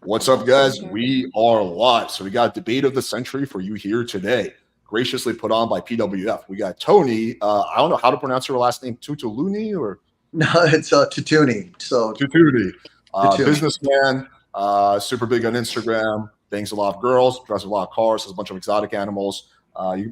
What's up, guys? We are live. So we got debate of the century for you here today, graciously put on by PWF. We got Tony. I don't know how to pronounce her last name, Toutouni or No, it's Toutouni. So Toutouni. Toutouni. Businessman, super big on Instagram, bangs a lot of girls, drives a lot of cars, has a bunch of exotic animals.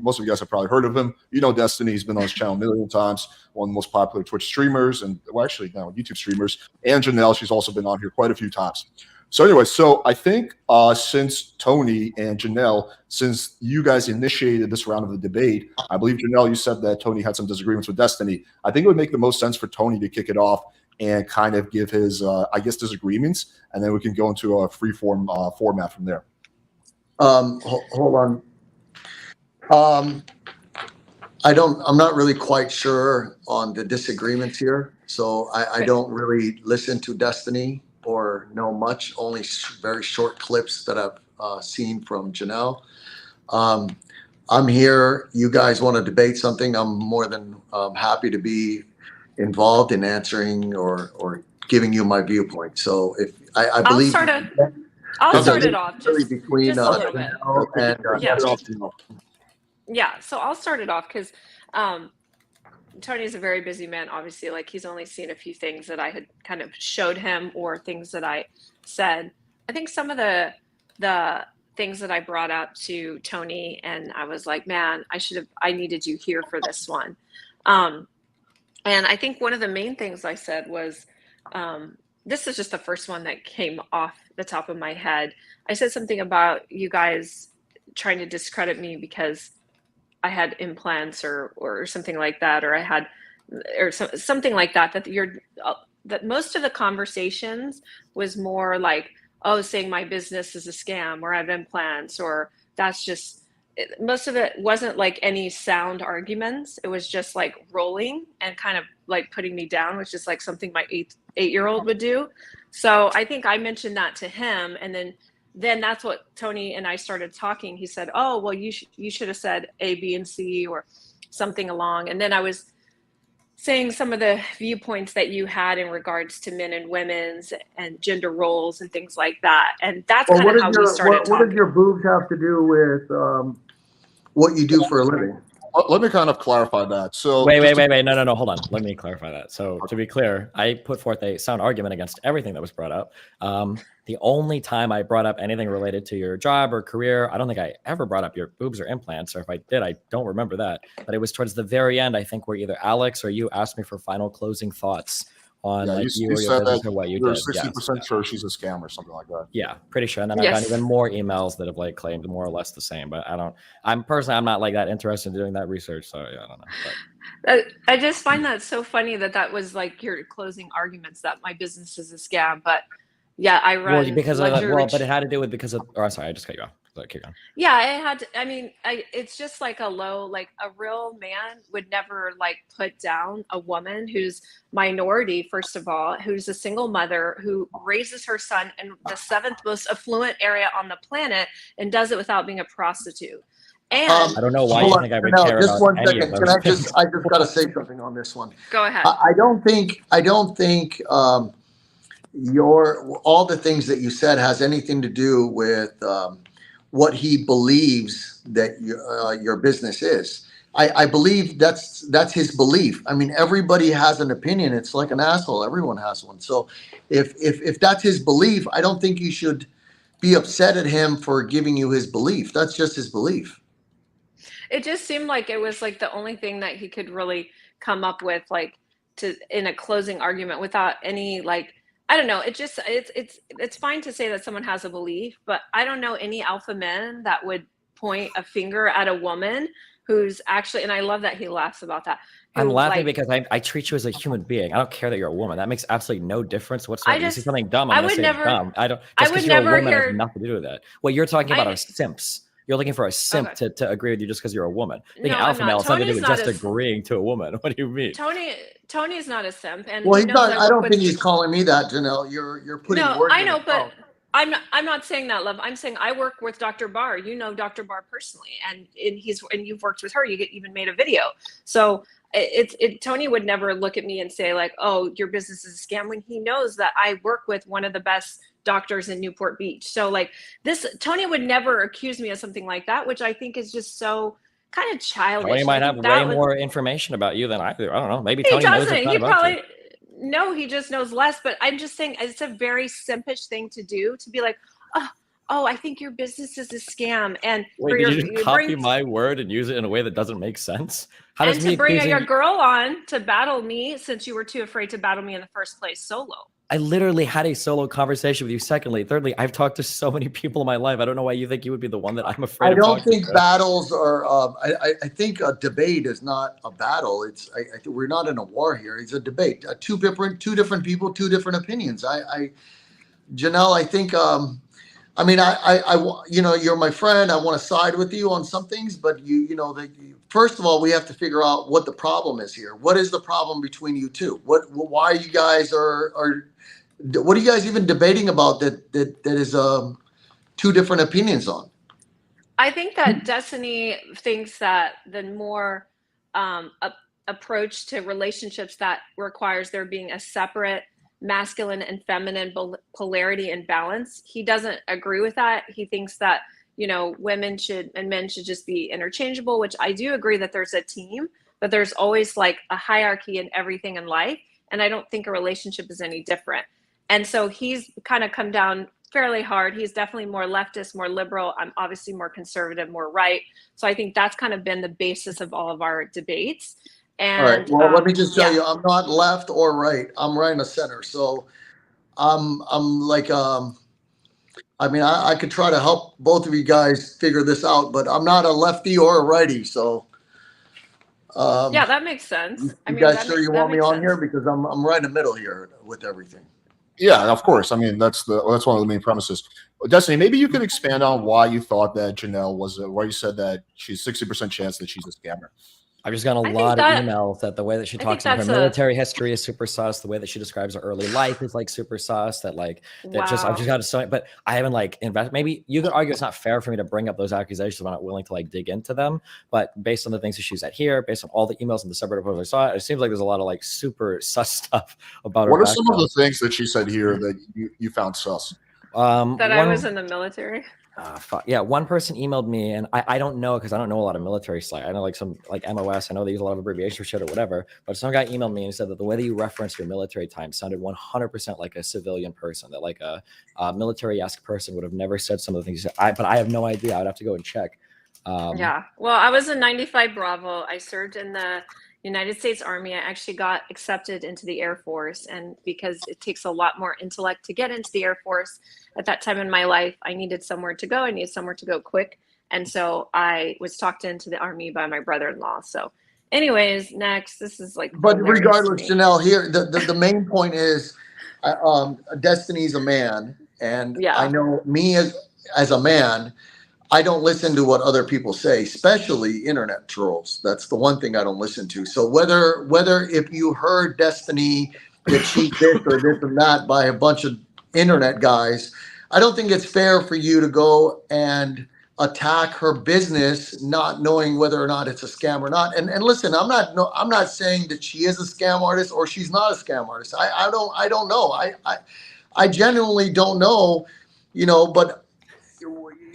Most of you guys have probably heard of him. You know Destiny. He's been on his channel a million times. One of the most popular Twitch streamers and, well, actually now YouTube streamers. And Jennelle, she's also been on here quite a few times. So anyway, so I think since Tony and Jennelle, since you guys initiated this round of the debate, I believe, Jennelle, you said that Tony had some disagreements with Destiny. I think it would make the most sense for Tony to kick it off and kind of give his, I guess, disagreements, and then we can go into a free-form format from there. Hold on. I'm not really quite sure on the disagreements here. So I don't really listen to Destiny or know much, only very short clips that I've seen from Jennelle. I'm here. You guys want to debate something? I'm more than happy to be involved in answering or giving you my viewpoint. So if I believe I'll start it off just between just a little bit. And yeah, so I'll start it off because Tony is a very busy man, obviously. Like, he's only seen a few things that I had kind of showed him or things that I said. I think some of the things that I brought up to Tony, and I was like, man, I needed you here for this one. And I think one of the main things I said was, this is just the first one that came off the top of my head. I said something about you guys trying to discredit me because I had implants or something like that, or I had, or something like that, that most of the conversations was more like, oh, saying my business is a scam, or I have implants, or that's just, most of it wasn't like any sound arguments. It was just like rolling and kind of like putting me down, which is like something my eight-year-old would do. So I think I mentioned that to him, and then that's what Tony and I started talking. He said, oh, well, you should have said A, B, and C, or something along. And then I was saying some of the viewpoints that you had in regards to men and women's and gender roles and things like that. And that's kind of how we started talking. What does your boobs have to do with what you do for a living? Let me kind of clarify that. So wait. No, hold on. Let me clarify that. So to be clear, I put forth a sound argument against everything that was brought up. The only time I brought up anything related to your job or career, I don't think I ever brought up your boobs or implants, or if I did, I don't remember that. But it was towards the very end, I think, where either Alex or you asked me for final closing thoughts on you or your business or what you did. 60% sure she's a scam or something like that. Yeah, pretty sure. And then I've got even more emails that have like claimed more or less the same. But I'm not like that interested in doing that research. So yeah, I don't know. But I just find that so funny that was like your closing arguments, that my business is a scam. But yeah, I run but it had to do with sorry, I just cut you off. Keep going. Yeah, it had to, I mean, it's just like a real man would never like put down a woman who's minority, first of all, who's a single mother who raises her son in the 7th most affluent area on the planet and does it without being a prostitute. And I don't know why you think I would care just about one any second. of those I just got to say something on this one. Go ahead. I don't think all the things that you said has anything to do with what he believes that your business is. I believe that's his belief. I mean, everybody has an opinion. It's like an asshole. Everyone has one. So if that's his belief, I don't think you should be upset at him for giving you his belief. That's just his belief. It just seemed like it was like the only thing that he could really come up with, like, in a closing argument without any, like, I don't know. It's fine to say that someone has a belief, but I don't know any alpha men that would point a finger at a woman who's actually, and I love that he laughs about that. I'm laughing because I treat you as a human being. I don't care that you're a woman. That makes absolutely no difference whatsoever. You see something dumb, I'm going to say dumb. Just because you're a woman has nothing to do with that. What you're talking about are simps. You're looking for a simp to agree with you just because you're a woman. Being an alpha male has nothing to do with just agreeing to a woman. What do you mean? Tony is not a simp, and well, he's not. I don't think he's calling me that, Jennelle. You're putting words. I know, but I'm not saying that, love. I'm saying I work with Dr. Barr. You know Dr. Barr personally, and you've worked with her. You even made a video. So Tony would never look at me and say like, oh, your business is a scam, when he knows that I work with one of the best doctors in Newport Beach. So like Tony would never accuse me of something like that, which I think is just so kind of childish. Tony might have way more information about you than I do. I don't know. Maybe Tony knows a ton about you. No, he just knows less. But I'm just saying it's a very simpish thing to do, to be like, oh, I think your business is a scam. And wait, did you just copy my word and use it in a way that doesn't make sense? How does to bring your girl on to battle me, since you were too afraid to battle me in the first place solo? I literally had a solo conversation with you. Secondly, thirdly, I've talked to so many people in my life. I don't know why you think you would be the one that I'm afraid of. I don't think battles are. I think a debate is not a battle. We're not in a war here. It's a debate. Two different people, two different opinions. Jennelle, I think. I mean, you're my friend. I want to side with you on some things, but first of all, we have to figure out what the problem is here. What is the problem between you two? Why you guys what are you guys even debating about that is two different opinions on? I think that Destiny thinks that the more approach to relationships that requires there being a separate masculine and feminine polarity and balance, he doesn't agree with that. He thinks that women and men should just be interchangeable, which I do agree that there's a team, but there's always like a hierarchy in everything in life, and I don't think a relationship is any different. And so he's kind of come down fairly hard. He's definitely more leftist, more liberal. I'm obviously more conservative, more right. So I think that's kind of been the basis of all of our debates. And, all right. Well, let me just tell you, I'm not left or right. I'm right in the center. So I'm like, I could try to help both of you guys figure this out, but I'm not a lefty or a righty. So yeah, that makes sense. You guys sure you want me on here? Because I'm right in the middle here with everything. Yeah, of course. I mean, that's one of the main premises. Destiny, maybe you could expand on why you thought that Jennelle why you said that she's 60% chance that she's a scammer. I've just gotten a lot of emails that the way that she talks about her military history is super sus. The way that she describes her early life is like super sus. That like that just I've just got to say, but I haven't like invested. Maybe you could argue it's not fair for me to bring up those accusations. I'm not willing to like dig into them. But based on the things that she's at here, based on all the emails and the separate reports I saw, it seems like there's a lot of like super sus stuff about her. What are some of the things that she said here that you found sus? I was in the military. Yeah, one person emailed me, and I don't know because I don't know a lot of military slang. I know like some like MOS. I know they use a lot of abbreviations for shit or whatever. But some guy emailed me and said that the way that you referenced your military time sounded 100% like a civilian person. That like a military-esque person would have never said some of the things you said. But I have no idea. I'd have to go and check. Yeah. Well, I was in 95 Bravo. I served in the United States Army. I actually got accepted into the Air Force, and because it takes a lot more intellect to get into the Air Force at that time in my life, I needed somewhere to go. I needed somewhere to go quick. And so I was talked into the Army by my brother-in-law. So anyways, next, this is like, but regardless, Jennelle, here, the main point is Destiny's a man. And yeah. I know me as a man, I don't listen to what other people say, especially internet trolls. That's the one thing I don't listen to. So whether if you heard Destiny that she this or this and that by a bunch of internet guys, I don't think it's fair for you to go and attack her business, not knowing whether or not it's a scam or not. And listen, I'm not saying that she is a scam artist or she's not a scam artist. I don't know. I genuinely don't know, but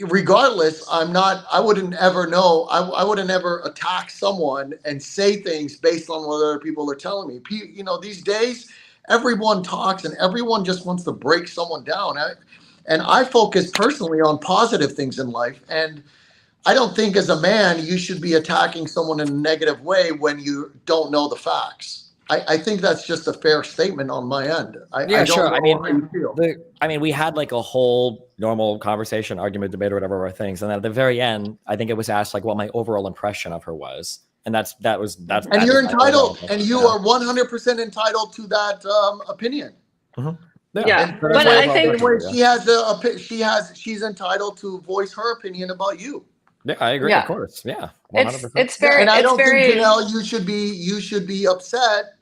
regardless, I wouldn't ever know. I wouldn't ever attack someone and say things based on what other people are telling me. These days, everyone talks and everyone just wants to break someone down. And I focus personally on positive things in life. And I don't think as a man, you should be attacking someone in a negative way when you don't know the facts. I think that's just a fair statement on my end. Sure. I mean, we had like a whole normal conversation, argument, debate, or whatever of things, and then at the very end, I think it was asked like what my overall impression of her was, and that's. And you're entitled, and you are 100% entitled to that opinion. Mm-hmm. Yeah, but I think she's entitled to voice her opinion about you. Yeah, I agree. Yeah. Of course. Yeah, 100%. It's very. And I don't think, Jennelle, you should be upset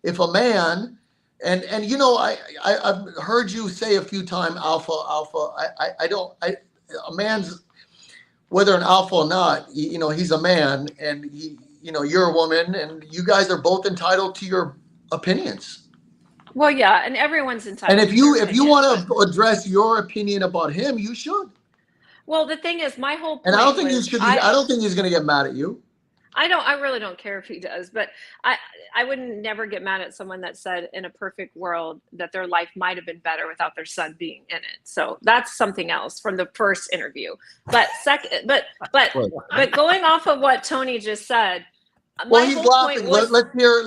if a man, and I've heard you say a few times alpha. A man's, whether an alpha or not, he's a man, and you're a woman and you guys are both entitled to your opinions. Well, yeah, and everyone's entitled. And if you want to address your opinion about him, you should. Well, the thing is, my whole point And I don't think I don't think he's going to get mad at you. I really don't care if he does, but I wouldn't never get mad at someone that said in a perfect world that their life might have been better without their son being in it. So that's something else from the first interview. But going off of what Tony just said, Well, he's laughing. Let's hear.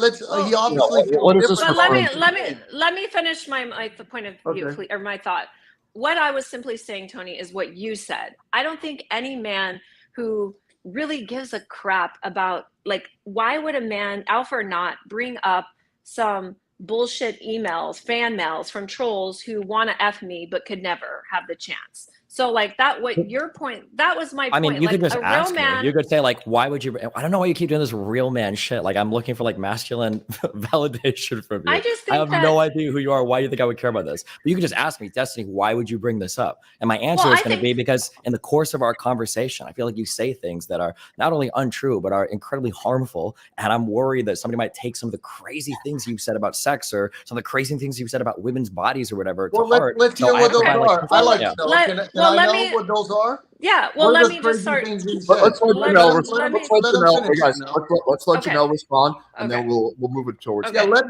He obviously. What is this But referring to? let me finish my point of view, Okay. or my thought. What I was simply saying, Tony, is what you said. I don't think any man who really gives a crap about, like, why would a man, alpha or not, bring up some bullshit emails, fan mails from trolls who want to F me but could never have the chance. So like that, what your point, that was my point. I mean, you like, could just a real ask man, me. You could say like, why would you? I don't know why you keep doing this real man shit. Like I'm looking for like masculine validation from you. I just think I have no idea who you are. Why do you think I would care about this? But you could just ask me, Destiny, why would you bring this up? And my answer is going to be because in the course of our conversation, I feel like you say things that are not only untrue, but are incredibly harmful. And I'm worried that somebody might take some of the crazy things you've said about sex or some of the crazy things you've said about women's bodies or whatever to heart. Let's hear what those are. I like to know. Can I know what those are? Yeah, well, let me just start. Let's let Jennelle respond. Let's let Jennelle respond, and then we'll move it towards. Yeah, let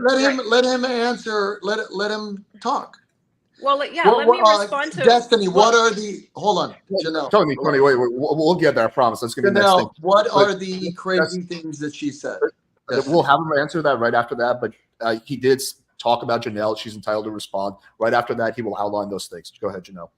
him answer. Let him talk. Well, yeah, let me respond to Destiny. What are the? Hold on, Jennelle. Tony, wait. We'll get there. I promise. That's gonna be the next thing. What are the crazy things that she said? We'll have him answer that right after that. But he did talk about Jennelle. She's entitled to respond. Right after that, he will outline those things. Go ahead, Jennelle.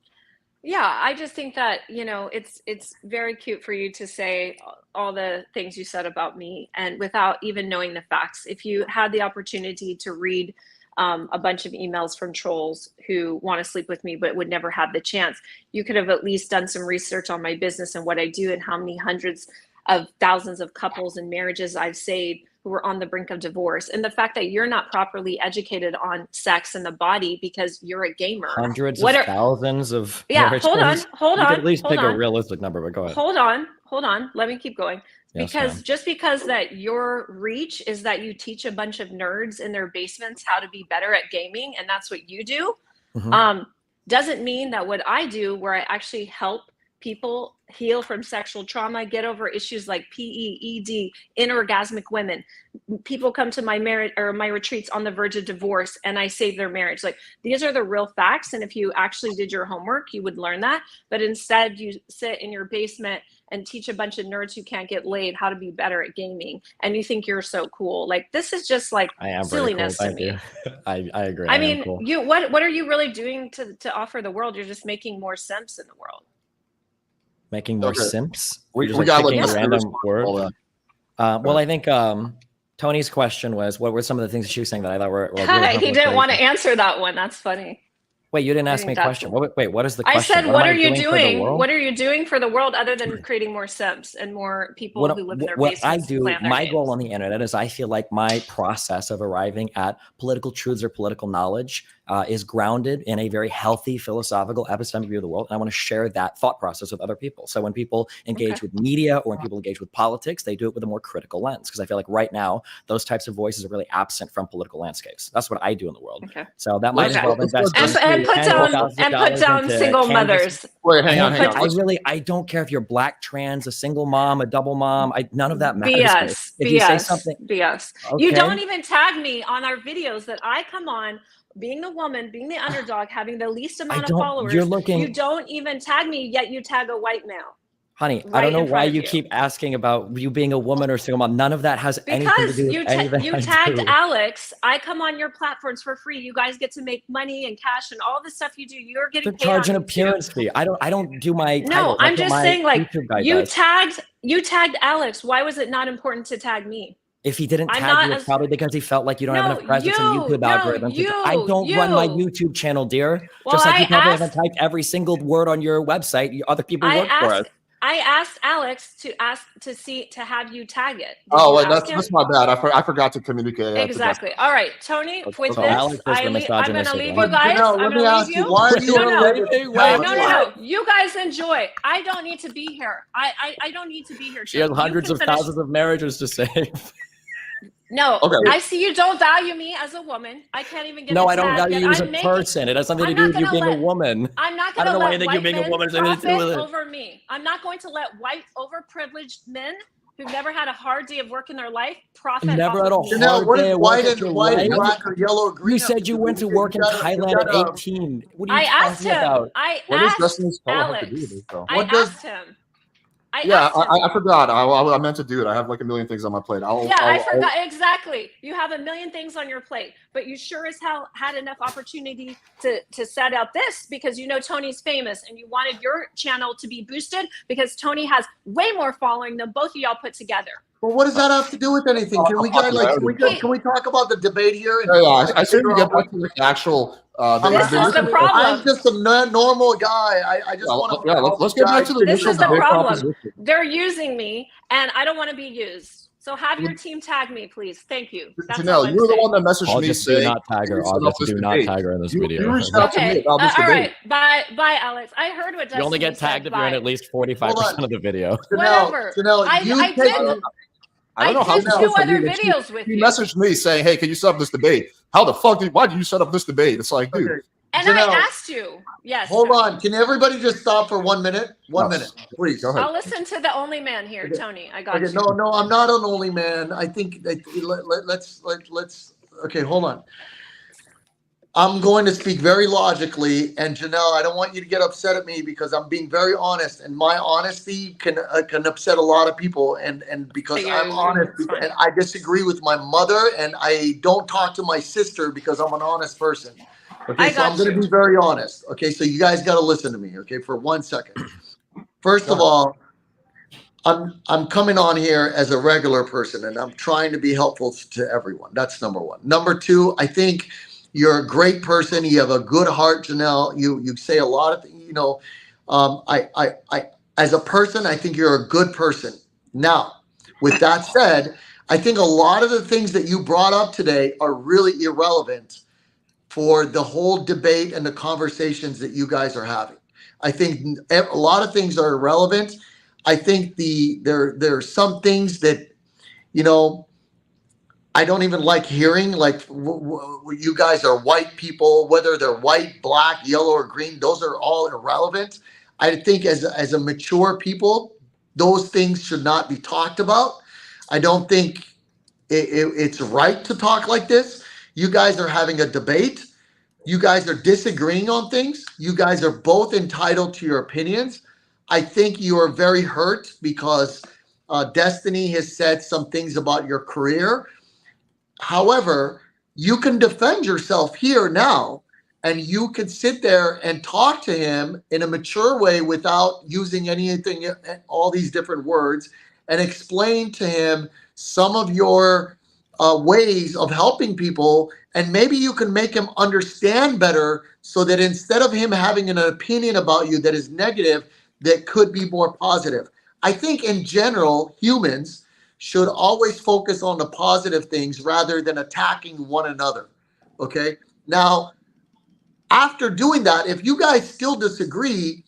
Yeah, I just think that, it's very cute for you to say all the things you said about me and without even knowing the facts. If you had the opportunity to read a bunch of emails from trolls who want to sleep with me but would never have the chance, you could have at least done some research on my business and what I do and how many hundreds of thousands of couples and marriages I've saved who were on the brink of divorce. And the fact that you're not properly educated on sex and the body because you're a gamer. Hundreds of thousands of hold on. You could at least pick a realistic number, but go ahead. Hold on. Let me keep going. Because just because that your reach is that you teach a bunch of nerds in their basements how to be better at gaming, and that's what you do, doesn't mean that what I do, where I actually help people heal from sexual trauma, get over issues like PED, inorgasmic women. People come to my marriage or my retreats on the verge of divorce and I save their marriage. Like, these are the real facts. And if you actually did your homework, you would learn that. But instead you sit in your basement and teach a bunch of nerds who can't get laid how to be better at gaming. And you think you're so cool. Like, this is just like silliness to me. I agree. I mean, what are you really doing to offer the world? You're just making more simps in the world. Making more simps? We got a random word. Well, I think Tony's question was, what were some of the things that she was saying that I thought were like, really he didn't want to answer that one. That's funny. Wait, you didn't ask me a question. Wait, what is the question? I said, what are you doing? What are you doing for the world other than creating more simps and more people who live in their basements? What I do, my goal on the internet is I feel like my process of arriving at political truths or political knowledge is grounded in a very healthy philosophical epistemic view of the world. And I want to share that thought process with other people. So when people engage with media or when people engage with politics, they do it with a more critical lens. Because I feel like right now, those types of voices are really absent from political landscapes. That's what I do in the world. So that might as well invest and put down single mothers. Wait, hang on. I don't care if you're black, trans, a single mom, a double mom. None of that matters. If you say something, BS. Okay. You don't even tag me on our videos that I come on, being the woman, being the underdog, having the least amount of followers. You don't even tag me, yet you tag a white male. Honey, I don't know why you keep asking about you being a woman or single mom. None of that has anything to do with anything. You tagged Alex. I come on your platforms for free. You guys get to make money and cash and all the stuff you do. You're getting paid. Charge an appearance fee. I don't do my. No, I'm just saying, like, you tagged Alex. Why was it not important to tag me? If he didn't tag you, it's probably because he felt like you don't have enough presence in YouTube algorithms. I don't run my YouTube channel, dear. Just like you probably haven't typed every single word on your website. Other people work for us. I asked Alex to have you tag it. Did Oh, you wait, ask him? that's my bad. I forgot to communicate. Exactly. All right, Tony. With So this, Alex is the I'm going to misogynistic leave one. you guys. Jennelle, I'm let me going to leave ask you, you. why are you No, no. related? No. You guys enjoy. I don't need to be here. I don't need to be here. She has You hundreds can of finish. thousands of marriages to save. No, Okay. I see you don't value me as a woman. I can't even get No, a I don't tag value yet. you as a I'm making- person. It has something to I'm do not with you gonna being a let- woman. I'm not I going don't to know why you let think you white being a men woman has anything to do profit with it. over me. I'm not going to let white overprivileged men who've never had a hard day of work in their life profit Never off had a of me. Jennelle, what day is at white work at and your white and life? black or yellow or green? You said you went to work in Thailand at 18. What are you I asked talking him. about? I What does asked Destiny's color have to do Alex. with it, though? I What does- asked him. Yeah, asked him. I forgot. I meant to do it. I have like a million things on my plate. I forgot. Exactly. You have a million things on your plate, but you sure as hell had enough opportunity to set out this because you know Tony's famous and you wanted your channel to be boosted because Tony has way more following than both of y'all put together. Well, what does that have to do with anything? Can we talk about the debate here? Yeah, I assume you get back to like the actual. This is the problem. I'm just a normal guy. I just want to. Yeah, let's get back to the This initial is the debate problem. proposition. They're using me, and I don't want to be used. So have your team tag me, please. Thank you. That's all Jennelle, I'm you were the saying. one that messaged me August, saying, do not tag her. "Set up August, this do not debate." tag her in this You video. reached out to me Okay. about this All debate. right. Bye, Alex. I heard what Destiny You only get tagged said. if you're in Bye. at least 45% of the video. Whatever. Janelle, I did. I don't know how did this two goes for other you. videos with He you. messaged me saying, "Hey, can you set up this debate?" How the fuck why did you set up this debate? It's like, dude. Okay. And Janelle, I asked you. Yes. Hold Tony. on. Can everybody just stop for 1 minute? 1 minute, please. Go ahead. I'll listen to the only man here, Okay. Tony. I got Okay, you. no, I'm not an only man. I think that let's. Okay, hold on. I'm going to speak very logically, and Jennelle, I don't want you to get upset at me because I'm being very honest, and my honesty can upset a lot of people, and because I'm honest, and I disagree with my mother, and I don't talk to my sister because I'm an honest person. Okay, so I'm going to be very honest. Okay, so you guys got to listen to me. Okay, for 1 second. First of all, I'm coming on here as a regular person, and I'm trying to be helpful to everyone. That's number one. Number two, I think you're a great person. You have a good heart, Jennelle. You say a lot of things. You know, I as a person, I think you're a good person. Now, with that said, I think a lot of the things that you brought up today are really irrelevant for the whole debate and the conversations that you guys are having. I think a lot of things are irrelevant. I think there are some things that, you know, I don't even like hearing. Like you guys are white people, whether they're white, black, yellow, or green. Those are all irrelevant. I think as a mature people, those things should not be talked about. I don't think it's right to talk like this. You guys are having a debate. You guys are disagreeing on things. You guys are both entitled to your opinions. I think you are very hurt because Destiny has said some things about your career. However, you can defend yourself here now, and you can sit there and talk to him in a mature way without using anything, all these different words, and explain to him some of your ways of helping people, and maybe you can make him understand better so that instead of him having an opinion about you that is negative, that could be more positive. I think in general, humans should always focus on the positive things rather than attacking one another. Okay? Now, after doing that, if you guys still disagree,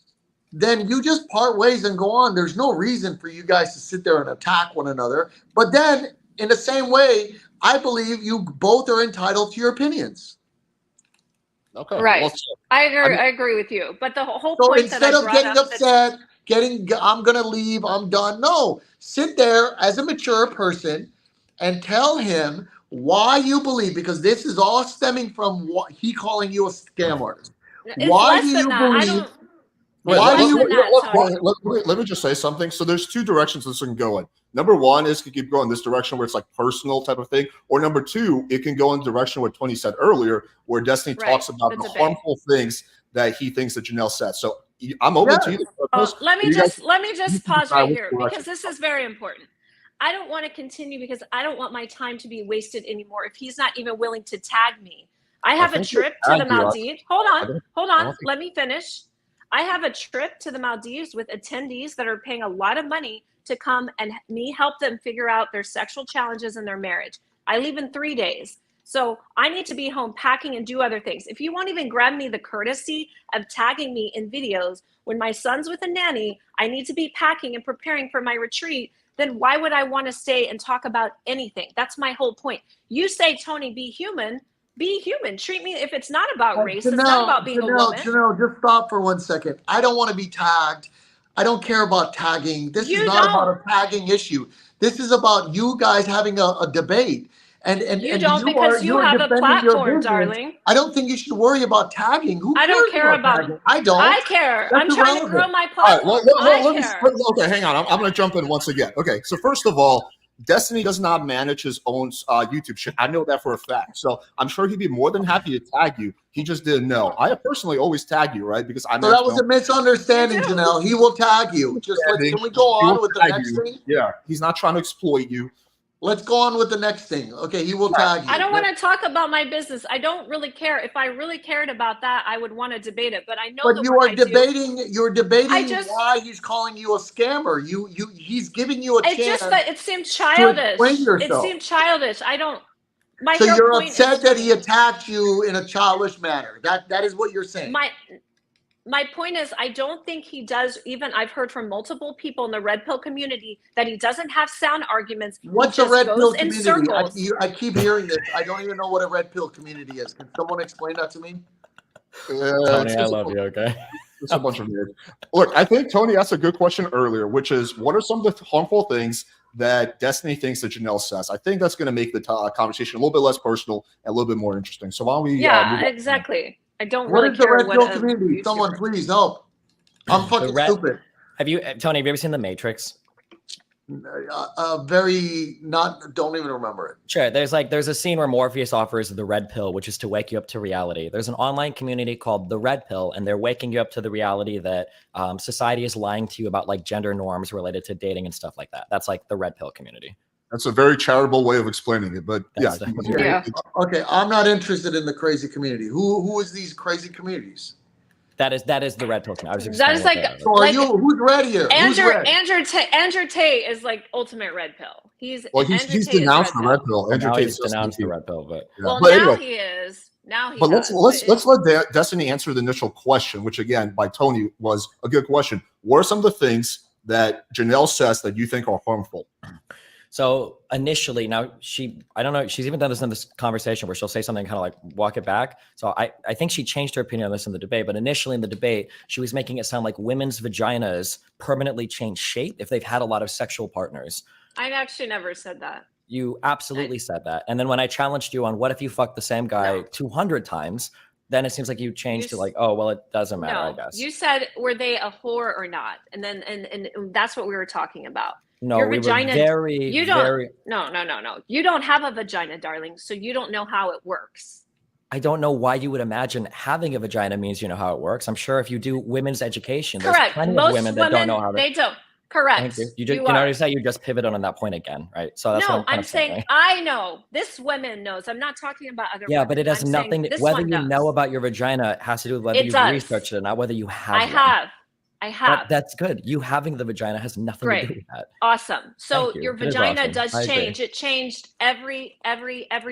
then you just part ways and go on. There's no reason for you guys to sit there and attack one another. But then, in the same way, I believe you both are entitled to your opinions. Okay. Right. Well, I agree with you. But the whole So point that I instead of brought getting up upset, I'm going to leave, I'm done. No, sit there as a mature person and tell him why you believe, because this is all stemming from what he calling you a scam artist. Why do you believe? Let me just say something. So there's two directions this can go in. Number one is to keep going this direction where it's like personal type of thing, or number two, it can go in the direction what Tony said earlier, where Destiny talks about the harmful things that he thinks that Jennelle said. So I'm open to you. Let me just pause right here because this is very important. I don't want to continue because I don't want my time to be wasted anymore if he's not even willing to tag me. I have a trip to the Maldives. Hold on. Let me finish. I have a trip to the Maldives with attendees that are paying a lot of money to come and me help them figure out their sexual challenges in their marriage. I leave in 3 days. So I need to be home packing and do other things. If you won't even grab me the courtesy of tagging me in videos when my son's with a nanny, I need to be packing and preparing for my retreat, then why would I want to stay and talk about anything? That's my whole point. You say, Tony, be human. Be human. Treat me. If it's not about race, it's not about being a woman. Jennelle, just stop for 1 second. I don't want to be tagged. I don't care about tagging. This is not about a tagging issue. This is about you guys having a debate. And you don't, because you have a platform, darling. I don't think you should worry about tagging. Who cares? I don't care about tagging? I don't. I care. That's I'm trying irrelevant. to grow my All platform. right, okay, hang on. I'm going to jump in once again. Okay, so first of all, Destiny does not manage his own YouTube shit. I know that for a fact. So I'm sure he'd be more than happy to tag you. He just didn't know. I personally always tag you, right? Because I'm. So that was a misunderstanding, Jennelle. He will tag you. Can we go on with the next thing? Yeah, he's not trying to exploit you. Let's go on with the next thing. Okay, he will tag you. I don't want to talk about my business. I don't really care. If I really cared about that, I would want to debate it. But I know. But you are debating. You're debating why he's calling you a scammer. He's giving you a chance. It's just that it seemed childish. It seemed childish. I don't. So you're upset that he attacked you in a childish manner. That is what you're saying. My point is, I don't think he does. Even I've heard from multiple people in the red pill community that he doesn't have sound arguments. What's a red pill community? I keep hearing this. I don't even know what a red pill community is. Can someone explain that to me? Tony, I love you. Okay. It's a bunch of weird. Look, I think Tony asked a good question earlier, which is, what are some of the harmful things that Destiny thinks that Jennelle says? I think that's going to make the conversation a little bit less personal and a little bit more interesting. So why don't we? Yeah, exactly. I don't really care what red pill community. Someone please help. I'm fucking stupid. Tony, have you ever seen The Matrix? Don't even remember it. Sure. There's a scene where Morpheus offers the red pill, which is to wake you up to reality. There's an online community called the Red Pill, and they're waking you up to the reality that society is lying to you about like gender norms related to dating and stuff like that. That's like the Red Pill community. That's a very charitable way of explaining it, but yeah. Okay, I'm not interested in the crazy community. Who is these crazy communities? That is the red pill community. That is who's red here? Andrew Tate is like ultimate red pill. He's denounced the red pill. Andrew Tate's denounced the red pill, but now anyway, he is. Now he. But let's let Destiny answer the initial question, which again by Tony was a good question. What are some of the things that Jennelle says that you think are harmful? So initially, now I don't know, she's even done this in this conversation where she'll say something kind of like walk it back. So I think she changed her opinion on this in the debate, but initially in the debate, she was making it sound like women's vaginas permanently change shape if they've had a lot of sexual partners. I actually never said that. You absolutely said that. And then when I challenged you on what if you fuck the same guy 200 times, then it seems like you changed to like, oh, well, it doesn't matter, I guess. You said, were they a whore or not? And then, and that's what we were talking about. No, your vagina, You don't have a vagina, darling. So you don't know how it works. I don't know why you would imagine having a vagina means you know how it works. I'm sure if you do women's education, there's plenty of women that don't know how they don't. Correct. Thank you. You can already say you just pivoted on that point again, right? So that's what I'm saying. Right? I know this woman knows. I'm not talking about other. Yeah, but it has nothing. Whether you know about your vagina has to do with whether you've researched it, not whether you have. I have. That's good. You having the vagina has nothing to do with that. Awesome. So your vagina does change. It changed every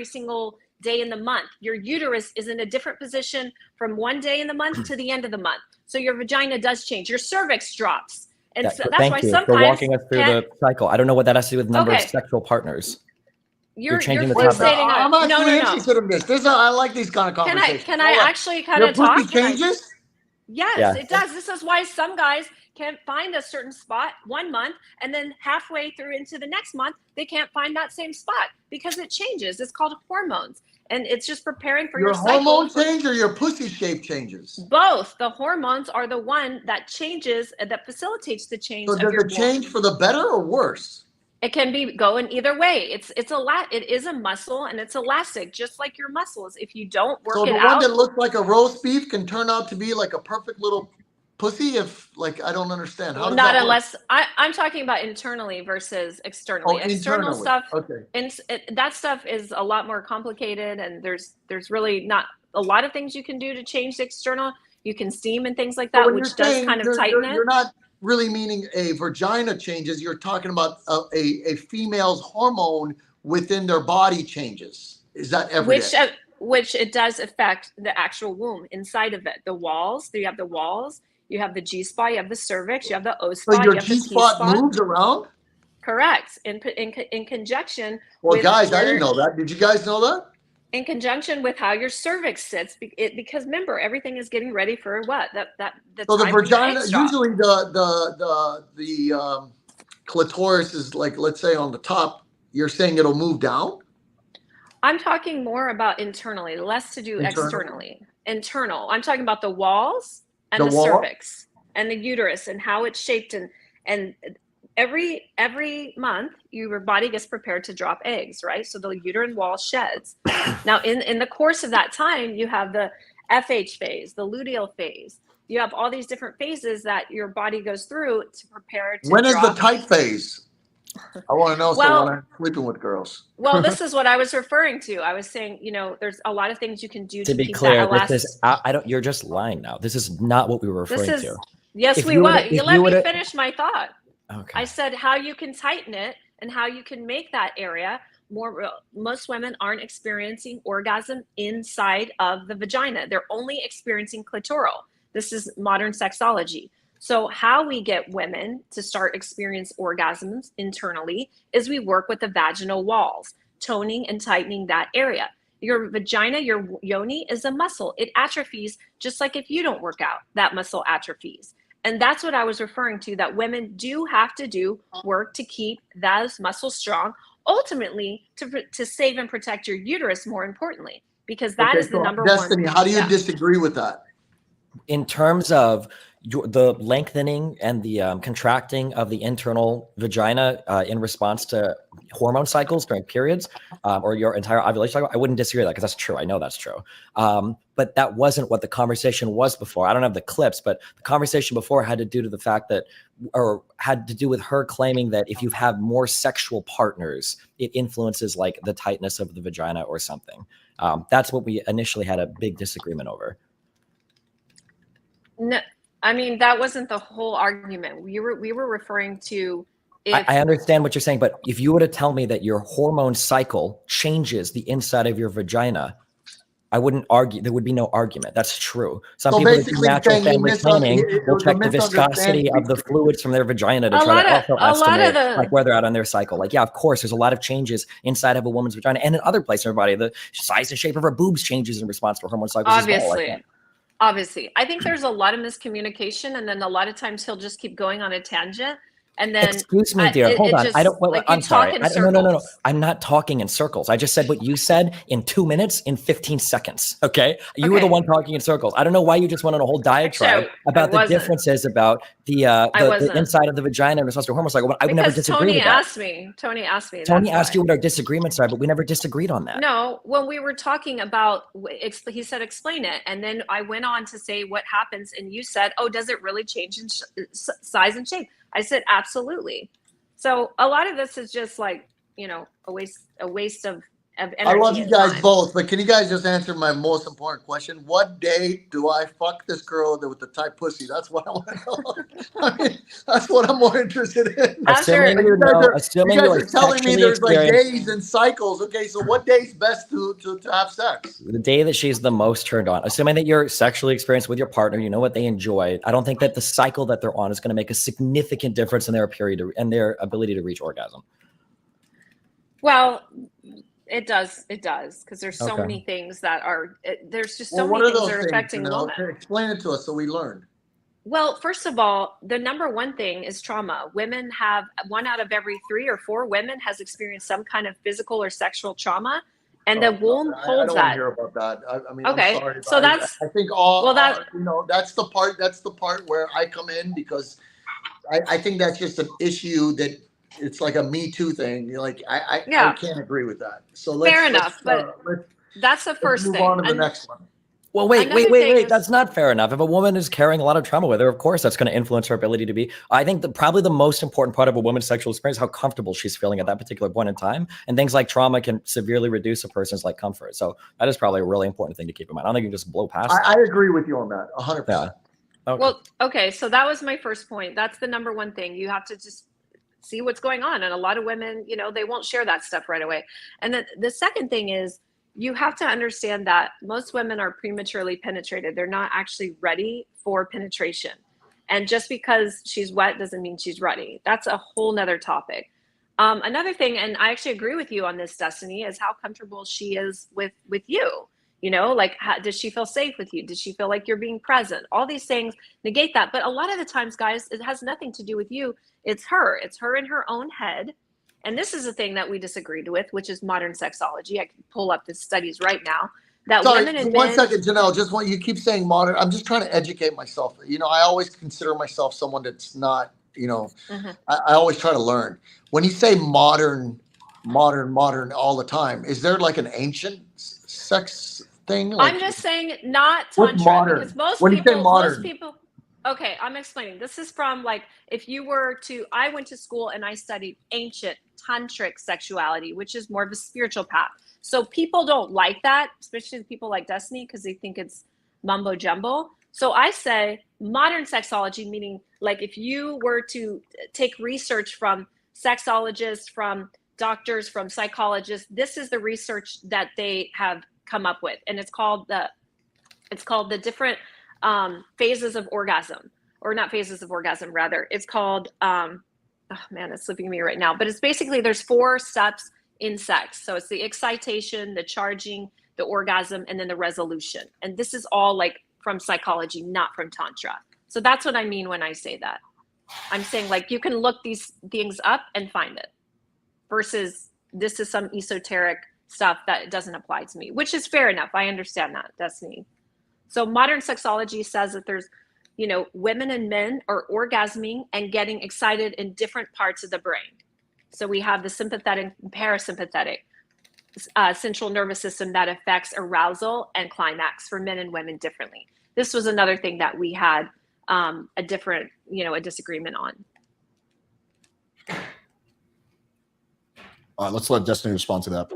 single day in the month. Your uterus is in a different position from one day in the month to the end of the month. So your vagina does change. Your cervix drops. And that's why sometimes for walking us through the cycle. I don't know what that has to do with number of sexual partners. You're changing the topic. I'm actually interested in this. I like these kind of conversations. Can I actually kind of talk? Your pussy changes? Yes, it does. This is why some guys can't find a certain spot 1 month, and then halfway through into the next month, they can't find that same spot because it changes. It's called hormones, and it's just preparing for your cycle. Your hormone change or your pussy shape changes? Both. The hormones are the one that changes, that facilitates the change. So does it change for the better or worse? It can be going either way. It is a muscle and it's elastic, just like your muscles. If you don't work it out. So the one that looks like a roast beef can turn out to be like a perfect little pussy. If I don't understand how. Not unless I'm talking about internally versus externally. External stuff. Okay. And that stuff is a lot more complicated, and there's really not a lot of things you can do to change the external. You can steam and things like So that, when which you're does saying kind of tighten it. you're not really meaning a vagina changes. You're talking about a female's hormone within their body changes. Is that every day? Which it does affect the actual womb inside of it. The walls, you have the walls, you have the G spot, you have the cervix, you have the O So spot, your you have the G T spot spot. moves around? Correct. In conjunction Well, with guys, I didn't know that. Did you guys know that? in conjunction with how your cervix sits, because remember, everything is getting ready for what? The So the time when the vagina, eggs drop. usually the clitoris is like, let's say on the top. You're saying it'll move down? I'm talking more about internally, less to do externally. Internal. I'm talking about the walls and the wall? cervix and the uterus and how it's shaped, and every month your body gets prepared to drop eggs, right? So the uterine wall sheds. Now in the course of that time, you have the FH phase, the luteal phase. You have all these different phases that your body goes through to prepare to When is the drop. tight phase? I want to know. Well, so when I'm sleeping with girls. Well, this is what I was referring to. I was saying, there's a lot of things you can do to To be keep clear, that this is I don't. You're just lying now. This is not what we were referring to. Yes, If we you were. would've- You if let you me would've- finish my thought. Okay. I said how you can tighten it and how you can make that area more real. Most women aren't experiencing orgasm inside of the vagina. They're only experiencing clitoral. This is modern sexology. So how we get women to start experience orgasms internally is we work with the vaginal walls, toning and tightening that area. Your vagina, your yoni is a muscle. It atrophies just like if you don't work out, that muscle atrophies. And that's what I was referring to, that women do have to do work to keep those muscles strong, ultimately to save and protect your uterus, more importantly, because that is the number Destiny, one. how do you disagree with that? In terms of the lengthening and the contracting of the internal vagina in response to hormone cycles during periods or your entire ovulation cycle, I wouldn't disagree with that because that's true. I know that's true. But that wasn't what the conversation was before. I don't have the clips, but the conversation before had to do to the fact that, or had to do with her claiming that if you have more sexual partners, it influences like the tightness of the vagina or something. That's what we initially had a big disagreement over. No, I mean, that wasn't the whole argument. We were referring to I understand what you're saying, but if you were to tell me that your hormone cycle changes the inside of your vagina, I wouldn't argue. There would be no argument. That's true. Some people that do natural family planning will check the viscosity of the fluids from their vagina to try to also estimate like where they're at on their cycle. Like, yeah, of course, there's a lot of changes inside of a woman's vagina and in other places in her body. The size and shape of her boobs changes in response to hormone cycles obviously. as well. Obviously, I think there's a lot of miscommunication, and then a lot of times he'll just keep going on a tangent, and then excuse me, dear. Hold on. I don't. Like I'm sorry. No. I'm not talking in circles. I just said what you said in 2 minutes in 15 seconds. Okay, you were the one talking in circles. I don't know why you just went on a whole diatribe about the differences about the inside of the vagina and response to hormone cycle. But I would never disagree with that. Tony asked me. Tony asked you what our disagreements are, but we never disagreed on that. No, when we were talking about, he said, explain it. And then I went on to say what happens. And you said, oh, does it really change in size and shape? I said, absolutely. So a lot of this is just like, a waste of energy. I love you guys both, but can you guys just answer my most important question? What day do I fuck this girl with the tight pussy? That's what I want to know. I mean, that's what I'm more interested in. Assuming you guys are telling me there's like days and cycles. Okay, so what day is best to have sex? The day that she's the most turned on. Assuming that you're sexually experienced with your partner, you know what they enjoy. I don't think that the cycle that they're on is going to make a significant difference in their period and their ability to reach orgasm. Well, it does, because there's so many things that are. There's just so many things that are affecting women. Explain it to us so we learn. Well, first of all, the number one thing is trauma. Women have 1 out of every 3 or 4 women has experienced some kind of physical or sexual trauma, and the womb holds that. I don't want to hear about that. I mean, okay, I'm sorry, so that's. I think that's the part. That's the part where I come in because I think that's just an issue that. It's like a Me Too thing. You're like, I can't agree with that. So fair enough, but that's the first thing. Move on to the next one. Well, wait. Another thing is- That's not fair enough. If a woman is carrying a lot of trauma with her, of course, that's going to influence her ability to be. I think probably the most important part of a woman's sexual experience is how comfortable she's feeling at that particular point in time. And things like trauma can severely reduce a person's like comfort. So that is probably a really important thing to keep in mind. I don't think you can just blow past I agree with you on that, 100%. Yeah. Okay. Well, okay, so that was my first point. That's the number one thing. You have to just see what's going on. And a lot of women, you know, they won't share that stuff right away. And then the second thing is, you have to understand that most women are prematurely penetrated. They're not actually ready for penetration. And just because she's wet doesn't mean she's ready. That's a whole nother topic. Another thing, and I actually agree with you on this, Destiny, is how comfortable she is with you. You know, like, does she feel safe with you? Does she feel like you're being present? All these things negate that. But a lot of the times, guys, it has nothing to do with you. It's her. It's her in her own head. And this is a thing that we disagreed with, which is modern sexology. I can pull up the studies right now. That Sorry, women and one men. second, Jennelle. Just want you keep saying modern. I'm just trying to educate myself. You know, I always consider myself someone that's not. You know, I always try to learn. When you say modern all the time, is there like an ancient sex thing? Like, I'm just saying not What's tantra, modern? because most When you say people, modern. Okay, I'm explaining. This is from, like, if you were to, I went to school and I studied ancient tantric sexuality, which is more of a spiritual path. So people don't like that, especially people like Destiny, because they think it's mumbo jumbo. So I say modern sexology, meaning, like, if you were to take research from sexologists, from doctors, from psychologists, this is the research that they have come up with, and it's called the different phases of orgasm, or not phases of orgasm, rather. It's called, oh man, it's slipping me right now, but it's basically, there's 4 steps in sex. So it's the excitation, the charging, the orgasm, and then the resolution. And this is all, like, from psychology, not from tantra. So that's what I mean when I say that. I'm saying, like, you can look these things up and find it, versus this is some esoteric stuff that doesn't apply to me, which is fair enough. I understand that, Destiny. So modern sexology says that there's, you know, women and men are orgasming and getting excited in different parts of the brain. So we have the sympathetic and parasympathetic central nervous system that affects arousal and climax for men and women differently. This was another thing that we had a disagreement on. Let's let Destiny respond to that.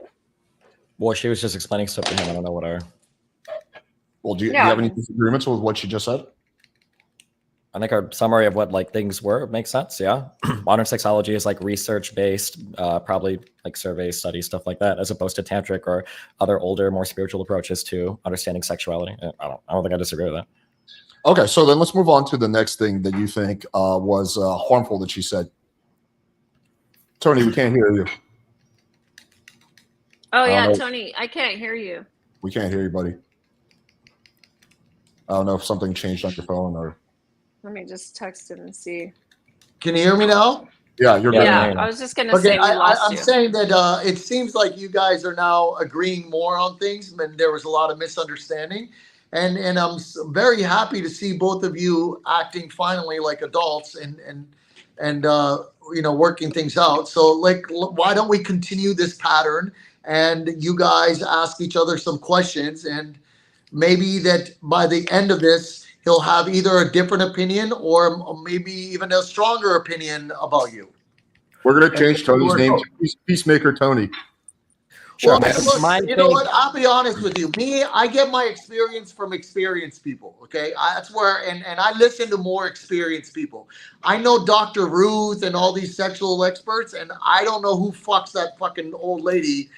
Well, she was just explaining stuff to him. I don't know what our. Well, do you have any disagreements with what she just said? I think our summary of what, like, things were makes sense. Yeah. Modern sexology is, like, research based, probably like surveys, studies, stuff like that, as opposed to tantric or other older, more spiritual approaches to understanding sexuality. I don't think I disagree with that. Okay, so then let's move on to the next thing that you think was harmful that she said. Tony, we can't hear you. Oh yeah, Tony, I can't hear you. We can't hear you, buddy. I don't know if something changed on your phone or. Let me just text him and see. Can you hear me now? Yeah, you're better. Yeah, I was just gonna say we lost I'm you. saying that it seems like you guys are now agreeing more on things, and there was a lot of misunderstanding. And I'm very happy to see both of you acting finally like adults and working things out. So, like, why don't we continue this pattern and you guys ask each other some questions, and maybe that by the end of this, he'll have either a different opinion or maybe even a stronger opinion about you. We're going to change Tony's name to Peacemaker Tony. Well, Sure. look, you know what? I'll be honest with you. I get my experience from experienced people. Okay, that's where, and I listen to more experienced people. I know Dr. Ruth and all these sexual experts, and I don't know who fucks that fucking old lady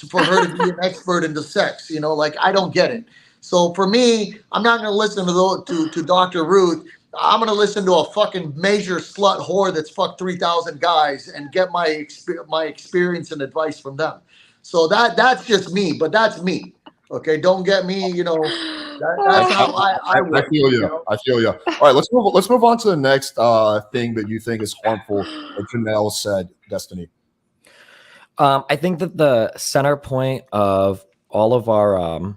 for her to be an expert into sex. You know, like, I don't get it. So for me, I'm not going to listen to Dr. Ruth. I'm going to listen to a fucking major slut whore that's fucked 3,000 guys and get my experience and advice from them. So that's just me, but that's me. Okay, don't get me. You know, that's how I work. I feel you. I feel you. All right, let's move on to the next thing that you think is harmful that Jennelle said, Destiny. I think that the center point of all of our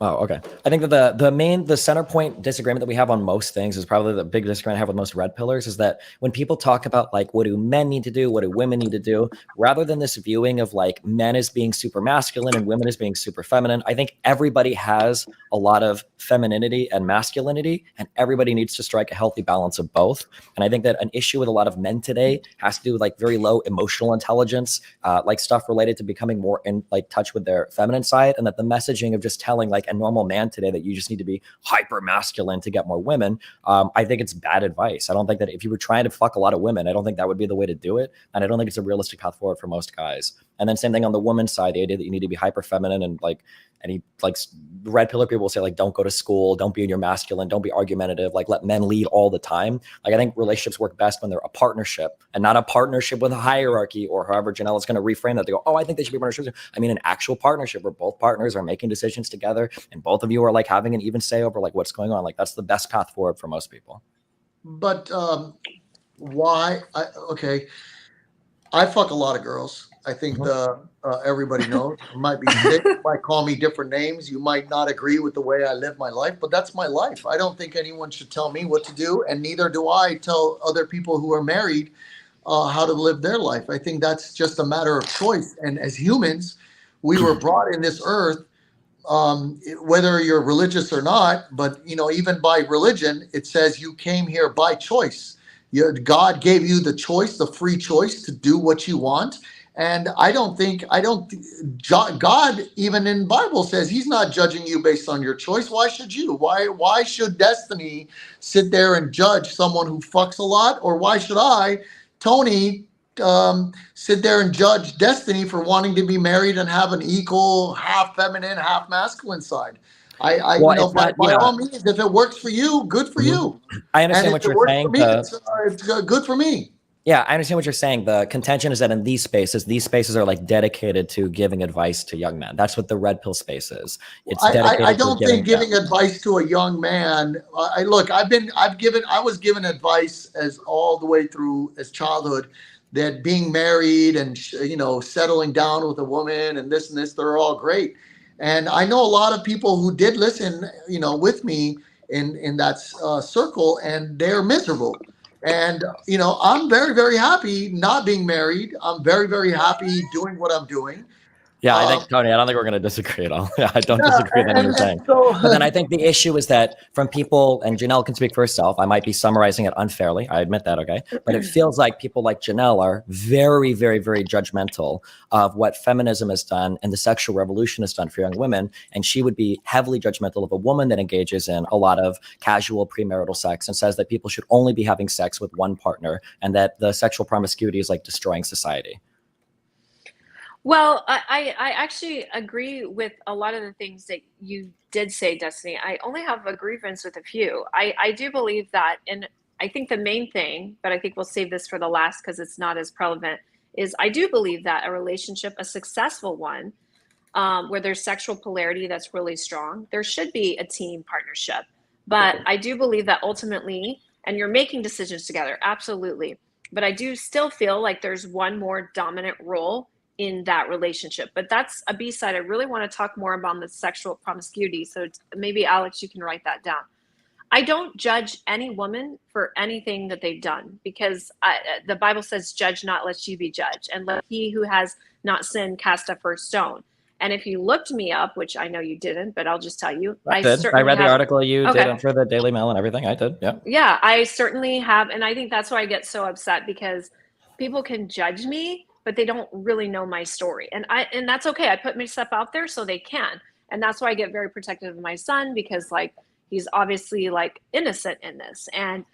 Oh, okay. I think that the center point disagreement that we have on most things is probably the big disagreement I have with most red pillars is that when people talk about like what do men need to do, what do women need to do, rather than this viewing of like men as being super masculine and women as being super feminine, I think everybody has a lot of femininity and masculinity, and everybody needs to strike a healthy balance of both. And I think that an issue with a lot of men today has to do with like very low emotional intelligence, like stuff related to becoming more in like touch with their feminine side, and that the messaging of just telling like a normal man today that you just need to be hyper masculine to get more women, I think it's bad advice. I don't think that if you were trying to fuck a lot of women, I don't think that would be the way to do it, and I don't think it's a realistic path forward for most guys. And then same thing on the woman's side, the idea that you need to be hyper feminine and like any like red pillar people will say like don't go to school, don't be in your masculine, don't be argumentative, like let men lead all the time. Like I think relationships work best when they're a partnership and not a partnership with a hierarchy, or however Jennelle is going to reframe that. They go, oh, I think they should be partnerships. I mean an actual partnership where both partners are making decisions together and both of you are like having an even say over like what's going on. Like that's the best path forward for most people. But why? Okay, I fuck a lot of girls. I think everybody knows. You might be sick, you might call me different names. You might not agree with the way I live my life, but that's my life. I don't think anyone should tell me what to do, and neither do I tell other people who are married how to live their life. I think that's just a matter of choice. And as humans, we were brought in this earth, whether you're religious or not, but even by religion, it says you came here by choice. God gave you the choice, the free choice to do what you want. And God even in Bible says he's not judging you based on your choice. Why should you? Why should Destiny sit there and judge someone who fucks a lot? Or why should I, Tony, sit there and judge Destiny for wanting to be married and have an equal half feminine, half masculine side? By all means, if it works for you, good for you. I understand what you're saying. For me, it's good for me. Yeah, I understand what you're saying. The contention is that in these spaces are like dedicated to giving advice to young men. That's what the red pill space is. It's dedicated. I don't think giving advice to a young man. I was given advice as all the way through as childhood, that being married and settling down with a woman and this, they're all great. And I know a lot of people who did listen, with me in that circle, and they're miserable. And, I'm very, very happy not being married. I'm very, very happy doing what I'm doing. Yeah, I think, Tony, I don't think we're going to disagree at all. I don't disagree with anything you're saying. But then I think the issue is that from people, and Jennelle can speak for herself, I might be summarizing it unfairly. I admit that, okay? But it feels like people like Jennelle are very, very, very judgmental of what feminism has done and the sexual revolution has done for young women. And she would be heavily judgmental of a woman that engages in a lot of casual premarital sex and says that people should only be having sex with one partner and that the sexual promiscuity is like destroying society. Well, I actually agree with a lot of the things that you did say, Destiny. I only have a grievance with a few. I do believe that, and I think the main thing, but I think we'll save this for the last because it's not as prevalent, is I do believe that a relationship, a successful one, where there's sexual polarity that's really strong, there should be a team partnership. But I do believe that ultimately, and you're making decisions together, absolutely. But I do still feel like there's one more dominant role in that relationship. But that's a B-side. I really want to talk more about the sexual promiscuity. So maybe Alex, you can write that down. I don't judge any woman for anything that they've done, because the Bible says, judge not lest you be judged, and let he who has not sinned cast a first stone. And if you looked me up, which I know you didn't, but I'll just tell you, I read the article you did for the Daily Mail and everything. I did. Yeah. Yeah, I certainly have. And I think that's why I get so upset, because people can judge me, but they don't really know my story. And that's okay. I put myself out there so they can. And that's why I get very protective of my son, because like, he's obviously like innocent in this. And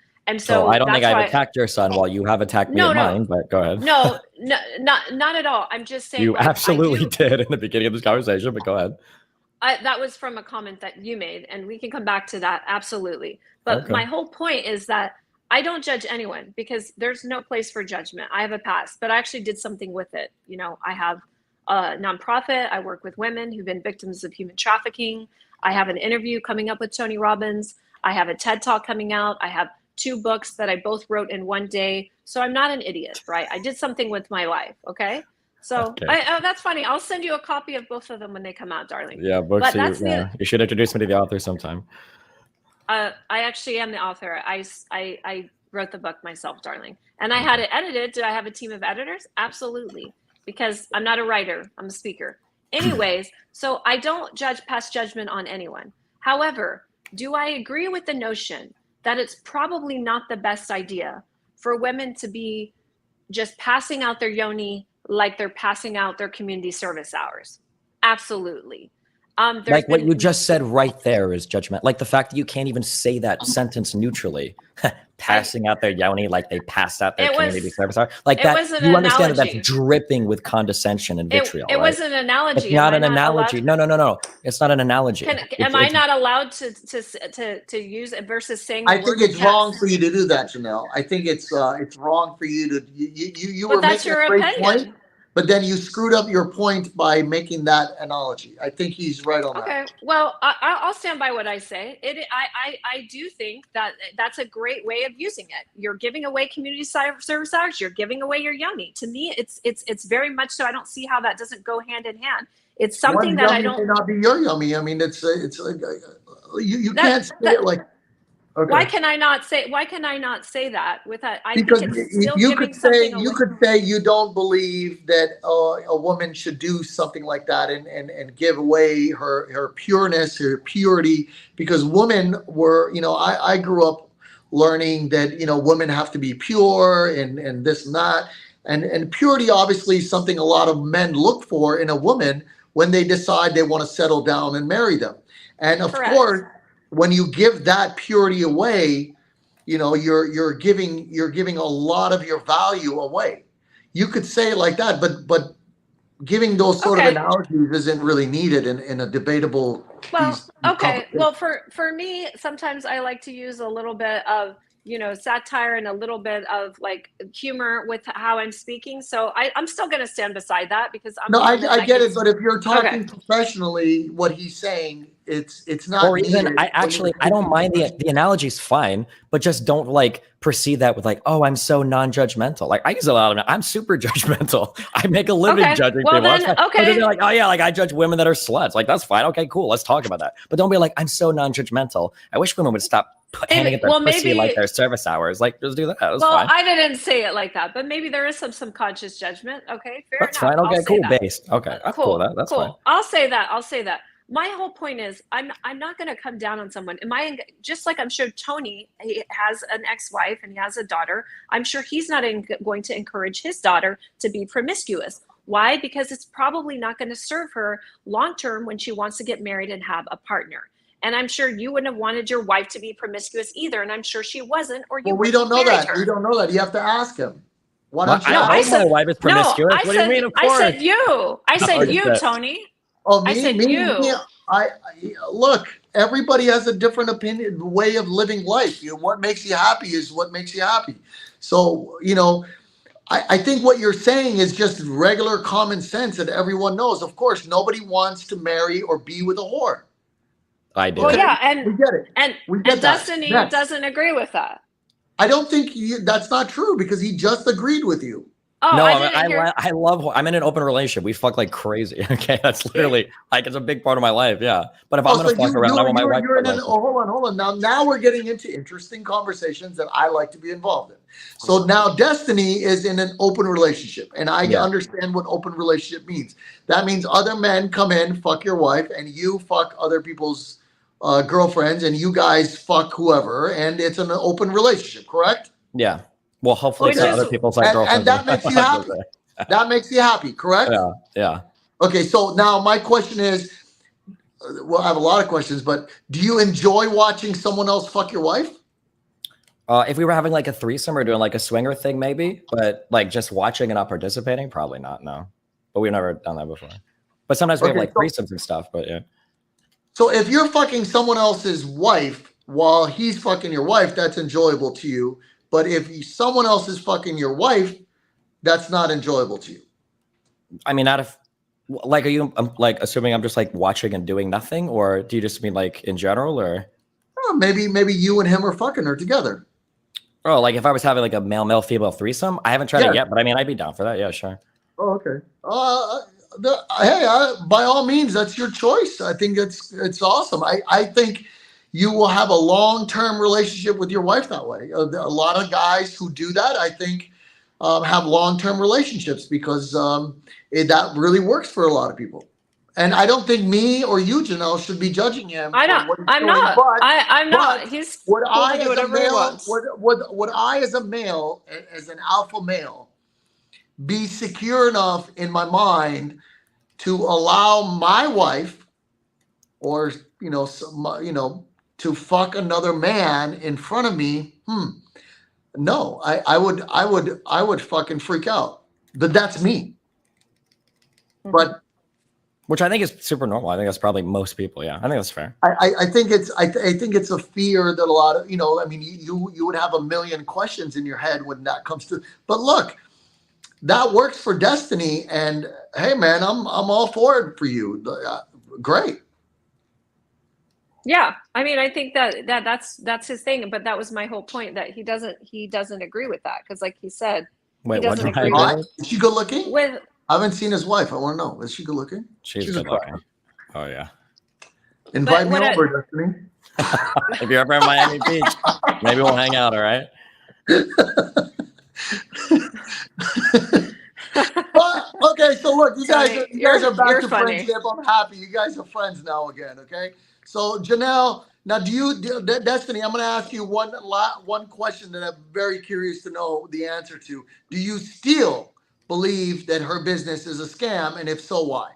so I don't think I've attacked your son while you have attacked me and mine, but go ahead. No, not at all. I'm just saying. You absolutely did in the beginning of this conversation, but go ahead. That was from a comment that you made, and we can come back to that. Absolutely. But my whole point is that I don't judge anyone, because there's no place for judgment. I have a past, but I actually did something with it. I have a nonprofit. I work with women who've been victims of human trafficking. I have an interview coming up with Tony Robbins. I have a TED Talk coming out. I have 2 books that I both wrote in one day. So I'm not an idiot, right? I did something with my life. Okay. So Okay. that's funny. I'll send you a copy of both of them when they come out, darling. Yeah, books. But that's You should introduce me to the author sometime. I actually am the author. I wrote the book myself, darling, and I had it edited. Did I have a team of editors? Absolutely, because I'm not a writer. I'm a speaker. Anyways, so I don't pass judgment on anyone. However, do I agree with the notion that it's probably not the best idea for women to be just passing out their yoni like they're passing out their community service hours? Absolutely. Like what you just said right there is judgment. Like the fact that you can't even say that sentence neutrally, passing out their yoni like they passed out their community service hour. Like that, you understand that that's dripping with condescension and vitriol. It was an analogy. It's not an analogy. No. It's not an analogy. Am I not allowed to use it versus saying? I think it's wrong for you to do that, Jennelle. I think it's wrong for you to you were making a great point. But then you screwed up your point by making that analogy. I think he's right on that. Okay, well, I'll stand by what I say. I do think that that's a great way of using it. You're giving away community service hours. You're giving away your yoni. To me, it's very much so. I don't see how that doesn't go hand in hand. It's something that I don't. May not be your yummy. I mean, it's like you can't say it like. Okay. Why can I not say that with that? Because you could say you don't believe that a woman should do something like that and give away her pureness, her purity, because women were, I grew up learning that, women have to be pure and this and that. And purity obviously is something a lot of men look for in a woman when they decide they want to settle down and marry them. And of course, when you give that purity away, you're giving a lot of your value away. You could say it like that, but giving those sort of analogies isn't really needed in a debatable piece. Okay. Well, for me, sometimes I like to use a little bit of satire and a little bit of like humor with how I'm speaking. So I'm still going to stand beside that because I get it. But if you're talking professionally, what he's saying, it's not. Or even I don't mind the analogy's fine, but just don't like proceed that with like, oh, I'm so non-judgmental. Like I use a lot of I'm super judgmental. I make a living judging people. Then, but then like, oh yeah, like I judge women that are sluts. Like that's fine. Okay, cool. Let's talk about that. But don't be like, I'm so non-judgmental. I wish women would stop handing it their pussy like their service hours. Like just do that. That's fine. I didn't say it like that, but maybe there is some subconscious judgment. Okay, fair enough. That's fine. Okay, cool. Based. Okay, cool. That's fine. I'll say that. My whole point is I'm not going to come down on someone. Just like I'm sure Tony, he has an ex-wife and he has a daughter. I'm sure he's not going to encourage his daughter to be promiscuous. Why? Because it's probably not going to serve her long-term when she wants to get married and have a partner. And I'm sure you wouldn't have wanted your wife to be promiscuous either. And I'm sure she wasn't, or you. Well, we don't know that. We don't know that. You have to ask him. Why don't you? I said my wife is promiscuous. What do you mean? Of course. I said you. I said you, Tony. Oh, me? I said you. I look. Everybody has a different opinion, way of living life. What makes you happy is what makes you happy. So I think what you're saying is just regular common sense that everyone knows. Of course, nobody wants to marry or be with a whore. I do. Well, yeah, and we get it. And Destiny doesn't agree with that. I don't think that's not true because he just agreed with you. Oh, no, I love. I'm in an open relationship. We fuck like crazy. Okay, that's literally like it's a big part of my life. Yeah, but if I'm gonna fuck around, I want my wife. Hold on. Now we're getting into interesting conversations that I like to be involved in. So now Destiny is in an open relationship, and I understand what open relationship means. That means other men come in, fuck your wife, and you fuck other people's girlfriends, and you guys fuck whoever, and it's an open relationship, correct? Yeah. Well, hopefully it's other people's like girlfriends. And that makes you happy. That makes you happy, correct? Yeah. Okay, so now my question is, well, I have a lot of questions, but do you enjoy watching someone else fuck your wife? If we were having like a threesome or doing like a swinger thing, maybe, but like just watching and not participating, probably not. No, but we've never done that before. But sometimes we have like threesomes and stuff. But yeah. So if you're fucking someone else's wife while he's fucking your wife, that's enjoyable to you. But if someone else is fucking your wife, that's not enjoyable to you. I mean, not if, like, are you like assuming I'm just like watching and doing nothing, or do you just mean like in general, or? Oh, maybe you and him are fucking her together. Oh, like if I was having like a male female threesome, I haven't tried it yet, but I mean, I'd be down for that. Yeah, sure. Oh, okay. Hey, by all means, that's your choice. I think it's awesome. I think you will have a long-term relationship with your wife that way. A lot of guys who do that, I think, have long-term relationships because that really works for a lot of people. And I don't think me or you, Jennelle, should be judging him. I know. I'm not. I'm not. He's would cool I, to do as a whatever he male, wants. would I, as a male, as an alpha male, be secure enough in my mind to allow my wife, or to fuck another man in front of me? No, I would fucking freak out. But that's me. But which I think is super normal. I think that's probably most people. Yeah, I think that's fair. I think it's a fear that a lot of, I mean, you would have a million questions in your head when that comes to. But look, that works for Destiny, and hey, man, I'm all for it for you. Great. Yeah, I mean, I think that's his thing, but that was my whole point, that he doesn't agree with that, because like he said, wait, he doesn't agree Is she good looking? with. I haven't seen his wife. I want to know. Is she good looking? She's good looking. Oh yeah. Invite me over, Destiny. If you're ever in Miami Beach, maybe we'll hang out. All right. Okay, so look, you guys are back to funny. friendship. I'm happy. You guys are friends now again. Okay. So Jennelle, now Destiny, I'm going to ask you one question that I'm very curious to know the answer to. Do you still believe that her business is a scam, and if so, why?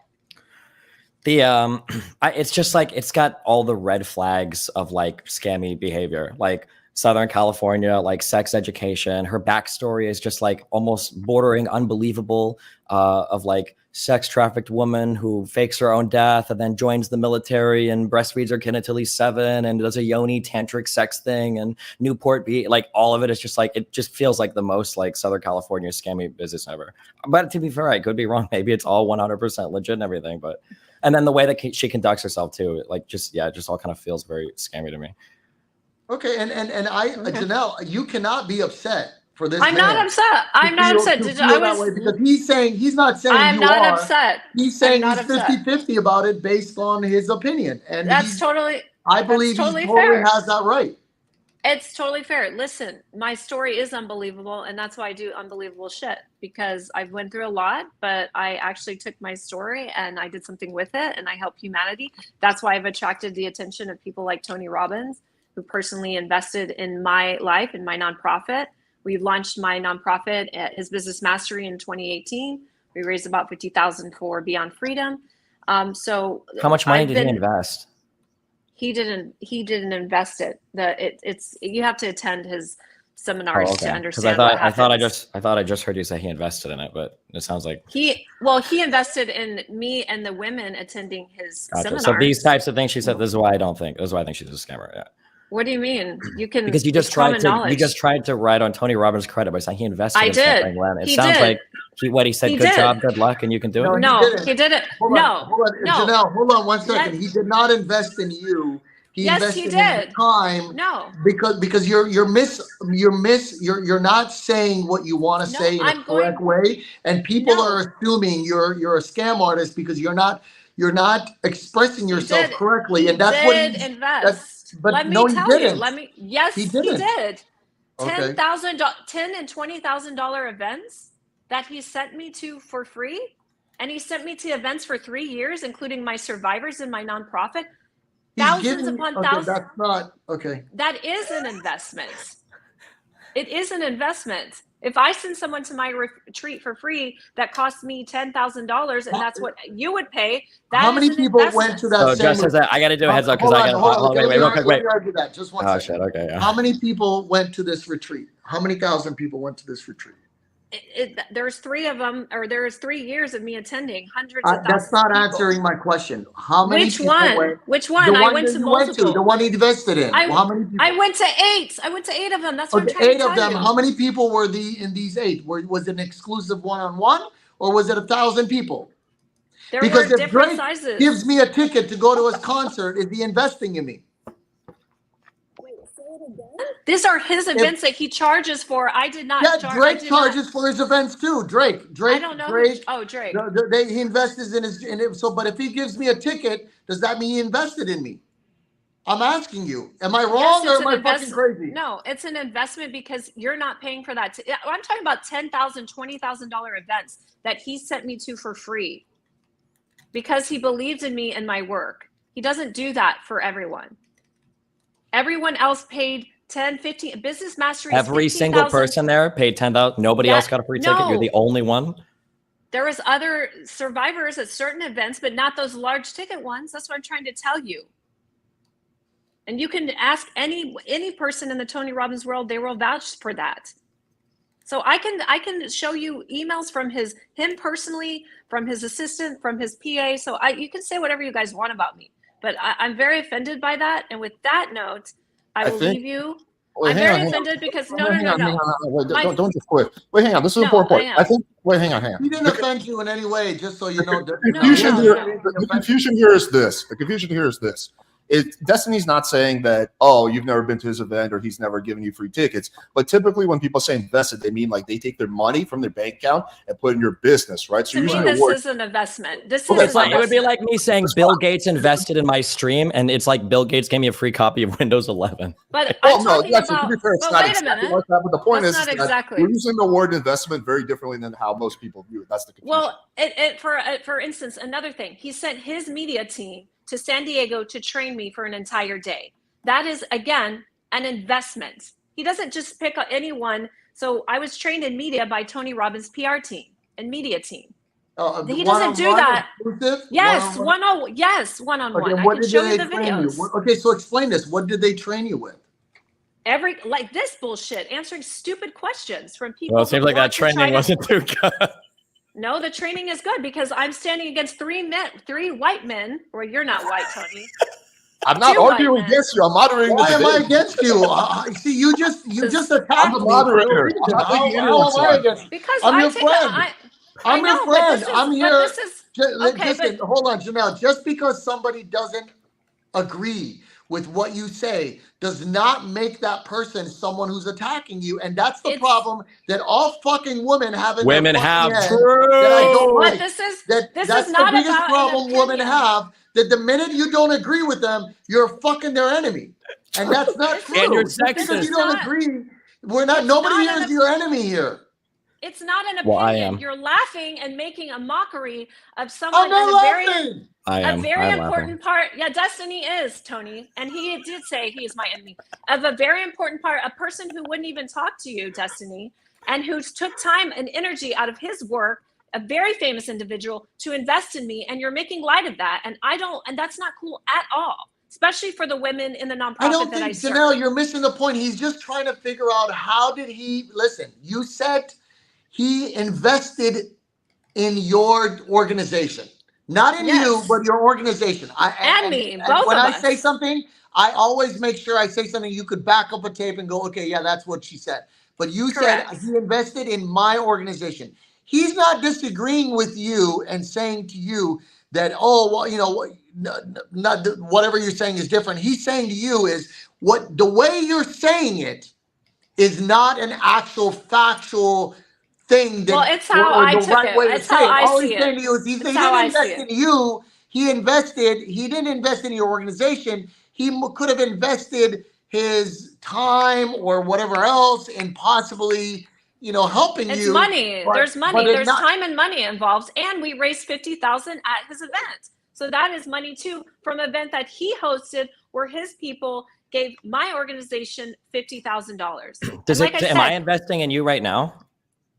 It's just like, it's got all the red flags of like scammy behavior, like Southern California, like sex education. Her backstory is just like almost bordering unbelievable, of like sex trafficked woman who fakes her own death and then joins the military and breastfeeds her kid until he's 7 and does a yoni tantric sex thing and Newport Beach. Like all of it is just like, it just feels like the most like Southern California scammy business ever. But to be fair, I could be wrong. Maybe it's all 100% legit and everything. But, and then the way that she conducts herself too, like just all kind of feels very scammy to me. Okay, and Jennelle, you cannot be upset for this. I'm not upset. I'm not upset. Because he's not saying I'm you not are. upset. He's saying he's 50-50 about it based on his opinion, and that's totally. I believe he totally has that right. It's totally fair. Listen, my story is unbelievable, and that's why I do unbelievable shit, because I've went through a lot, but I actually took my story and I did something with it, and I helped humanity. That's why I've attracted the attention of people like Tony Robbins, who personally invested in my life and my nonprofit. We launched my nonprofit at his Business Mastery in 2018. We raised about $50,000 for Beyond Freedom. So how much money did he invest? He didn't invest it. It's you have to attend his seminars to understand. I thought I just heard you say he invested in it, but it sounds like he invested in me and the women attending his seminars. So these types of things, she said, this is why I think she's a scammer. Yeah. What do you mean? You can, because you just tried to write on Tony Robbins' credit by saying he invested in something. When it sounds like he said, good job, good luck, and you can do it. No, he didn't. Hold on. Jennelle, hold on 1 second. He did not invest in you. He invested in time. No, because you're not saying what you want to say in a correct way, and people are assuming you're a scam artist because you're not expressing yourself correctly, and that's what he invest. But let me tell you. Yes, he did. $10,000, $10,000 and $20,000 events that he sent me to for free, and he sent me to events for 3 years, including my survivors and my nonprofit. Thousands upon thousands. That's not okay. That is an investment. It is an investment. If I send someone to my retreat for free, that costs me $10,000, and that's what you would pay. How many people went to that? So just as I got to do a heads up because I got to wait. Just 1 second. Shit. Okay. Yeah. How many people went to this retreat? How many thousand people went to this retreat? There's 3 of them, or there's 3 years of me attending hundreds of thousands. That's not answering my question. How many? Which one? I went to multiple. The one he invested in. How many people? I went to 8. I went to 8 of them. That's what I'm trying to tell you. 8 of them. How many people were in these 8? Was it an exclusive one-on-one, or was it 1,000 people? There were different sizes. Gives me a ticket to go to his concert. Is he investing in me? Wait, say it These are his events that he charges for. I did not. Yeah, Drake charges for his events too. Drake. I don't know. Drake. Drake. He invests in it. So, but if he gives me a ticket, does that mean he invested in me? I'm asking you. Am I wrong or am I fucking crazy? No, it's an investment because you're not paying for that. I'm talking about $10,000, $20,000 events that he sent me to for free because he believed in me and my work. He doesn't do that for everyone. Everyone else paid 10, 15, business mastery. Every single person there paid 10,000. Nobody else got a free ticket. You're the only one. There was other survivors at certain events, but not those large ticket ones. That's what I'm trying to tell you. And you can ask any person in the Tony Robbins world; they will vouch for that. So I can show you emails from him personally, from his assistant, from his PA. So you can say whatever you guys want about me, but I'm very offended by that. And with that note, I will leave you. I'm very offended because no. Wait, don't just quit. Wait, hang on. This is an important point. I think. Wait, hang on. He didn't offend you in any way, just so you know. The confusion here is this. The confusion here is this. Destiny's not saying that, oh, you've never been to his event or he's never given you free tickets. But typically when people say invested, they mean like they take their money from their bank account and put it in your business, right? So to me, this is an investment. It would be like me saying Bill Gates invested in my stream, and it's like Bill Gates gave me a free copy of Windows 11. But I'm talking about, to be fair, it's not exactly like that. But the point is that we're using the word investment very differently than how most people view it. That's the confusion. Well, for instance, another thing, he sent his media team to San Diego to train me for an entire day. That is, again, an investment. He doesn't just pick anyone. So I was trained in media by Tony Robbins' PR team and media team. He doesn't do that. Yes, one-on-one. Okay, I can show you the videos. Okay, so explain this. What did they train you with? Like this bullshit, answering stupid questions from people. Well, it seems like that training wasn't too good. No, the training is good because I'm standing against three white men. Or you're not white, Tony. I'm not arguing against you. I'm moderating. Why am I against you? See, you just attacked me. I'm the moderator. How am I against you? Because I'm your friend. I'm your friend. I'm here. Listen, hold on, Jennelle. Just because somebody doesn't agree with what you say does not make that person someone who's attacking you. And that's the problem that all fucking women have in women have. True. That I don't like. This is that's not the biggest about problem women have, that the minute you don't agree with them, you're fucking their enemy. And that's not true. And you're Just because sexist. you don't agree, nobody here is your enemy here. It's not an opinion. Well, I am. You're laughing and making a mockery of someone. I'm not laughing. A very important part. Yeah, Destiny is, Tony. And he did say he is my enemy. Of a very important part, a person who wouldn't even talk to you, Destiny, and who took time and energy out of his work, a very famous individual, to invest in me. And you're making light of that. And that's not cool at all. Especially for the women in the nonprofit I don't think, Jennelle, you're missing the point. He's just trying to figure out how did he, listen, you said he invested in your organization. Not in you, but your organization. Me, both when of I us. say something, I always make sure I say something you could back up a tape and go, okay, yeah, that's what she said. But you said he invested in my organization. He's not disagreeing with you and saying to you that, oh, well, you know, not whatever you're saying is different. He's saying to you is the way you're saying it is not an actual factual thing. It's how I took it. It's how I see it. All he's saying to you is he didn't invest in you. He didn't invest in your organization. He could have invested his time or whatever else in possibly, helping you. It's money. There's money. There's time and money involved. And we raised $50,000 at his event. So that is money too from an event that he hosted where his people gave my organization $50,000. Am I investing in you right now?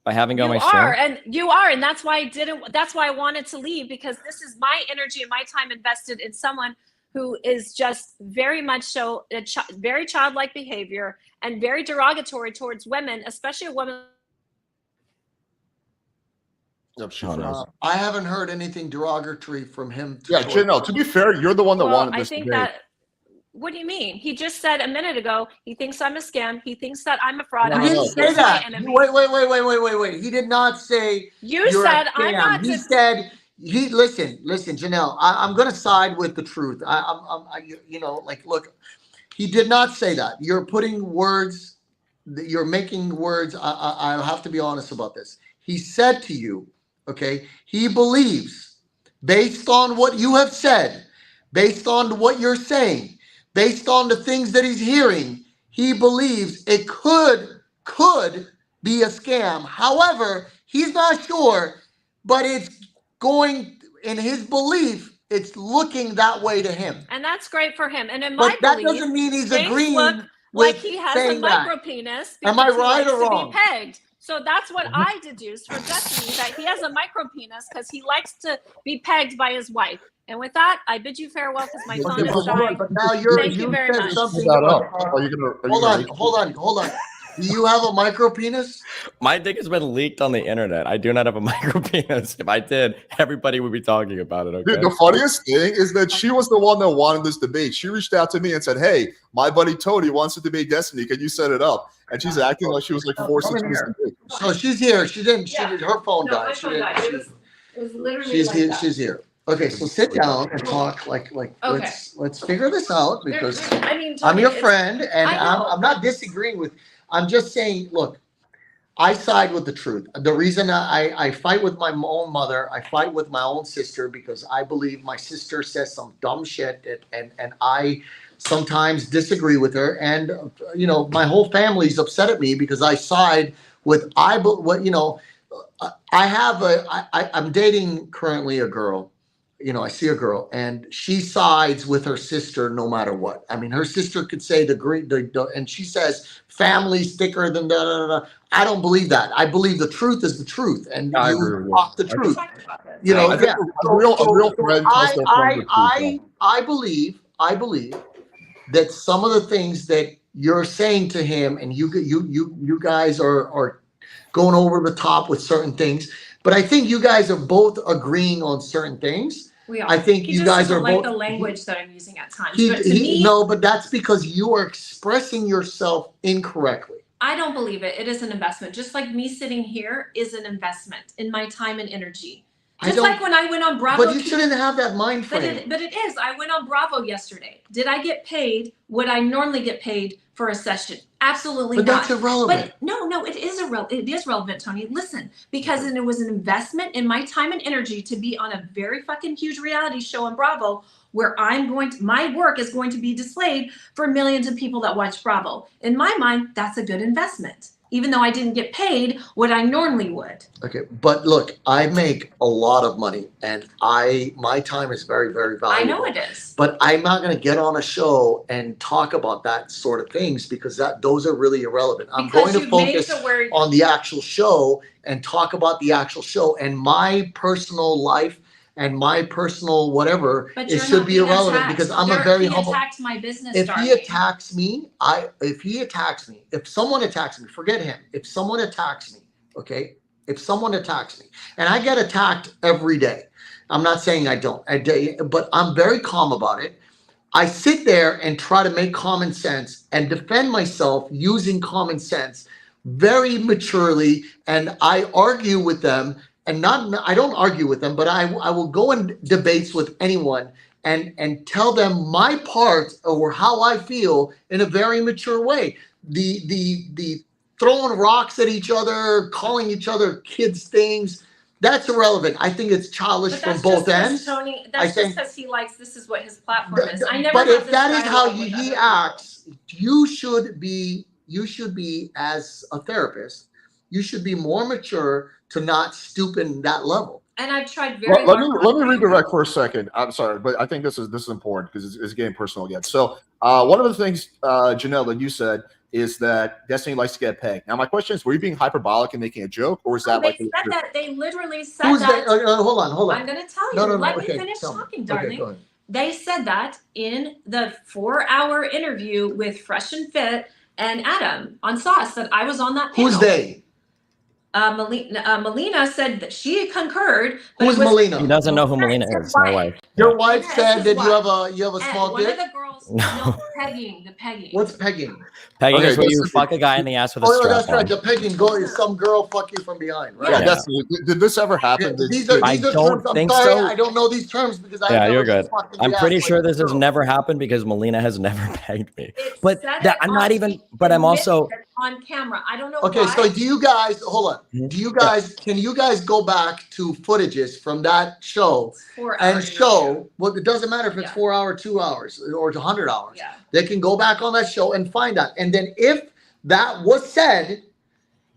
By having on my stream? You are, and that's why I wanted to leave, because this is my energy and my time invested in someone who is just very much so very childlike behavior and very derogatory towards women, especially a woman. I haven't heard anything derogatory from him. Jennelle, to be fair, you're the one that wanted this debate. What do you mean? He just said a minute ago, he thinks I'm a scam. He thinks that I'm a fraud. He didn't say that. Wait. He did not say you said I'm not. He said, listen, Jennelle, I'm going to side with the truth. Look, He did not say that. You're putting words, you're making words. I have to be honest about this. He said to you, okay, he believes, based on what you have said, based on what you're saying, based on the things that he's hearing, he believes it could be a scam. However, he's not sure, but it's going, in his belief, it's looking that way to him. And that's great for him. And in my But that belief, doesn't mean he's James agreeing look with like he has a saying that. micro penis Am because I he right likes or to wrong? be pegged. So that's what I deduced from Destiny, that he has a micro penis because he likes to be pegged by his wife. And with that, I bid you farewell because my phone is dying. But now Thank you very said much. something That about, up. Are you gonna hold on. Do you have a micro penis? My dick has been leaked on the internet. I do not have a micro penis. If I did, everybody would be talking about it. Okay. Dude, the funniest thing is that she was the one that wanted this debate. She reached out to me and said, "Hey, my buddy Tony wants to debate Destiny. Can you set it up?" And she's acting like she was like forcing this debate. So she's here. She did. Her phone No, died. my She phone didn't. died. she- It was literally She's like here. that. She's here. Okay, so sit down and talk. Like Okay. let's figure this out because I mean, I'm Tony, your it's- friend and I know. I'm not disagreeing with. I'm just saying, look, I side with the truth. The reason I fight with my own mother, I fight with my own sister because I believe my sister says some dumb shit and I sometimes disagree with her. And you know, my whole family's upset at me because I side with I'm dating currently a girl. You know, I see a girl and she sides with her sister no matter what. I mean, her sister could say and she says family's thicker than da da da. I don't believe that. I believe the truth is the truth, and I you agree with you. talk the I truth. talked about this. You know, I think a real friend tells their friend the truth. I believe that some of the things that you're saying to him, and you guys are going over the top with certain things, but I think you guys are both agreeing on certain things. We are. I think He you just guys doesn't are like both. the language that I'm using at times. But to me, No, but that's because you are expressing yourself incorrectly. I don't believe it. It is an investment. Just like me sitting here is an investment in my time and energy. Just like when I went on Bravo. But you shouldn't have that mind frame. But it is. I went on Bravo yesterday. Did I get paid what I normally get paid for a session? Absolutely not. But that's irrelevant. But no, it is relevant, Tony. Listen, because it was an investment in my time and energy to be on a very fucking huge reality show on Bravo where my work is going to be displayed for millions of people that watch Bravo. In my mind, that's a good investment, even though I didn't get paid what I normally would. Okay, but look, I make a lot of money and my time is very, very valuable. I know it is. But I'm not going to get on a show and talk about that sort of things because those are really irrelevant. I'm going to focus on the actual show and talk about the actual show, and my personal life and my personal whatever, it should be irrelevant because I'm a very humble. He attacked my business. If he attacks me, if someone attacks me, forget him. If someone attacks me, okay? If someone attacks me, and I get attacked every day, I'm not saying I don't, but I'm very calm about it. I sit there and try to make common sense and defend myself using common sense very maturely, and I argue with them. And I don't argue with them, but I will go in debates with anyone and tell them my part or how I feel in a very mature way. The throwing rocks at each other, calling each other kids things, that's irrelevant. I think it's childish from both ends. Tony, that's just because he likes, this is what his platform is. I never. But if that is how he acts, you should be as a therapist, you should be more mature to not stoop in that level. And I've tried very hard. Let me redirect for a second. I'm sorry, but I think this is important because it's getting personal again. So one of the things, Jennelle, that you said is that Destiny likes to get pegged. Now my question is, were you being hyperbolic and making a joke, or is that they like said that? They literally said that. Hold on. I'm going to tell you. No, Let me okay, finish talking, darling. Okay, they said that in the 4-hour interview with Fresh and Fit and Adam on Sauce that I was on that panel. Who's they? Melina said that she concurred. But Who's it was, Melina? He doesn't know who Melina His is. My wife. wife. Your wife Yes, said his that you wife. have a And small one dick. of the girls, No. no, the pegging. What's pegging? Pegging Okay, is where you this is- fuck a guy in the ass with a Oh, strap that's right. on. The pegging. Go. Some girl fuck you from behind, right? Yeah, Yeah. Destiny, did this ever happen? These are I don't terms. I'm think sorry, so. I don't know these terms because I Yeah, never you're been good. fucked in the I'm ass pretty like sure this has girl. never happened because Melina has never pegged me. It But said that it I'm on- not even. she But I'm admitted also. it on camera. I don't know Okay, why. so do you guys hold on? Mhm. Do you guys can you guys go back to footages from that show It's 4 and hours. show? Well, it doesn't matter if it's Yeah. 4 hours, 2 hours, or 100 hours. Yeah. They can go back on that show and find that. And then if that was said,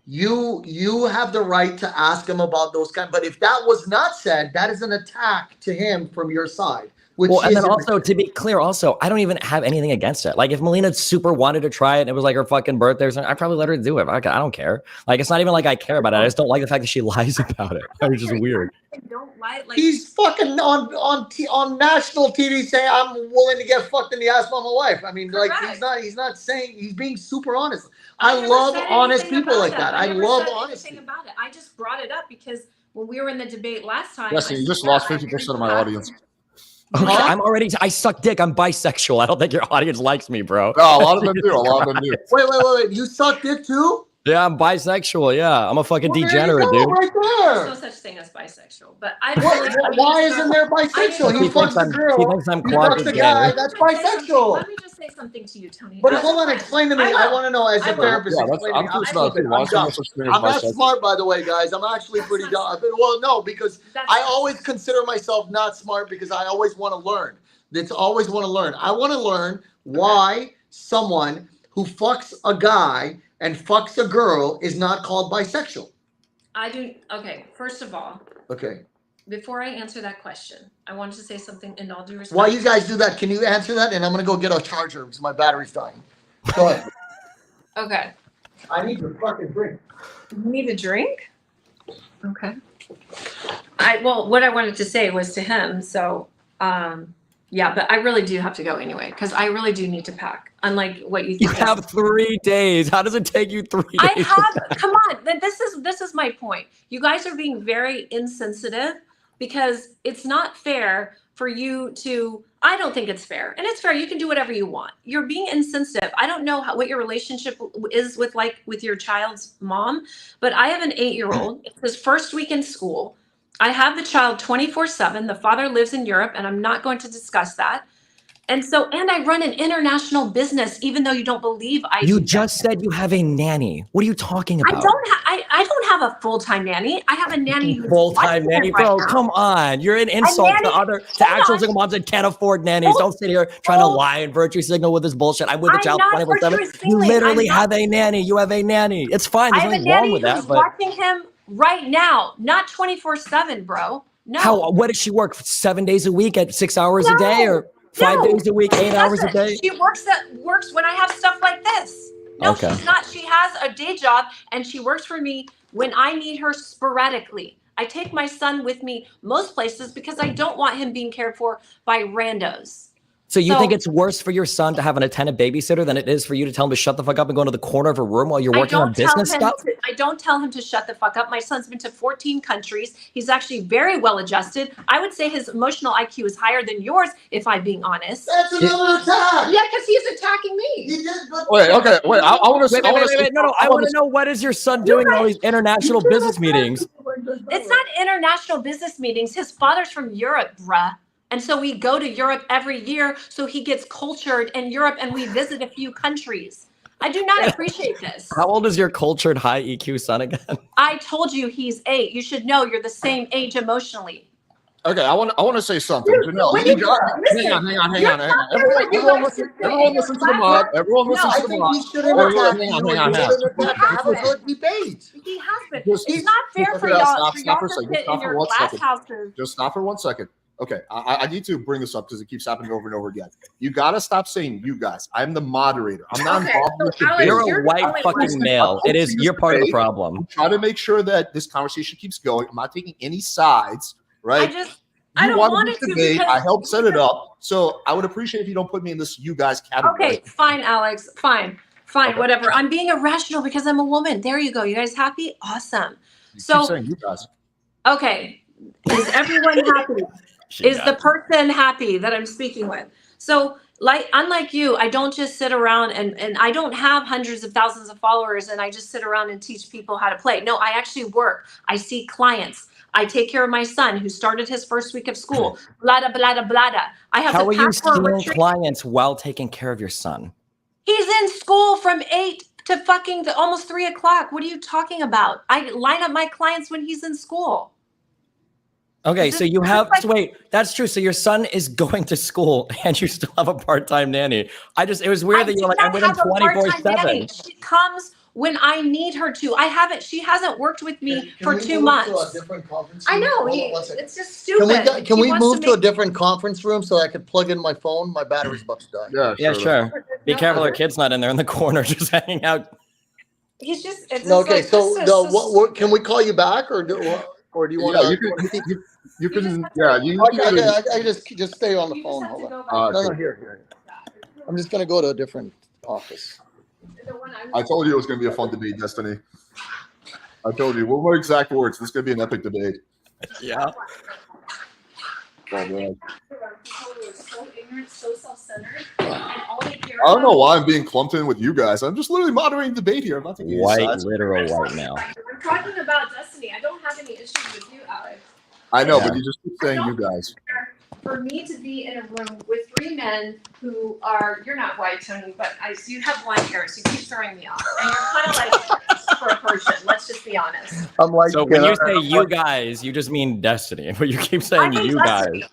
you have the right to ask him about those kind. But if that was not said, that is an attack to him from your side. Which Well, and is then also to be clear, also I don't even have anything against it. Like if Melina super wanted to try it, and it was like her fucking birthday or something, I'd probably let her do it. I don't care. Like it's not even like I care about it. I just don't like the fact that she lies about it. It's just weird. I don't like he's fucking on national TV saying I'm willing to get fucked in the ass by my wife. I mean, like Correct. he's not saying, he's being super honest. I I never love said honest anything people about like it. that. I never love said honesty. anything about it. I just brought it up because when we were in the debate last time, Destiny, I you said, just lost I 50% of agree my with audience. that. Okay, Huh? I suck dick. I'm bisexual. I don't think your audience likes me, bro. No, a lot of them do. A lot of them do. Wait. You suck dick too? Yeah, I'm bisexual. Yeah, I'm a fucking Well, there degenerate, you go, dude. right There's no there. such thing as bisexual, but I really. Why isn't there bisexual? I He didn't- fucks a He girl. thinks I'm He fucks closet a guy. gay. That's Let me just say bisexual. Let me just say something to you, Tony. But As a hold on, friend, explain to me. I want to know as I a will. therapist. Yeah, Explain to me. I'm curious I'm about it stupid. too. Why I'm is there no dumb. such thing as I'm not bisexual? smart, by the way, guys. I'm actually That's pretty not- dumb. Well, no, because That's I not- always consider myself not smart because I always want to learn. It's always want to learn. I want to learn why someone who fucks a guy and fucks a girl is not called bisexual. I do. Okay, first of all, Okay. before I answer that question, I wanted to say something in all due respect. While you guys do that, can you answer that? And I'm going to go get a charger because my battery's dying. Go ahead. Okay. I need your fucking drink. You need a drink? Okay. Well, what I wanted to say was to him, so yeah, but I really do have to go anyway, because I really do need to pack. Unlike what you You think. have 3 days. How does it take you 3 days? I have, come on, this is my point. You guys are being very insensitive because it's not fair for you to, I don't think it's fair. And it's fair, you can do whatever you want. You're being insensitive. I don't know what your relationship is with your child's mom, but I have an 8-year-old. It's his first week in school. I have the child 24/7. The father lives in Europe, and I'm not going to discuss that. And I run an international business, even though you don't believe I do. You just said you have a nanny. What are you talking about? I don't have a full-time nanny. I have a nanny who's Full-time watching nanny, it right bro. now. Come on, you're an insult nanny- to actual on. single moms that can't afford nannies. Hold- Don't sit here trying to hold- lie and virtue signal with this bullshit. I'm with the I'm child not 24/7. virtue You signaling. literally I'm not- have a nanny. You have a nanny. It's fine. I There's have a nothing wrong nanny with that. who's But watching him right now, not 24/7, bro. No. how? What does she work 7 days a week at 6 hours a day, or 5 No. days a week, 8 hours a day? She works when I have stuff like this. No, Okay. she's not. She has a day job and she works for me when I need her sporadically. I take my son with me most places because I don't want him being cared for by randos. So you think it's worse for your son to have an attentive babysitter than it is for you to tell him to shut the fuck up and go into the corner of a room while you're working on business stuff? I don't tell him to shut the fuck up. My son's been to 14 countries. He's actually very well adjusted. I would say his emotional IQ is higher than yours, if I'm being honest. That's another attack. Yeah, because he's attacking me. He did, but- Wait, okay, wait. I want to. Wait. No. I want to know, what is your son doing in all these international business meetings? It's not international business meetings. His father's from Europe, bruh. And so we go to Europe every year. So he gets cultured in Europe and we visit a few countries. I do not appreciate this. How old is your cultured high EQ son again? I told you he's 8. You should know you're the same age emotionally. Okay, I want to say something. Jennelle, hang on. Everyone listen to the mod. Everyone listen I to the think mod. he shouldn't attack Hang you. on. You shouldn't attack. Have a good debate. He has been. Just- It's not fair for okay, y'all stop for a to second. sit Stop in for your 1 glass second. houses. Just stop for 1 second. Okay, I need to bring this up because it keeps happening over and over again. You got to stop saying you guys. I'm the moderator. I'm not Okay, involved in so this Alex, debate. You're a You're white the fucking only male. It is. You're part of the problem. Try to make sure that this conversation keeps going. I'm not taking any sides, right? I don't wanted want this it to debate. because- I helped set it up. So I would appreciate if you don't put me in this you guys category. Okay, fine, Alex, fine. Fine, Okay. whatever. I'm being irrational because I'm a woman. There you go. You guys happy? Awesome. You So- keep saying you guys. Okay. Is everyone happy? Is the person happy that I'm speaking with? So like, unlike you, I don't just sit around and I don't have hundreds of thousands of followers and I just sit around and teach people how to play. No, I actually work. I see clients. I take care of my son who started his first week of school. Blada, blada, blada. I have How the are you passport seeing retreat. clients while taking care of your son? He's in school from 8 to fucking almost 3 o'clock. What are you talking about? I line up my clients when he's in school. Okay, Is so it- you is it have, like- so wait, that's true. So your son is going to school and you still have a part-time nanny. It was weird that you were like, I'm with him 24/7. She comes when I need her to. She hasn't worked with me for 2 months. I know, it's just stupid. Can He we wants move to a make- different conference room so I could plug in my phone? My battery's about to die. Yeah, Yeah, sure. sure. Be careful, our kid's not in there in the corner just hanging out. He's just, it's No, just okay, like, so this is no, so what can we call you back or do you want Yeah, to? you You can. just Yeah, you I just stay on the You phone. just have to Hold go on. back. No, here. I'm just gonna go to a different office. The one I'm- I told you it was going to be a fun debate, Destiny. I told you. What were exact words? This is going to be an epic debate. Yeah. Oh, man. So ignorant, so self-centered, and all they care I don't know about- why I'm being clumped in with you guys. I'm just literally moderating debate here. I'm not taking any White, sides. literal white male. We're talking about Destiny. I don't have any issues with you, Alex. I know, Yeah. but you just keep saying you guys. For me to be in a room with 3 men who you're not white, Tony, but you have blonde hair, so you keep throwing me off. And you're kind of like super Persian, let's just be honest. I'm like, So when you say you guys, you just mean Destiny, but you keep saying I mean you guys. Destiny.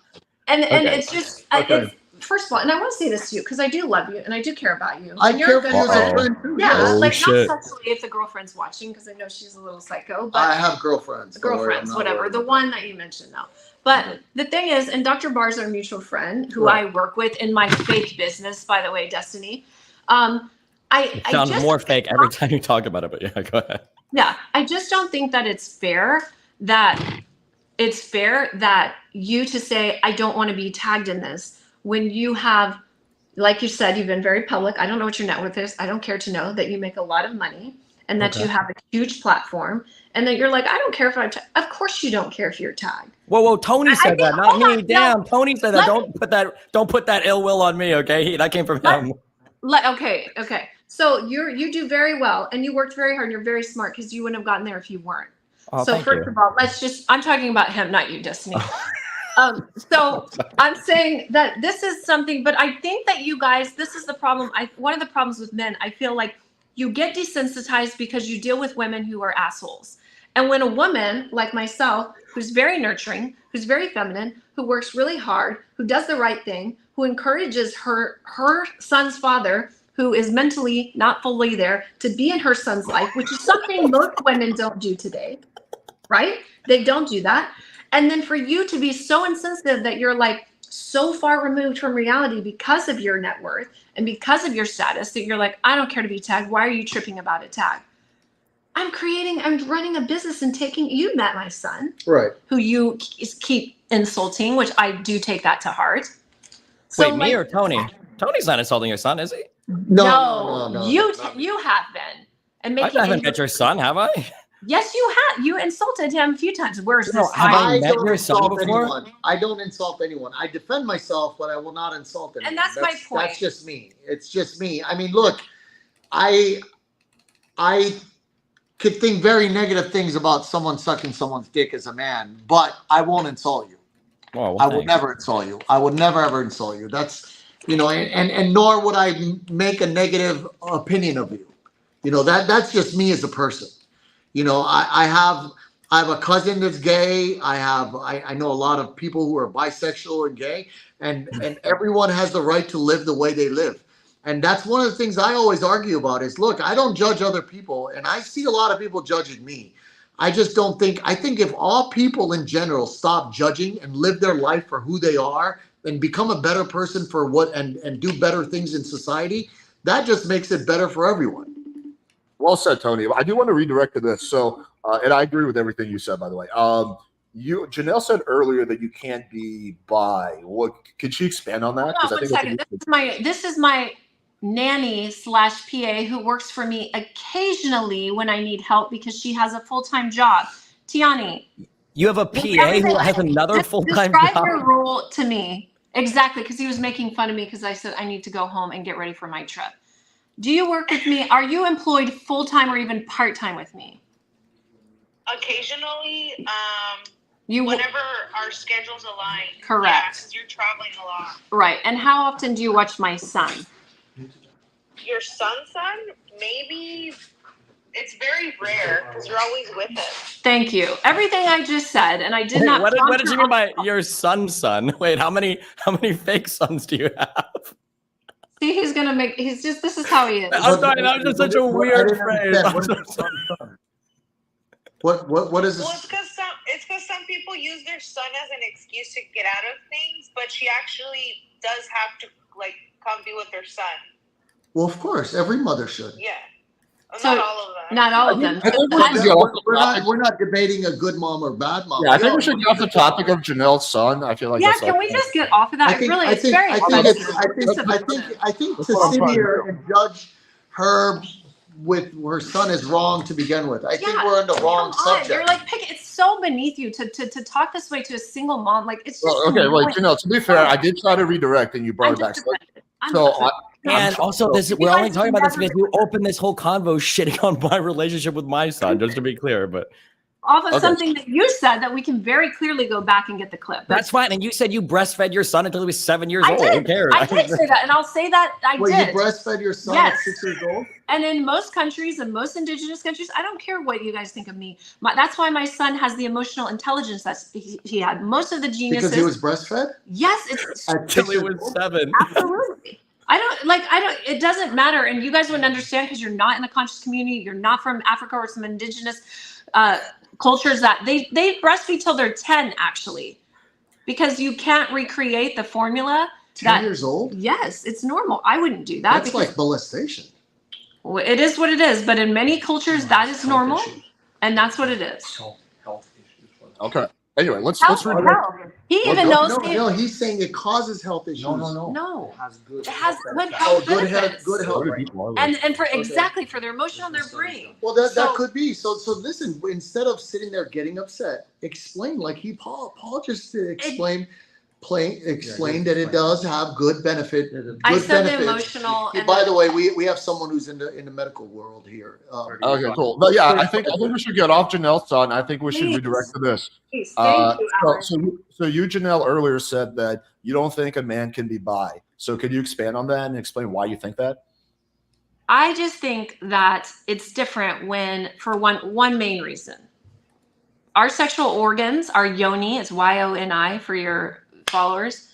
And Okay. it's just, Okay. first of all, and I want to say this to you, because I do love you, and I do care about you. I And you're care a for good you as a Uh-oh. friend too. Yeah, Oh, like shit. not sexually if the girlfriend's watching, because I know she's a little psycho, but I have girlfriends. Don't worry, I'm girlfriends, not whatever, worried the about one that you mentioned now. But the thing is, and Dr. Barr's our mutual friend, who Right. I work with in my fake business, by the way, Destiny. It sounds more fake every time you talk about it, but yeah, go ahead. Yeah, I just don't think that it's fair that you to say, I don't want to be tagged in this when you have, like you said, you've been very public. I don't know what your net worth is. I don't care to know that you make a lot of money and that you have a huge platform and that you're like, I don't care if I'm tagged. Of course you don't care if you're tagged. Whoa, Tony I said think- that, not hold me. on, no. Damn, Tony said that. Let Don't put that ill will on me, okay? That came from him. Okay. So you do very well and you worked very hard and you're very smart because you wouldn't have gotten there if you weren't. Oh, So thank first you. of all, I'm talking about him, not you, Destiny. So I'm saying that this is something, but I think that you guys, this is the problem. One of the problems with men, I feel like you get desensitized because you deal with women who are assholes. And when a woman like myself, who's very nurturing, who's very feminine, who works really hard, who does the right thing, who encourages her son's father, who is mentally not fully there, to be in her son's life, which is something most women don't do today, right? They don't do that. And then for you to be so insensitive that you're like so far removed from reality because of your net worth and because of your status that you're like, I don't care to be tagged. Why are you tripping about a tag? I'm running a business and you met my son, Right. who you keep insulting, which I do take that to heart. So Wait, me or Tony? Tony's not insulting your son, is he? No. You have been. And I making haven't met your son, have I? Yes, you have. You insulted him a few times. Where's No, this? have I time? met don't your son insult before? anyone. I don't insult anyone. I defend myself, but I will not insult anyone. And that's my point. That's just me. It's just me. I mean, look, I could think very negative things about someone sucking someone's dick as a man, but I won't insult you. Oh, well, I would thanks. never insult you. I would never ever insult you. That's, and nor would I make a negative opinion of you. That's just me as a person. I have a cousin that's gay. I know a lot of people who are bisexual and gay, and everyone has the right to live the way they live. And that's one of the things I always argue about is, look, I don't judge other people, and I see a lot of people judging me. I just don't think, I think if all people in general stop judging and live their life for who they are and become a better person for and do better things in society, that just makes it better for everyone. Well said, Tony. I do want to redirect to this. So, and I agree with everything you said, by the way. Jennelle said earlier that you can't be bi. What could she expand on that? Hold on, one second. This is my nanny / PA who works for me occasionally when I need help because she has a full-time job. Tiani, You have a PA who has another full-time describe job? your role to me. Exactly, because he was making fun of me because I said I need to go home and get ready for my trip. Do you work with me? Are you employed full-time or even part-time with me? Occasionally, You whenever our schedules align. Correct. Yeah, because you're traveling a lot. Right. And how often do you watch my son? Your son? Maybe it's very rare because you're always with him. Thank you. Everything I just said, and I did not. What did you mean by your son? Wait, how many fake sons do you have? See, he's gonna make. He's just. This is how he is. I'm sorry, that was just such a weird phrase. What is this? Well, it's because some people use their son as an excuse to get out of things, but she actually does have to like come be with her son. Well, of course, every mother should. Yeah. So, not all of them. Not all of them. I think we should get off the topic. We're not debating a good mom or bad mom. Yeah, I think we should get off the topic of Jennelle's son. I feel like Yeah, that's can we just get off of that? I think It's very I think to sit here and judge her with her son is wrong to begin with. I think we're on the wrong subject. You're like it's so beneath you to talk this way to a single mom. Like it's just okay. Well, Jennelle, to be fair, I did try to redirect, and you brought it back. And also, we're only talking about this because you opened this whole convo shitting on my relationship with my son, just to be clear. But off of something that you said that we can very clearly go back and get the clip. That's fine. And you said you breastfed your son until he was 7 years old. Who cares? I did say that, and I'll say that I did. You breastfed your son at 6 years old? And in most countries, in most indigenous countries, I don't care what you guys think of me. That's why my son has the emotional intelligence that he had. Most of the geniuses. Because he was breastfed? Yes, it's until he was 7. Absolutely. It doesn't matter. And you guys wouldn't understand because you're not in the conscious community. You're not from Africa or some indigenous cultures that they breastfeed till they're 10, actually, because you can't recreate the formula. 10 years old? Yes, it's normal. I wouldn't do that. That's like molestation. Well, it is what it is. But in many cultures, that is normal. And that's what it is. Health issues. Okay. Anyway, let's read. He even knows. No, he's saying it causes health issues. No. It has good health benefits. Good health. And for exactly for their emotional, their brain. Well, that could be. So listen. Instead of sitting there getting upset, explain like Paul just explained that it does have good benefit. I said benefits. the emotional. By the way, we have someone who's in the medical world here. Okay, cool. But yeah, I think we should get off Jennelle's son. I think we should redirect to this. Please, thank you, So you, Jennelle, earlier said that you don't think a man can be bi. So could you expand on that and explain why you think that? I just think that it's different when, for one main reason, our sexual organs, our yoni, it's YONI for your followers,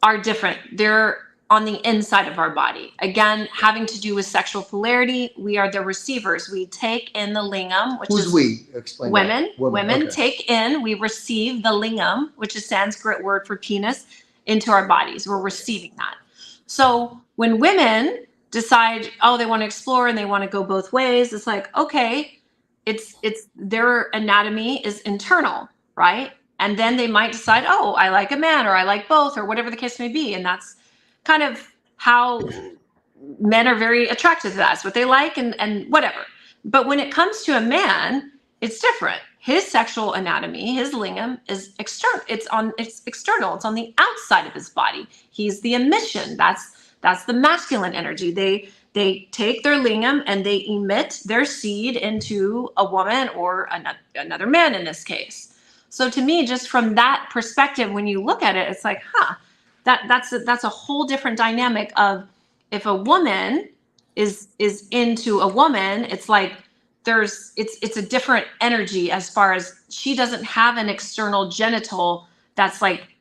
are different. They're on the inside of our body. Again, having to do with sexual polarity, we are the receivers. We take in the lingam, which is we? Explain women. That. Women take in, we receive the lingam, which is Sanskrit word for penis, into our bodies. We're receiving that. So when women decide, they want to explore and they want to go both ways, it's like, okay, it's their anatomy is internal, right? And then they might decide, I like a man, or I like both, or whatever the case may be. And that's kind of how men are very attracted to that. It's what they like and whatever. But when it comes to a man, it's different. His sexual anatomy, his lingam is external. It's external. It's on the outside of his body. He's the emission. That's the masculine energy. They take their lingam and they emit their seed into a woman or another man in this case. So to me, just from that perspective, when you look at it, it's like, that's a whole different dynamic of if a woman is into a woman, it's like it's a different energy as far as she doesn't have an external genital that's like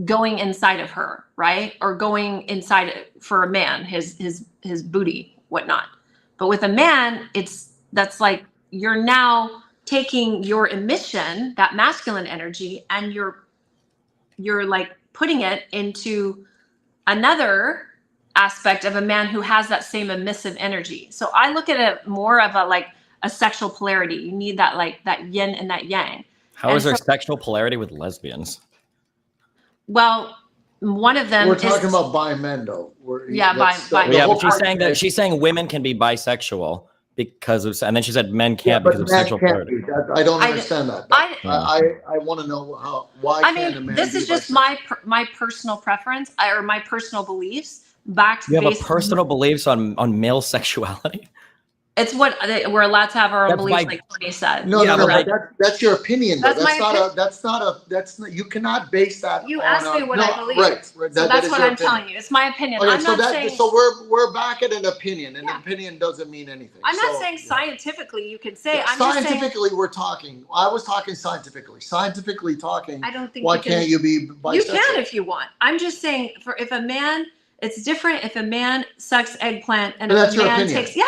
going inside of her, right? Or going inside for a man, his booty, whatnot. But with a man, that's like you're now taking your emission, that masculine energy, and you're like putting it into another aspect of a man who has that same emissive energy. So I look at it more of a sexual polarity. You need that that yin and that yang. How is there sexual polarity with lesbians? Well, One of them We're is talking about bi men though. Yeah, that's bi- the Yeah, whole but she's saying that argument. she's saying women can be bisexual because of, and then she said men Yeah, can't but because of men sexual can't polarity. be. I don't I- understand that. I want to know why I can't a mean, man this be is just bisexual? my personal preference or my personal beliefs backed You have a based personal beliefs on male sexuality? it's what we're allowed to have our own That's beliefs, by- like Tony said. No, Yeah, no, but no. That's your opinion, though. That's my That's not. You cannot base that. You on asked me a, what no, I believe. Right. So that that's is what your I'm opinion. telling you. It's my opinion. Okay, I'm so not saying we're back at an opinion. An Yeah. opinion doesn't mean anything. I'm not So, saying yeah. scientifically you could say. Yeah, I'm just saying scientifically, we're talking. I was talking scientifically. Scientifically talking. I don't think Why you can, can't you be bisexual? You can if you want. I'm just saying if a man, it's different if a man sucks eggplant and But if that's a your man opinion. takes. Yeah,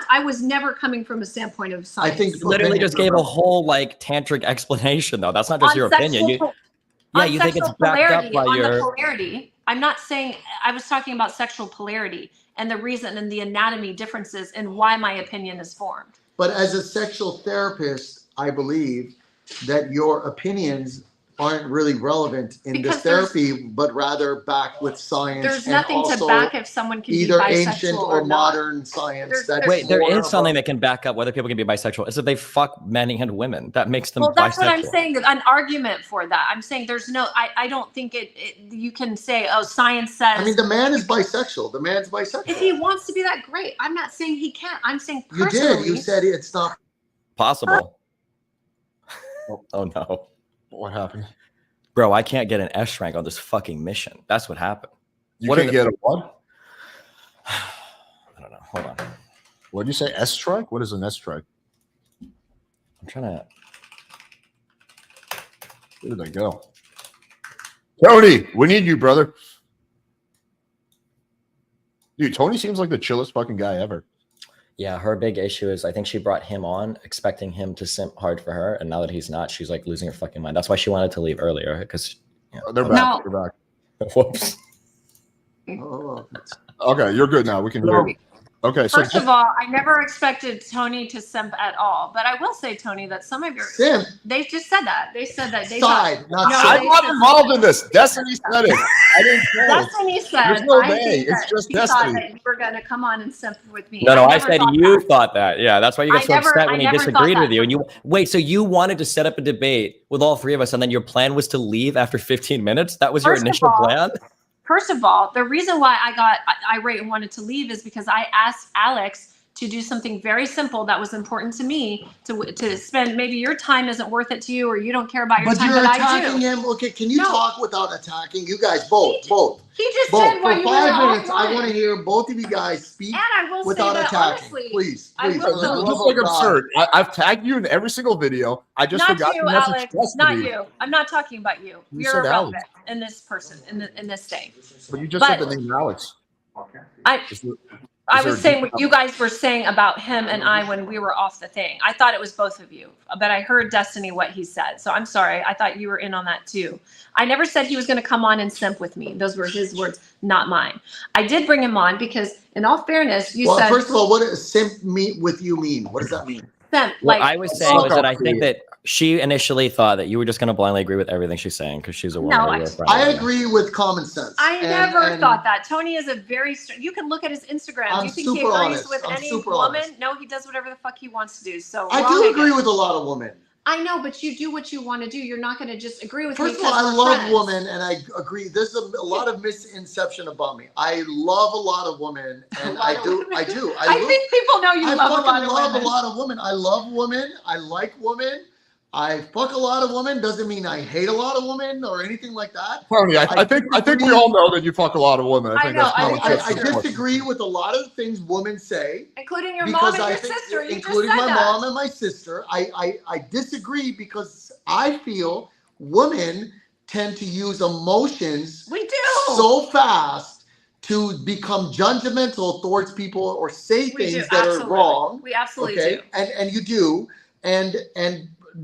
I was never coming from a standpoint of science. think You literally opinions just are gave a relevant. whole like tantric explanation though. That's not just On your opinion. sexual Yeah, on you think it's sexual backed up polarity, by on your. the polarity. I'm not saying I was talking about sexual polarity and the reason and the anatomy differences and why my opinion is formed. But as a sexual therapist, I believe that your opinions aren't really relevant in Because this therapy, but rather backed with science. There's and nothing to also back if someone can be either bisexual ancient or not. modern science. There's- That's Wait, there more is something about- that can back up whether people can be bisexual. It's if they fuck men and women. That makes them Well, that's bisexual. what I'm saying. That an argument for that. I'm saying there's no. I don't think you can say, oh, science says. I mean, the man is bisexual. The man's bisexual. if he wants to be that, great. I'm not saying he can't. I'm saying You personally. did. You said it's not. Possible. Oh no. What happened? Bro, I can't get an S rank on this fucking mission. That's what happened. You What can't are get a what? I don't know. Hold on. What did you say? S strike? What is an S strike? I'm trying to. Where did I go? Tony, we need you, brother. Dude, Tony seems like the chillest fucking guy ever. Yeah, her big issue is I think she brought him on expecting him to simp hard for her, and now that he's not, she's like losing her fucking mind. That's why she wanted to leave earlier because. They're back. No. They're back. Whoops. Oh, Okay, you're good now. We can hear you. Okay, so First of all, I never expected Tony to simp at all. But I will say, Tony, that some of your Simp. they just said that. They said that they Side, thought, not No, simp. I'm not involved in this. Destiny said it. I didn't say it. Destiny said, There's no I way. think It's that just he thought Destiny. that you were going to come on and simp with me. No, I never said thought you that. thought that. Yeah, that's why you got I so never- upset I when he never disagreed thought with that. you. And you wait, so you wanted to set up a debate with all three of us, and then your plan was to leave after 15 minutes? That was your First of initial all, plan? First of all, the reason why I got irate and wanted to leave is because I asked Alex to do something very simple that was important to me to spend. Maybe your time isn't worth it to you, or you don't care about your But time, you're but I attacking do. him. Okay, can you No. talk without attacking? You guys, both. He just Both. said why For you were 5 minutes, I offline. want to hear both of you guys speak And I will say without that attacking. honestly, Please, I please. will for the tell This you. love is of like God. absurd. I've tagged you in every single video. I just not forgot you, to message Alex. Destiny. Not you. I'm not talking about you. You You're said irrelevant Alex. in this person in this day. But you just said But- the name Alex. I Is there- I Is there was a saying deep- what you guys were saying about him and I when we were off the thing. I thought it was both of you, but I heard Destiny what he said. So I'm sorry. I thought you were in on that too. I never said he was going to come on and simp with me. Those were his words, not mine. I did bring him on because, in all fairness, you Well, said first of all, what does simp meet with you mean? What does that mean? simp. What Like I was saying was Fuck that off, I think dude. that she initially thought that you were just going to blindly agree with everything she's saying because she's a woman. No, or I- you were a friend I or whatever. agree with common sense. I And- never and thought that. Tony is a very. You can look at his Instagram. I'm Do you think he super agrees honest. with I'm any super woman? honest. No, he does whatever the fuck he wants to do. So I wrong do agree again. with a lot of women. I know, but you do what you want to do. You're not going to just agree with First me. of all, I because we're love friends. women, and I agree. There's a lot of misconception about me. I love a lot of women, and lot I of do. women. I do. I think people know you I love a fucking lot of love women. a lot of women. I love women. I like women. I fuck a lot of women. Doesn't mean I hate a lot of women or anything like that. Tony, I think we all know that you fuck a lot of women. I I think know, that's I common think sense. I that's true. disagree with a lot of the things women say. Including your mom Because and I your think, sister. You including just my said that. mom and my sister, I disagree because I feel women tend to use emotions We do. so fast to become judgmental towards people or say We do, things that absolutely. are wrong. We absolutely Okay, do. and you do, and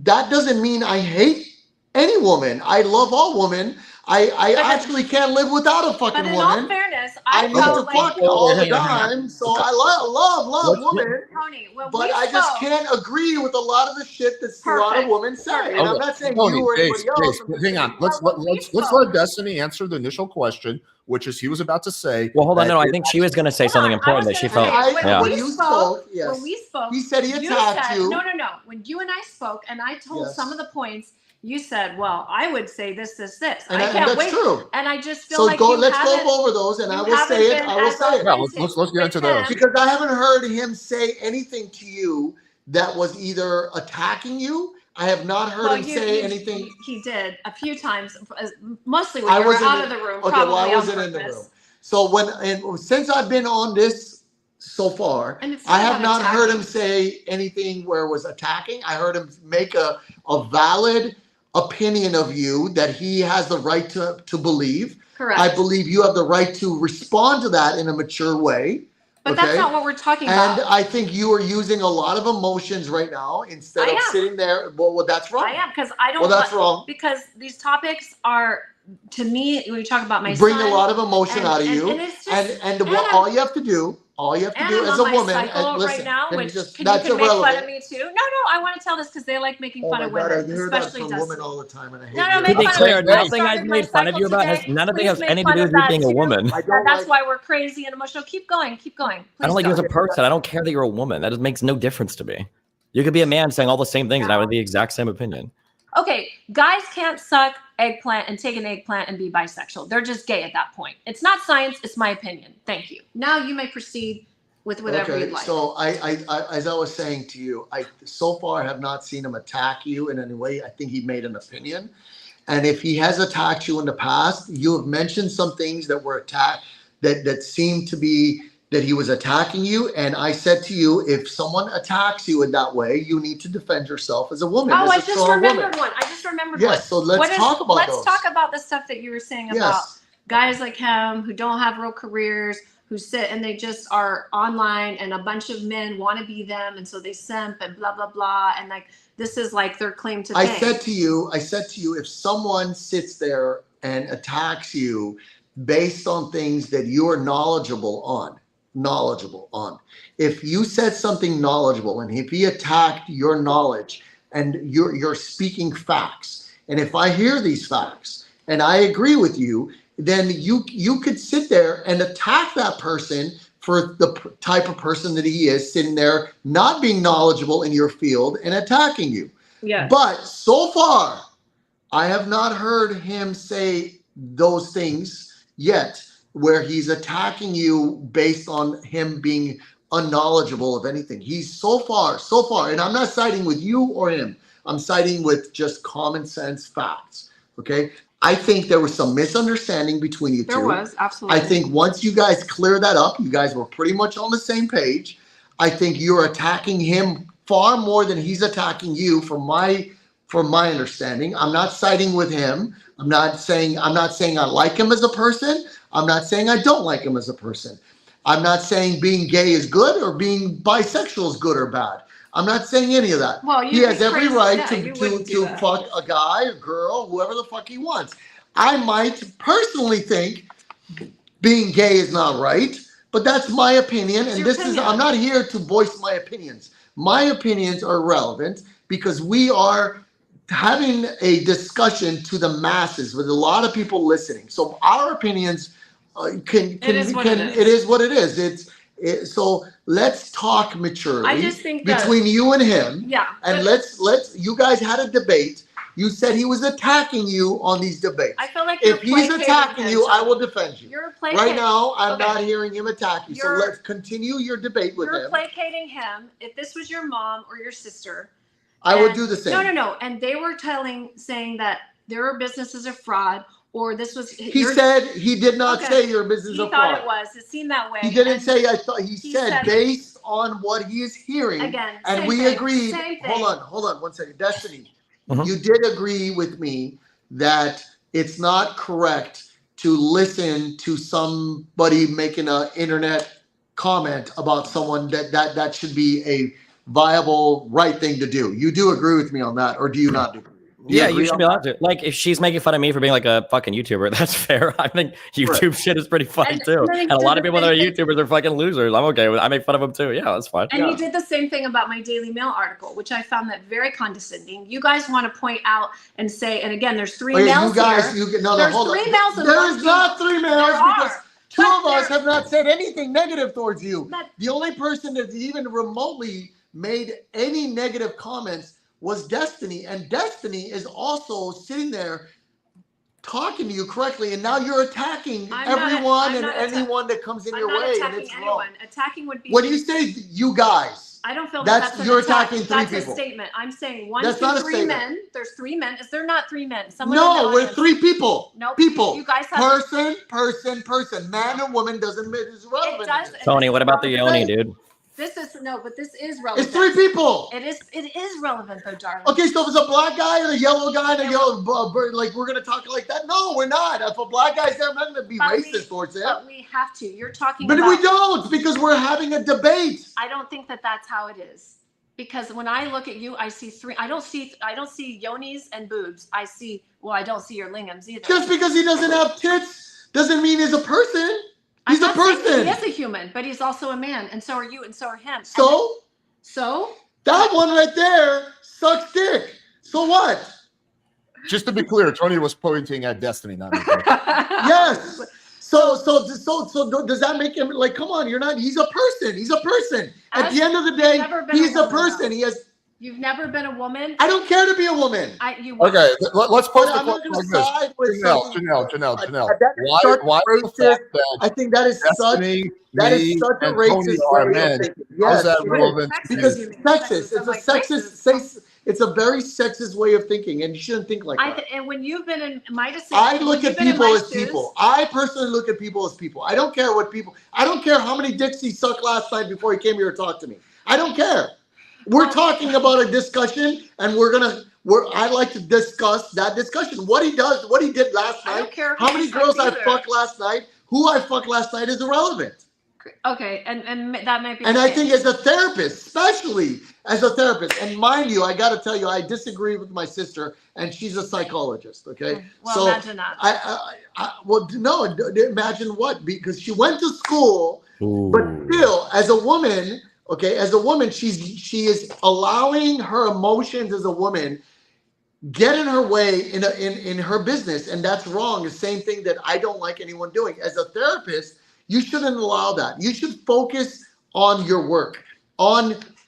that doesn't mean I hate any woman. I love all women. I actually can't live without a But fucking in all woman. fairness, I I need to felt fuck like all the Hang on, hang on. time. So I love women. Tony, when But we I just spoke, can't agree with a lot of the shit that a lot of Perfect. women say. Perfect. And I'm not saying Tony, you or Jace, anybody else. I'm just hang on. saying- Let's let Destiny answer the initial question, which is he was about to say. Well, hold on. that No, I it- think she was going to say Hold something on, important I that she was gonna felt. say, Yeah. when you spoke, yes. when we spoke, He said he you attacked said, you. No. When you and I spoke, and I told Yes. some of the points, you said, "Well, I would say this, this, this." And I can't that's wait. true. And I just feel So like let's go haven't- over those, and I you will haven't say it. been I will as say it. Yeah, let's get into with this. him. Because I haven't heard him say anything to you that was either attacking you. I have not heard Well, him say anything. He did a few times, mostly when I you were wasn't out in- of the room. Okay, probably well, I on wasn't in the purpose. room. So since I've been on this so far, And it's I have not not heard attacking. him say anything where it was attacking. I heard him make a valid opinion of you that he has the right to believe. Correct. I believe you have the right to respond to that in a mature way. But okay? that's not what we're talking And about. I think you are using a lot of emotions right now instead I of am. sitting there. Well, that's wrong. I am, because I don't. Well, that's like- wrong. Because these topics are, to me, when you talk about my Bring son, a lot of emotion and- out of and- you. and it's just- And and what I'm- all you have to do and as I'm a on woman, my cycle and listen, right now, can you which just, you that's can make fun of irrelevant. me too. No, I want to tell this because they like making Oh fun my of God, women, I hear that especially from Dustin. women all the time, and I hate No, hearing make To be fun that. of clear, me. I nothing started I've my made fun of cycle you about has today. none of it Please has make anything to fun do of with you that being a too. woman. I don't That's like- why we're crazy and emotional. Keep going. I don't like you as a person. I don't care that you're a woman. That just makes no difference to me. You could be a man saying all the same things, and I would have the exact same opinion. Okay, guys can't suck eggplant and take an eggplant and be bisexual. They're just gay at that point. It's not science. It's my opinion. Thank you. Now you may proceed with whatever you'd like. So I as I was saying to you, I so far have not seen him attack you in any way. I think he made an opinion. And if he has attacked you in the past, you have mentioned some things that were attacked that seemed to be that he was attacking you. And I said to you, if someone attacks you in that way, you need to defend yourself as a woman. Oh, as I a just strong remembered woman. one. I just remembered one. Yes, so let's talk about Let's those. talk about the stuff that you were saying about Yes. guys like him who don't have real careers, who sit and they just are online, and a bunch of men want to be them, and so they simp and blah blah blah, and like this is like their claim to fame. I said to you, if someone sits there and attacks you based on things that you are knowledgeable on, if you said something knowledgeable, and if he attacked your knowledge, and you're speaking facts, and if I hear these facts and I agree with you, then you could sit there and attack that person for the type of person that he is, sitting there not being knowledgeable in your field and attacking you. Yeah. But so far, I have not heard him say those things yet, where he's attacking you based on him being unknowledgeable of anything. He's so far, and I'm not siding with you or him. I'm siding with just common sense facts. Okay. I think there was some misunderstanding between you two. There was, absolutely. I think once you guys clear that up, you guys were pretty much on the same page. I think you're attacking him far more than he's attacking you, from my understanding. I'm not siding with him. I'm not saying I like him as a person. I'm not saying I don't like him as a person. I'm not saying being gay is good or being bisexual is good or bad. I'm not saying any of that. Well, he has every right you wouldn't do to that. fuck a guy, a girl, whoever the fuck he wants. I might personally think being gay is not right, but that's my opinion. It's And your this opinion. is, I'm not here to voice my opinions. My opinions are relevant because we are having a discussion to the masses with a lot of people listening. So our opinions It is what it is. it is what it is. So let's talk maturely I just think that- between you and him. Yeah. And but let's you guys had a debate. You said he was attacking you on these debates. I feel like you're If he's placating attacking him, you, I Tony. will defend you. You're placating. Right now, I'm Okay. not hearing him attack you. So You're- let's continue your debate with You're him. placating him. If this was your mom or your sister, I would and- do the same. No. And they were saying that their business is a fraud, or this was. He said he did not Okay. say your business He is a thought fraud. it was. It seemed that way. He didn't And say I thought. He said said- based on what he is hearing. Again, and same we thing, agreed. same thing. Hold on 1 second. Destiny, Mhm. you did agree with me that it's not correct to listen to somebody making an internet comment about someone that should be a viable right thing to do. You do agree with me on that, or do you not agree? Yeah, agree you should on be allowed to. Like, if she's making fun of me for being like a fucking YouTuber, that's fair. I think YouTube shit is pretty funny And too. then he And a did lot the of people that are same thing. YouTubers are fucking losers. I'm okay with I make fun of them too. Yeah, that's fine. And he did the same thing about my Daily Mail article, which I found that very condescending. You guys want to point out and say, and again, there's three males you guys, here. no, There's hold three on. males and There one is not female. 3 males There because are. 2 But of us there- have not said anything negative towards you. But- The only person that even remotely made any negative comments was Destiny, and Destiny is also sitting there talking to you correctly, and now you're attacking everyone and anyone that comes in your way, and attacking it's anyone. wrong. Attacking would be. When you say you guys, I don't feel that's- that's an you're attack. attacking 3 That's people. a statement. I'm saying 1, That's 2, not a 3 statement. men. There's 3 men. Is there not 3 men? Someone in the no, we're audience. 3 people. No, people. You guys have. Person. Man and woman doesn't is irrelevant. It does. Tony, what about the yoni, dude? This is but this is relevant. It's 3 people. It is relevant though, darling. Okay, so if it's a black guy and a yellow guy and a yellow bird, like we're gonna talk like that? No, we're not. If a black guy's there, I'm not gonna be racist towards him. But we have to. You're talking But about. we don't because we're having a debate. I don't think that that's how it is. Because when I look at you, I see 3. I don't see yonis and boobs. I don't see your lingams either. Just because he doesn't have tits doesn't mean he's a person. He's I'm a not saying person. He is a human, but he's also a man, and so are you, and so are him. So that one right there sucks dick. So what? Just to be clear, Tony was pointing at Destiny, not me. Yes. So does that make him like? Come on, you're not. He's a person. He's a person. At the end of the day, he's a person. He has. You've never been a woman. I don't care to be a woman. Okay, let's pose the I'm not question gonna like this. side with Janelle. That is such Why the racist- fact that I think that is Destiny, such me, a and racist Tony are way of men? thinking. How's Yes, that it is. relevant? to Because you? it's sexist. It's a sexist. It's a very sexist way of thinking, and you shouldn't think like that. And when you've been in my decision, I look at people as people. I personally look at people as people. I don't care what people. I don't care how many dicks he sucked last night before he came here to talk to me. I don't care. We're talking about a discussion, and I'd like to discuss that discussion. What he did last I don't night, care how who many he girls sucked I either. fucked last night, who I fucked last night is irrelevant. Okay, and that might be. And the I case. think as a therapist, especially as a therapist, and mind you, I got to tell you, I disagree with my sister, and she's a psychologist. Okay, Well, imagine that. Imagine what? Because she went to school, Ooh. but still, as a woman, she is allowing her emotions as a woman get in her way in her business, and that's wrong. The same thing that I don't like anyone doing. As a therapist, you shouldn't allow that. You should focus on your work. I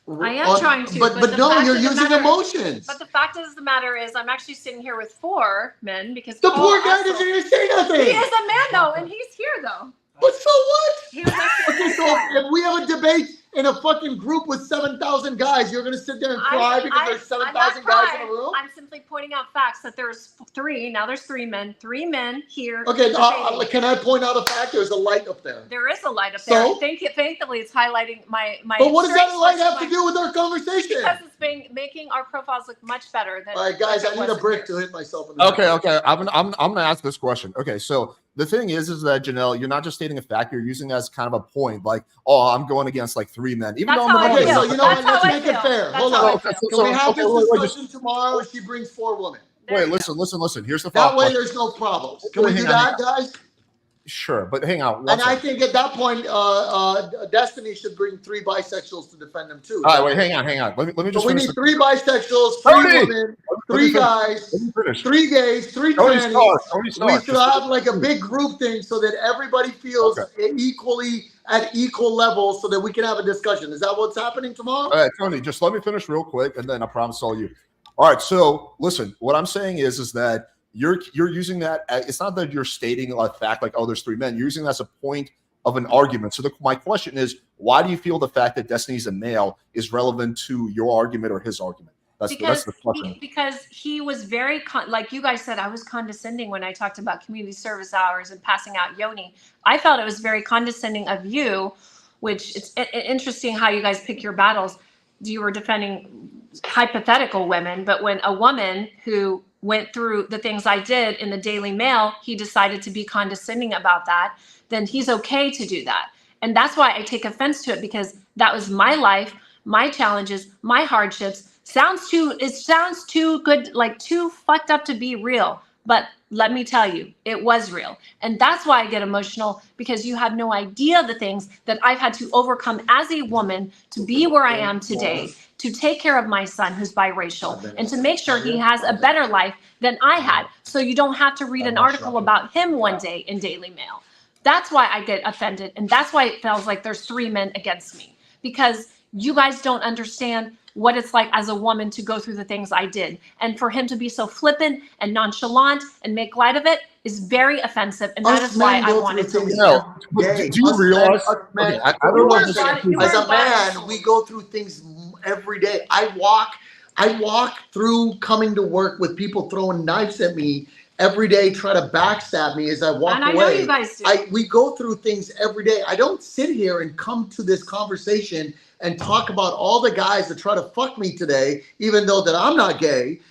am trying to, but the no, fact you're of the using matter- emotions. But the fact of the matter is, I'm actually sitting here with 4 men because The Paul poor guy also- doesn't even say nothing. He is a man though, and he's here though. But so what? He was actually Okay, so if we have a debate in a fucking group with 7,000 guys, you're gonna sit there and cry because there's 7,000 guys in a room? I'm simply pointing out facts that there's 3. Now there's 3 men. 3 men here. Okay, debating. can I point out a fact? There's a light up there. There is a light up there. So? Thankfully, it's highlighting my. But what does that strengths light versus have to my- do with our conversation? Because it's making our profiles look much better than. All right, guys, if I it need a wasn't brick yours. to hit myself in the Okay. I'm gonna ask this question. Okay, so the thing is that Jennelle, you're not just stating a fact; you're using it as kind of a point, like, oh, I'm going against like 3 men, even That's though how I'm I the Okay, feel. so one. you know what? That's how Let's I make it feel. fair. That's Hold how on. I feel. Can we have this wait, discussion tomorrow? She brings 4 women. There Wait, you go. listen. Here's the That thought. way, there's no problems. Can we do that, guys? Sure, but hang on. And I think at that point, Destiny should bring 3 bisexuals to defend them too. All right, wait, hang on. Let me just So we finish. need 3 bisexuals, 3 Tony! women, Let me 3 guys, Let me finish. 3 gays, 3 Tony trannies. Stark. We should have like a big group thing so that everybody feels equally at equal levels so that we can have a discussion. Is that what's happening tomorrow? All right, Tony, just let me finish real quick, and then I promise all you. All right, so listen, what I'm saying is that you're using that. It's not that you're stating a fact like, oh, there's 3 men. You're using that as a point of an argument. So my question is, why do you feel the fact that Destiny's a male is relevant to your argument or his argument? That's the question. Because he was very like you guys said, I was condescending when I talked about community service hours and passing out yoni. I felt it was very condescending of you, which it's interesting how you guys pick your battles. You were defending hypothetical women, but when a woman who went through the things I did in the Daily Mail, he decided to be condescending about that, then he's okay to do that. And that's why I take offense to it, because that was my life, my challenges, my hardships It sounds too good, like too fucked up to be real. But let me tell you, it was real. And that's why I get emotional, because you have no idea the things that I've had to overcome as a woman to be where I am today, to take care of my son who's biracial, and to make sure he has a better life than I had. So you don't have to read an article about him one day in Daily Mail. That's why I get offended. And that's why it feels like there's 3 men against me, because you guys don't understand what it's like as a woman to go through the things I did. And for him to be so flippant and nonchalant and make light of it is very offensive. And that is why I wanted to leave. Do you realize? Okay, I don't know if this As a man, we go through things every day. I walk through coming to work with people throwing knives at me every day, try to backstab me as I walk away. And I know you guys do. We go through things every day. I don't sit here and come to this conversation and talk about all the guys that try to fuck me today, even though that I'm not gay.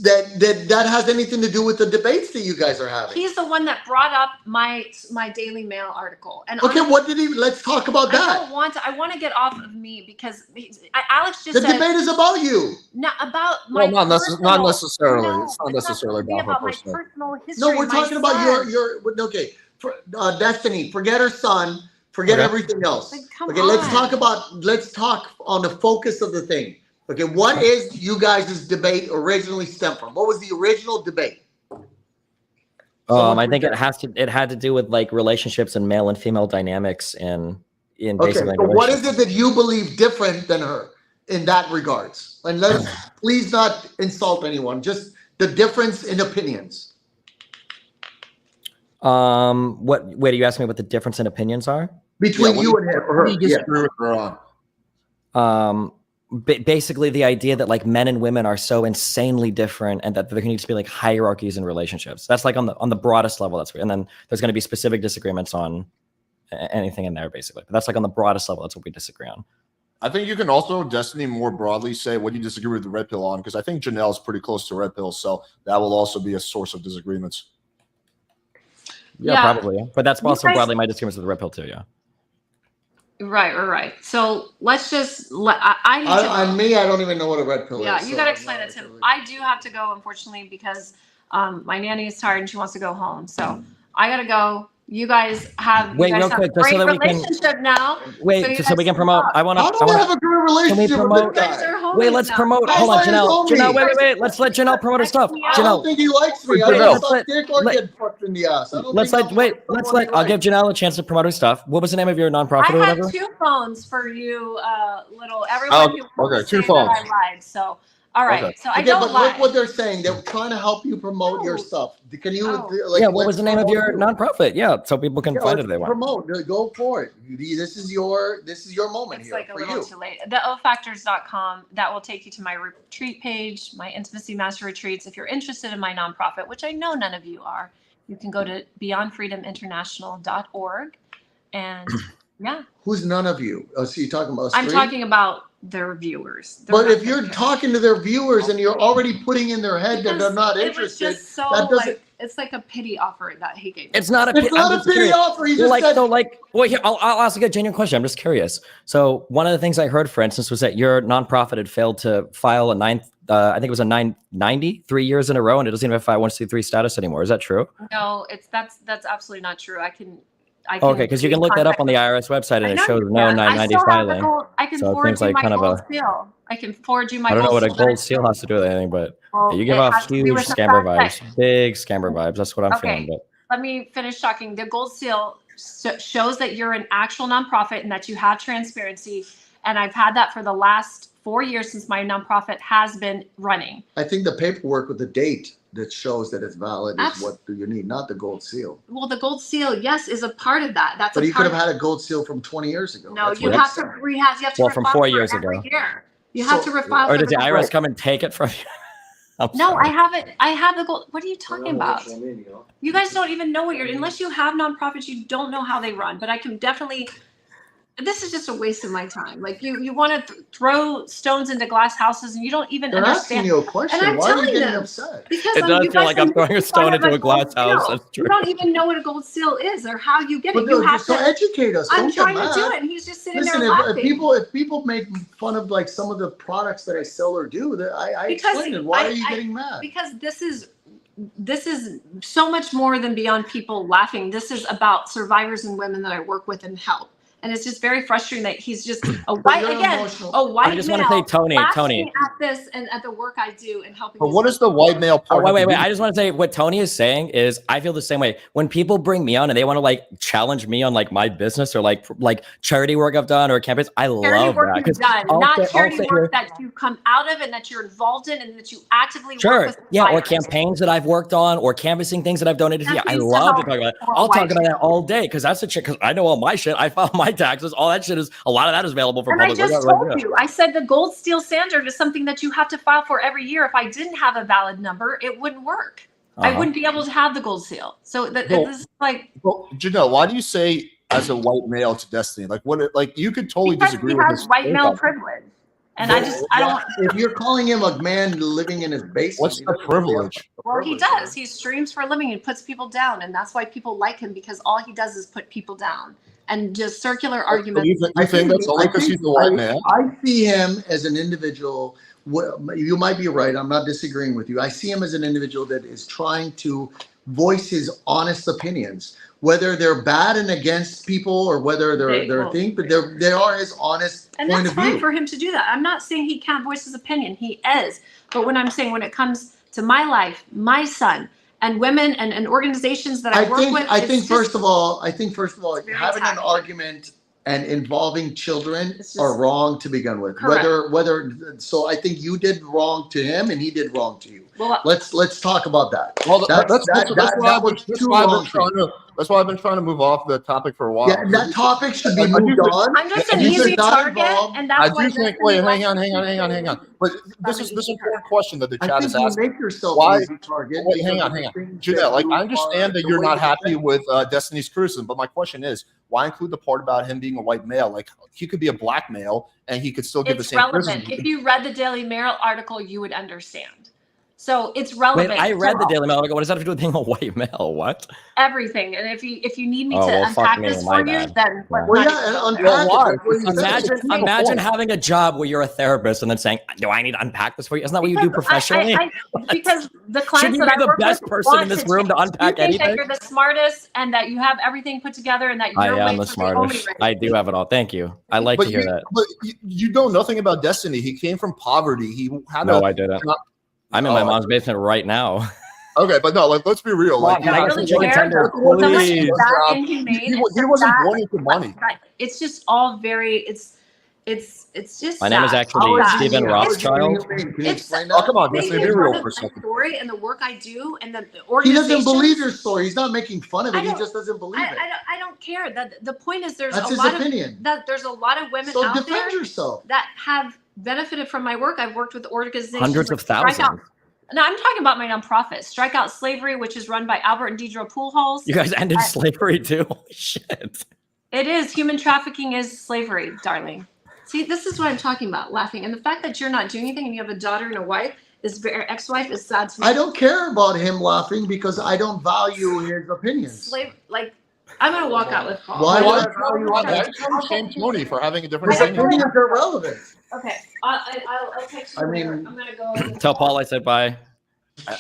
That has anything to do with the debates that you guys are having. He's the one that brought up my Daily Mail article. And okay, what did he? Let's talk about that. I want to get off of me, because Alex just the said debate is about you. Not about my not necessarily. No, it's not necessarily about my personal. personal history. No, we're talking about your okay. Destiny, forget her son, forget everything else. Like, come okay, on. let's talk on the focus of the thing. Okay, what is you guys' debate originally stem from? What was the original debate? I think it had to do with like relationships and male and female dynamics in basically. Okay, so what is it that you believe different than her in that regards? And let's please not insult anyone. Just the difference in opinions. Wait, are you asking me what the difference in opinions are? Between you and her. What do you disagree with her on? Basically the idea that like men and women are so insanely different, and that there needs to be like hierarchies in relationships. That's like on the broadest level. And then there's going to be specific disagreements on anything in there, basically. But that's like on the broadest level. That's what we disagree on. I think you can also, Destiny, more broadly say what you disagree with the red pill on, because I think Jennelle is pretty close to red pill, so that will also be a source of disagreements. Yeah, probably. Yeah. But that's also broadly my disagreements with the red pill too. Yeah. Right. So let's just I need to on me, I don't even know what a red pill is. Yeah, you got to explain it to him. I do have to go, unfortunately, because my nanny is tired and she wants to go home. So I got to go. You guys have real quick, a great relationship now. Wait, so we can promote. I want to have a great relationship with this guy. Wait, let's promote. Hold on, Jennelle. Jennelle, wait. Let's let Jennelle promote her stuff. I don't think he likes me. I don't suck dick or get fucked in the ass. I'll give Jennelle a chance to promote her stuff. What was the name of your nonprofit or whatever? I have 2 phones for you, everyone who okay, 2 phones. I lied. So all right. Okay. So I don't lie. Look what they're saying. They're trying to help you promote your stuff. Can you what was the name of your nonprofit? Yeah, so people can find it if they want. Promote. Go for it. This is your moment it's here like for a little you. too late. The ofactors.com, that will take you to my retreat page, my intimacy master retreats. If you're interested in my nonprofit, which I know none of you are, you can go to beyondfreedominternational.org. And yeah. Who's none of you? Oh, so you're talking about us I'm three? talking about their viewers. But if you're talking to their viewers and you're already putting in their head that they're not interested, it was just so that doesn't. It's like a pity offer that he gave me. It's not a It's not a pity offer. He just said. Well, here, I'll ask a genuine question. I'm just curious. So one of the things I heard, for instance, was that your nonprofit had failed to file a I think it was a 990 3 years in a row, and it doesn't even have 501c3 status anymore. Is that true? No, that's absolutely not true. I can okay, because you can look that up on the IRS website, and it shows no 990 filing. I can so forward it seems like you my kind of gold seal. I can forward you my I don't know gold what a gold seal has to do with anything, but you give off huge scammer vibes, big scammer vibes. That's what I'm feeling. But let me finish talking. The gold seal shows that you're an actual nonprofit and that you have transparency. And I've had that for the last 4 years since my nonprofit has been running. I think the paperwork with the date that shows that it's valid is what do you need, not the gold seal. Well, the gold seal, yes, is a part of that. But you could have had a gold seal from 20 years ago. No, you have to refile. You have to from 4 years ago. Year. You have to refile. Or did the IRS come and take it from you? No, I have it. I have the gold. What are you talking about? You guys don't even know what you're, unless you have nonprofits, you don't know how they run. But I can definitely This is just a waste of my time. Like you want to throw stones into glass houses and you don't even They're asking understand. you a question. And I'm Why are you telling getting them. upset? Because It does you feel guys like are I'm throwing a making fun stone of into a gold glass house. seal. That's true. You don't even know what a gold seal is or how you get But it. You have so to. educate us. I'm Don't trying get to do mad. it, and he's just sitting Listen, there laughing. if people make fun of like some of the products that I sell or do, that I Because explain it. Why are you getting mad? Because this is so much more than beyond people laughing. This is about survivors and women that I work with and help. And it's just very frustrating that he's just a white I just want to say, Tony, laughing at this and at the work I do and helping. But what is the white male part? wait. I just want to say what Tony is saying is I feel the same way. When people bring me on and they want to like challenge me on like my business or like charity work I've done or campaigns, I love that. Because not charity work that you come out of and that you're involved in and that you actively work with. Yeah, or campaigns that I've worked on or canvassing things that I've donated to. I love to talk about it. I'll talk about that all day because that's the shit. Because I know all my shit. I file my taxes. All that shit is a lot of that is available for public. I just told you. I said the gold steel standard is something that you have to file for every year. If I didn't have a valid number, it wouldn't work. I wouldn't be able to have the gold seal. So this is like. Well, Jennelle, why do you say as a white male to Destiny? Like what? Like you could totally disagree with this. White male privilege. And I don't. If you're calling him a man living in his basement, what's the privilege? Well, he does. He streams for a living and puts people down, and that's why people like him because all he does is put people down and just circular arguments. You think that's only because he's a white man? I see him as an individual. You might be right. I'm not disagreeing with you. I see him as an individual that is trying to voice his honest opinions, whether they're bad and against people or whether they're things, but they are his honest point of view. And that's fine for him to do that. I'm not saying he can't voice his opinion. He is. But when I'm saying when it comes to my life, my son, and women and organizations that I work with, I think first of all, having an argument and involving children are wrong to begin with. Correct. So I think you did wrong to him and he did wrong to you. Well, let's talk about that. Well, that's why I've been trying to move off the topic for a while. Yeah, that topic should be moved on. I'm just an easy target, and that's why. I do think. Wait, hang on. But this is this important question that the chat is asking. Make yourself why? Easy target. Wait, hang on. Jennelle, like I understand that you're not happy with Destiny's criticism, but my question is, why include the part about him being a white male? Like he could be a black male and he could still give the same criticism. If you read the Daily Mail article, you would understand. So it's relevant. Wait, I read the Daily Mail article. What does that have to do with being a white male? What? Everything. And if you need me to unpack this for you, then imagine having a job where you're a therapist and then saying, "Do I need to unpack this for you?" Isn't that what you do professionally? Because the clients that I work with, the best person in this room to unpack anything. That you're the smartest and that you have everything put together and that you're I am the smartest. I do have it all. Thank you. I like to hear that. But you know nothing about Destiny. He came from poverty. He had I didn't. I'm in my mom's basement right now. Okay, but no, let's be real. Like, he wasn't born into money. It's just all very. It's just. My name is actually Stephen Rothschild. Come on, let's be real for a second. Story and the work I do and the He doesn't believe your story. He's not making fun of it. He just doesn't believe it. I don't care. The point is there's That's a his lot opinion. there's a lot of women so out defend there yourself. that have benefited from my work. I've worked with organizations. Hundreds of thousands. No, I'm talking about my nonprofit, Strike Out Slavery, which is run by Albert and Deidre Poolholes. You guys ended slavery too? Holy shit. It is. Human trafficking is slavery, darling. See, this is what I'm talking about, laughing. And the fact that you're not doing anything and you have a daughter and a wife, ex-wife is sad to me. I don't care about him laughing because I don't value his opinions. I'm going to walk out with Paul. Why you shame Tony for having a different opinion? Opinions are relevant. Okay, I'll text you. I'm gonna go. Tell Paul I said bye.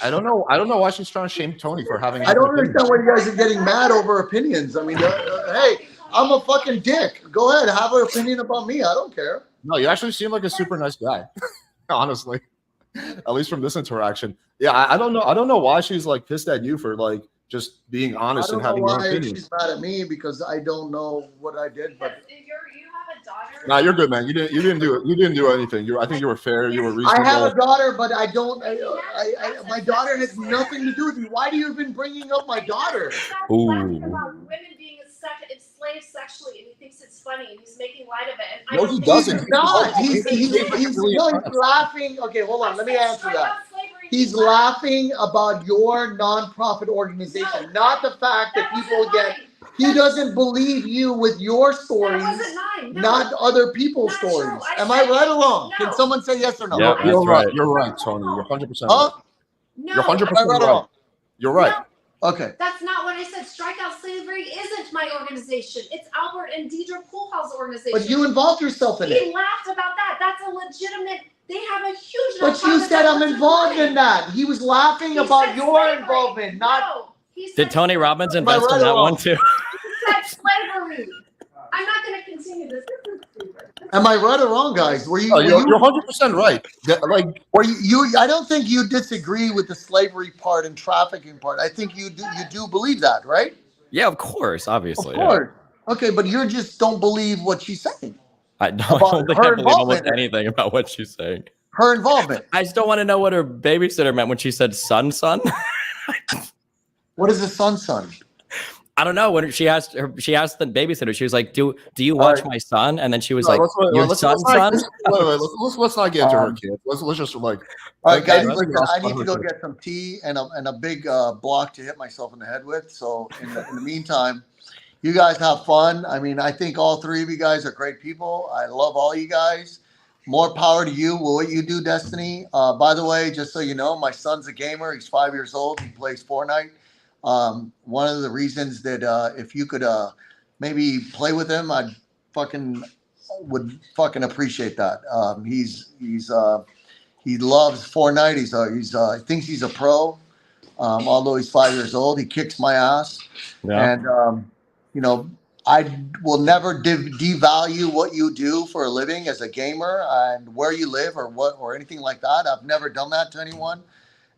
I don't know why she's trying to shame Tony for having. I don't understand why you guys are getting mad over opinions. I mean, hey, I'm a fucking dick. Go ahead, have an opinion about me. I don't care. No, you actually seem like a super nice guy. Honestly, at least from this interaction. Yeah, I don't know why she's like pissed at you for like just being honest and having your opinion. She's mad at me because I don't know what I did, but. Nah, you're good, man. You didn't do anything. I think you were fair. You were reasonable. I have a daughter, but I don't. My daughter has nothing to do with me. Why do you even bringing up my daughter? Ooh. About women being enslaved sexually, and he thinks it's funny, and he's making light of it. And no, he doesn't. He's not. He's laughing. Okay, hold on. Let me answer that. He's laughing about your nonprofit organization, not the fact that people get He doesn't believe you with your That stories, wasn't mine. No. not other people's Not true. stories. I Am I said- right or wrong? No. Can someone say yes or no? Yeah. You're That's right. right. You're right, Tony. You're 100% Huh? right. No. You're 100% Am I right or right. wrong? You're right. No. Okay. That's not what I said. Strikeout Slavery isn't my organization. It's Albert and Deidre Poolhouse organization. But you involved yourself in He it. laughed about that. That's a legitimate. They have a huge. But you nonprofit said that I'm puts involved money. in that. He was laughing He about said your slavery. involvement, not. No. He said Did Tony Robbins Am I invest right in or that one wrong? too? He said slavery. I'm not going to continue this. This is stupid. Am I right or wrong, guys? Were you? No, were you're you 100% right. Like, Were you? I don't think you disagree with the slavery part and trafficking part. I think you do. You do believe that, right? Yeah, of course, obviously. Of course. Okay, but you just don't believe what she's saying. I don't About think her I believe almost involvement in it. anything about what she's saying. Her involvement. I still want to know what her babysitter meant when she said son. What is a son? I don't know. When she asked the babysitter, she was like, "Do you watch right. my son?" And then she was no, like, "Your son." let's not get into her kid. Let's just like. All right, guys. let's Listen, not I need to her go kid. get some tea and a big block to hit myself in the head with. So in the meantime, you guys have fun. I mean, I think all three of you guys are great people. I love all you guys. More power to you. Will what you do, Destiny. By the way, just so you know, my son's a gamer. He's 5 years old. He plays Fortnite. One of the reasons that if you could maybe play with him, I would fucking appreciate that. He loves Fortnite. He thinks he's a pro. Although he's 5 years old, he kicks my ass. Yeah. And I will never devalue what you do for a living as a gamer and where you live or anything like that. I've never done that to anyone.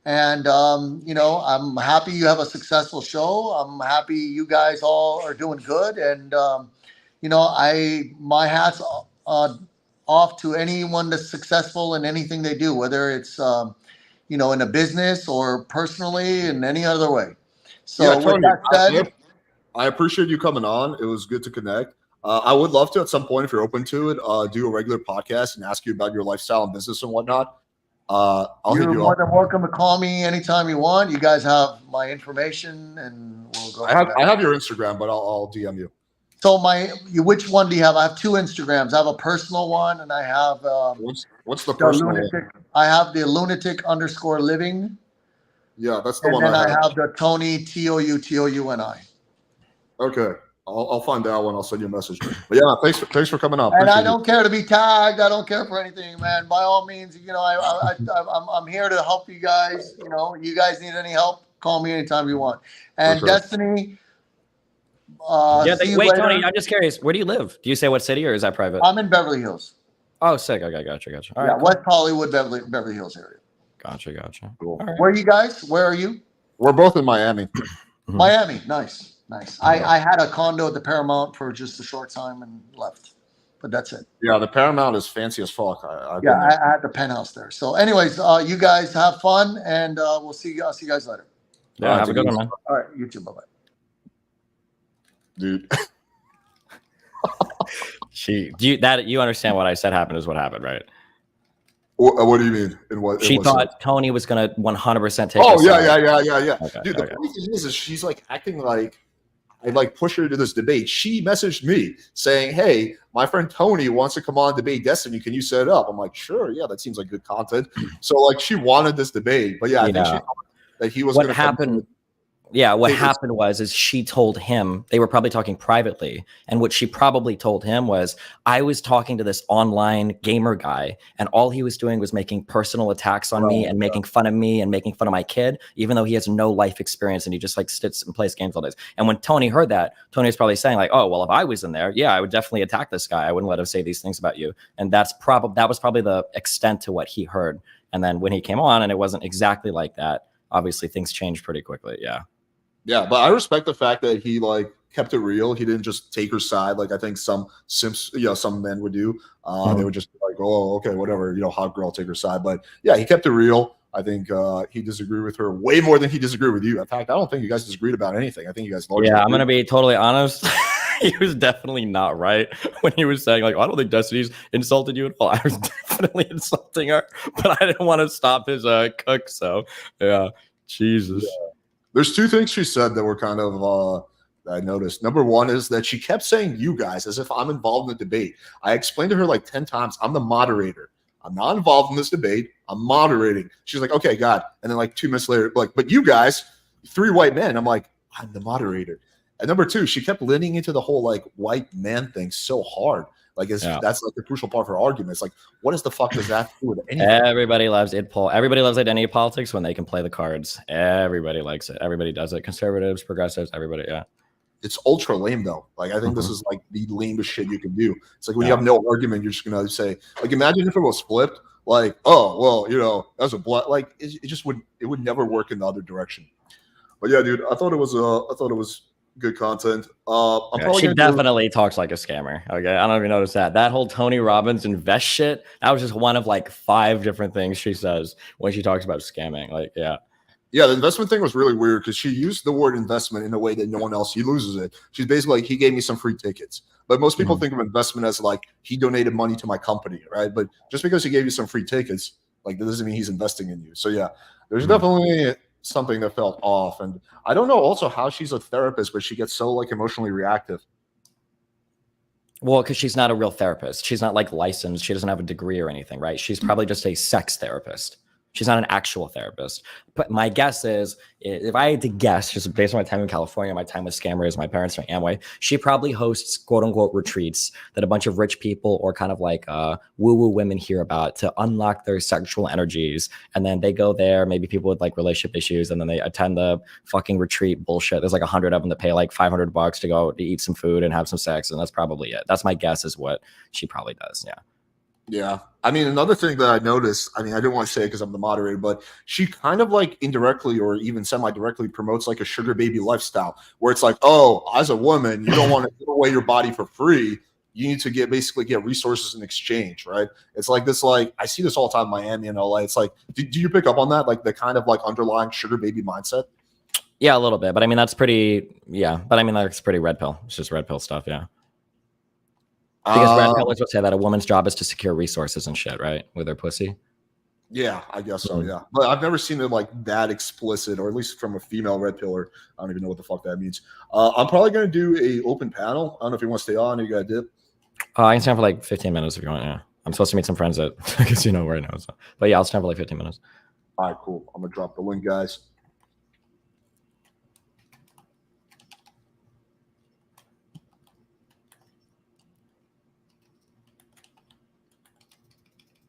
And, I'm happy you have a successful show. I'm happy you guys all are doing good. And, my hat's off to anyone that's successful in anything they do, whether it's, in a business or personally in any other way. So Yeah, with Tony, that said, I appreciate you coming on. It was good to connect. I would love to, at some point, if you're open to it, do a regular podcast and ask you about your lifestyle and business and whatnot. I'll hit you're you more up. than welcome to call me anytime you want. You guys have my information, and we'll go. I have your Instagram, but I'll DM you. So which one do you have? I have two Instagrams. I have a personal one, and I have What's the personal one? lunatic. I have the lunatic_living, Yeah, that's the and one then I I have. have the Tony TOUTOUNI. Okay, I'll find that one. I'll send you a message. But yeah, thanks for coming on. And I Appreciate don't care to be tagged. I don't care for anything, man. By all means, I'm here to help you guys. You guys need any help, call me anytime you want. And sure. Destiny. Yeah. See you Wait, later. Tony. I'm just curious. Where do you live? Do you say what city or is that private? I'm in Beverly Hills. Oh, sick. Okay, gotcha. All Yeah, right. West Hollywood, Beverly Hills area. Gotcha. Cool. All right. Where are you guys? Where are you? We're both in Miami. Miami. Nice. I had a condo at the Paramount for just a short time and left, but that's it. Yeah, the Paramount is fancy as fuck. I've been Yeah, there. I had the penthouse there. So, anyways, you guys have fun, and I'll see you guys later. Yeah. All right, Have a good one, man. All right, you too. Bye bye. Dude. You understand what I said happened is what happened, right? What do you mean? In what? She in what thought sense? Tony was gonna 100% take. Oh her yeah. side. Okay, Dude, the funny thing is she's like acting like I like push her to this debate. She messaged me saying, "Hey, my friend Tony wants to come on debate Destiny. Can you set it up?" I'm like, "Sure, yeah, that seems like good content." So like she wanted this debate, but yeah, I think she thought that he was What going to happened? What happened was she told him, they were probably talking privately, and what she probably told him was, I was talking to this online gamer guy, and all he was doing was making personal attacks on me and making fun of me and making fun of my kid, even though he has no life experience and he just like sits and plays games all day. And when Tony heard that, Tony was probably saying like, oh, well, if I was in there, yeah, I would definitely attack this guy. I wouldn't let him say these things about you. And that was probably the extent to what he heard. And then when he came on and it wasn't exactly like that, obviously things changed pretty quickly. Yeah. Yeah, but I respect the fact that he like kept it real. He didn't just take her side like I think some simps, some men would do. They would just be like, oh, okay, whatever, hot girl, take her side. But yeah, he kept it real. I think he disagreed with her way more than he disagreed with you. In fact, I don't think you guys disagreed about anything. I think you guys. Yeah, I'm gonna be totally honest. He was definitely not right when he was saying like, I don't think Destiny's insulted you at all. I was definitely insulting her, but I didn't want to stop his cook. So yeah, Jesus. Yeah. There's two things she said that were kind of that I noticed. Number one is that she kept saying "you guys" as if I'm involved in the debate. I explained to her like 10 times, I'm the moderator. I'm not involved in this debate. I'm moderating. She's like, okay, God. And then like 2 minutes later, like, but you guys, 3 white men. I'm like, I'm the moderator. And number two, she kept leaning into the whole like white man thing so hard. Like that's like the crucial part of her argument. It's like, what does the fuck does that do with anything? Everybody loves Everybody loves identity politics when they can play the cards. Everybody likes it. Everybody does it. Conservatives, progressives, everybody. Yeah. It's ultra lame though. Like I think this is like the lamest shit you can do. It's like when you have no argument, you're just gonna say, like, imagine if it was flipped, like, oh well, you know, that's a black. Like it just would never work in the other direction. But yeah, dude, I thought it was good content. She definitely talks like a scammer. Okay, I don't know if you noticed that. That whole Tony Robbins invest shit. That was just one of like 5 different things she says when she talks about scamming. Like, yeah, the investment thing was really weird because she used the word investment in a way that no one else. He loses it. She's basically like, he gave me some free tickets. But most people think of investment as like he donated money to my company, right? But just because he gave you some free tickets, like that doesn't mean he's investing in you. So yeah, there's definitely something that felt off. And I don't know also how she's a therapist, but she gets so like emotionally reactive. Well, because she's not a real therapist. She's not like licensed. She doesn't have a degree or anything, right? She's probably just a sex therapist. She's not an actual therapist. But my guess is, if I had to guess, just based on my time in California, my time with scammers, my parents from Amway, she probably hosts quote unquote retreats that a bunch of rich people or kind of like woo-woo women hear about to unlock their sexual energies. And then they go there, maybe people with like relationship issues, and then they attend the fucking retreat bullshit. There's like 100 of them that pay like $500 to go to eat some food and have some sex. And that's probably it. That's my guess is what she probably does. Yeah. Yeah. I mean, another thing that I noticed, I mean, I didn't want to say it because I'm the moderator, but she kind of like indirectly or even semi-directly promotes like a sugar baby lifestyle where it's like, oh, as a woman, you don't want to give away your body for free. You need to basically get resources in exchange, right? It's like this, like, I see this all the time in Miami and LA. It's like, do you pick up on that? Like the kind of like underlying sugar baby mindset? Yeah, a little bit. But I mean, that's pretty, but I mean, that's pretty red pill. It's just red pill stuff. Yeah. Because red pillers would say that a woman's job is to secure resources and shit, right? With her pussy. Yeah, I guess so. Yeah, but I've never seen it like that explicit, or at least from a female red pillar. I don't even know what the fuck that means. I'm probably gonna do a open panel. I don't know if you want to stay on or you got to dip. I can stand for like 15 minutes if you want. Yeah, I'm supposed to meet some friends at I guess you know where I know. So. But yeah, I'll stand for like 15 minutes. All right, cool. I'm gonna drop the link, guys.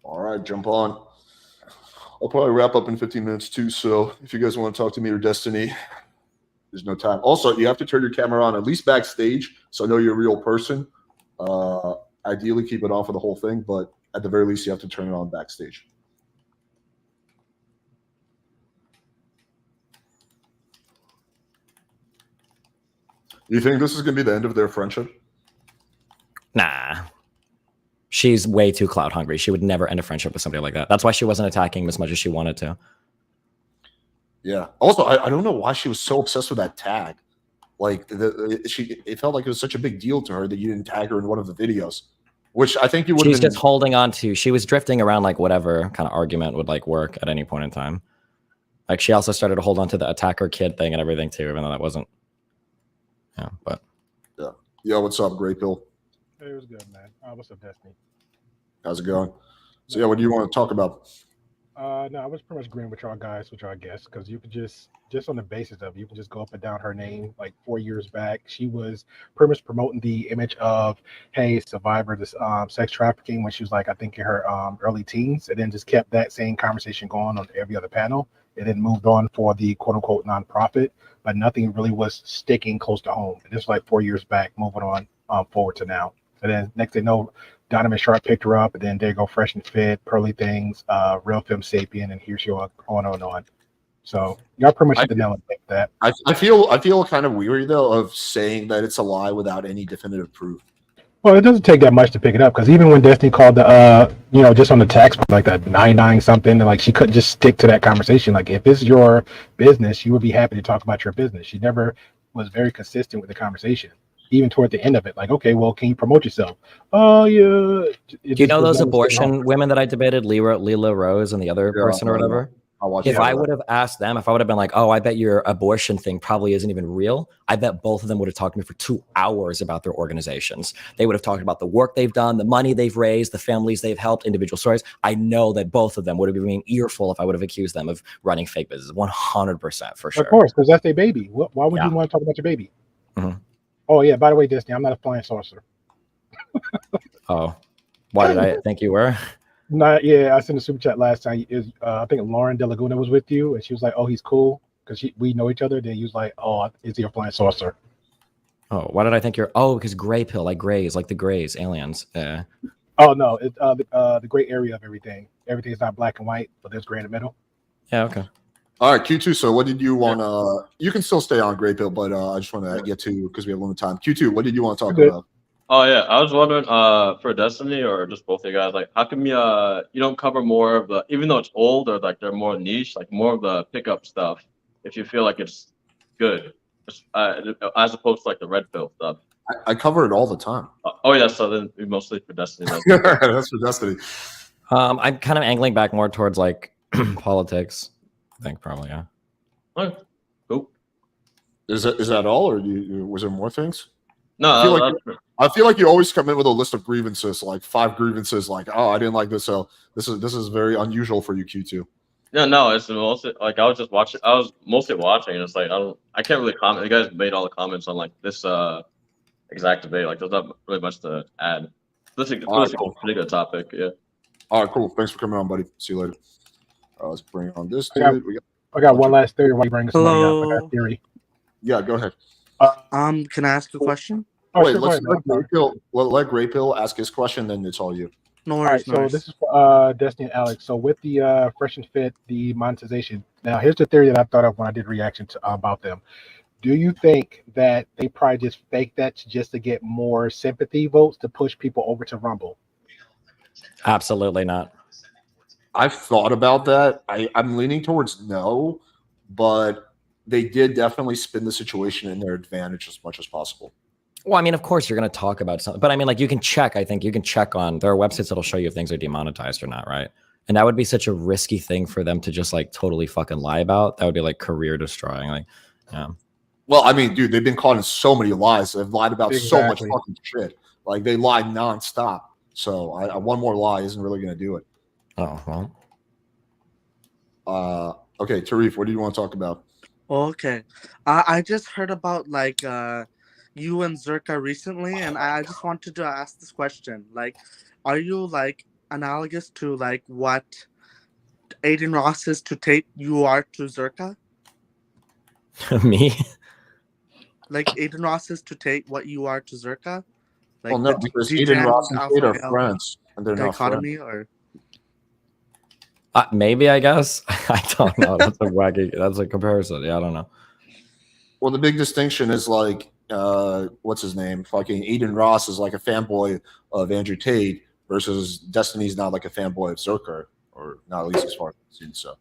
All right, jump on. I'll probably wrap up in 15 minutes too. So if you guys want to talk to me or Destiny, there's no time. Also, you have to turn your camera on at least backstage, so I know you're a real person. Ideally, keep it on for the whole thing, but at the very least, you have to turn it on backstage. You think this is going to be the end of their friendship? Nah. She's way too clout hungry. She would never end a friendship with somebody like that. That's why she wasn't attacking him as much as she wanted to. Yeah. Also, I don't know why she was so obsessed with that tag. Like it felt like it was such a big deal to her that you didn't tag her in one of the videos, which I think you would. She's just holding on to. She was drifting around like whatever kind of argument would like work at any point in time. Like she also started to hold on to the attacker kid thing and everything too, even though that wasn't. Yeah, but. Yeah. Yo, what's up, Great Pill? Hey, it was good, man. What's up, Destiny? How's it going? So yeah, what do you want to talk about? No, I was pretty much agreeing with y'all guys, which I guess, because you could just on the basis of you can just go up and down her name. Like 4 years back, she was pretty much promoting the image of, hey, survivor, this sex trafficking when she was like, I think in her early teens, and then just kept that same conversation going on every other panel, and then moved on for the quote unquote nonprofit, but nothing really was sticking close to home. And this was like 4 years back, moving on forward to now. And then next thing you know, Donovan Sharp picked her up, and then there you go, Fresh and Fit, Pearly Things, Real Film Sapien, and here she on and on. So y'all pretty much hit the nail on that. I feel kind of weary though of saying that it's a lie without any definitive proof. Well, it doesn't take that much to pick it up, because even when Destiny called the just on the text like that 99 something, like she couldn't just stick to that conversation. Like if it's your business, you would be happy to talk about your business. She never was very consistent with the conversation. Even toward the end of it, like, okay, well, can you promote yourself? Oh, yeah. Do you know those abortion women that I debated, Leela Rose and the other person or whatever? I'll watch. If I would have asked them, if I would have been like, oh, I bet your abortion thing probably isn't even real, I bet both of them would have talked to me for 2 hours about their organizations. They would have talked about the work they've done, the money they've raised, the families they've helped, individual stories. I know that both of them would have been earful if I would have accused them of running fake business. 100% for sure. Of course, because that's their baby. Why would you want to talk about your baby? Mhm. Oh yeah, by the way, Destiny, I'm not a flying saucer. Oh, why did I think you were? Not yeah. I sent a super chat last time. I think Lauren De Laguna was with you, and she was like, "Oh, he's cool," because we know each other. Then he was like, "Oh, is he a flying saucer?" Oh, why did I think you're? Oh, because gray pill, like grays, like the grays, aliens. Yeah. Oh no, it's the gray area of everything. Everything is not black and white, but there's gray in the middle. Yeah. Okay. All right, Q2. So what did you want to? You can still stay on Grey Pill, but I just want to get to because we have limited time. Q2. What did you want to talk about? Oh yeah, I was wondering, for Destiny or just both of you guys, like, how come you don't cover more of the, even though it's old or like they're more niche, like more of the pickup stuff, if you feel like it's good, as opposed to like the red pill stuff. I cover it all the time. Oh yeah, so then mostly for Destiny. That's for Destiny. I'm kind of angling back more towards like politics. I think probably yeah. Okay, cool. Is that all, or was there more things? No, I feel like you always come in with a list of grievances, like 5 grievances, like, oh, I didn't like this, so this is very unusual for you, Q2. Yeah, no, it's mostly like I was mostly watching, and it's like I can't really comment. You guys made all the comments on like this exact debate. Like, there's not really much to add. This is a pretty good topic. Yeah. All right, cool. Thanks for coming on, buddy. See you later. Let's bring on this I dude. got one last theory while you bring somebody up. I got a theory. Yeah, go ahead. Can I ask a question? Oh, wait, sure, let's go ahead, let Grey Pill ask his question, then it's all you. No All worries. right, so this is for Destiny and Alex. So with the Fresh and Fit, the monetization. Now, here's the theory that I thought of when I did reaction about them. Do you think that they probably just faked that just to get more sympathy votes to push people over to Rumble? Absolutely not. I've thought about that. I'm leaning towards no, but they did definitely spin the situation in their advantage as much as possible. Well, I mean, of course you're going to talk about something, but I mean, like you can check. I think you can check on there are websites that'll show you if things are demonetized or not, right? And that would be such a risky thing for them to just like totally fucking lie about. That would be like career destroying. Like, yeah. Well, I mean, dude, they've been caught in so many lies. They've lied about so much fucking shit. Like they lie nonstop. So one more lie isn't really going to do it. Oh well. Okay, Tarif, what do you want to talk about? Okay, I just heard about like you and Zerka recently, and I just wanted to ask this question: like, are you like analogous to like what Aiden Ross is to Tate? You are to Zerka? Me? Like Aiden Ross is to Tate what you are to Zerka? Like, well, no, because Aiden Ross and Tate are friends, and they're not friends. Or maybe, I guess. I don't know. That's a comparison. Yeah, I don't know. Well, the big distinction is like, what's his name? Fucking Aiden Ross is like a fanboy of Andrew Tate versus Destiny's not like a fanboy of Zerka, or not at least as far as I've seen. So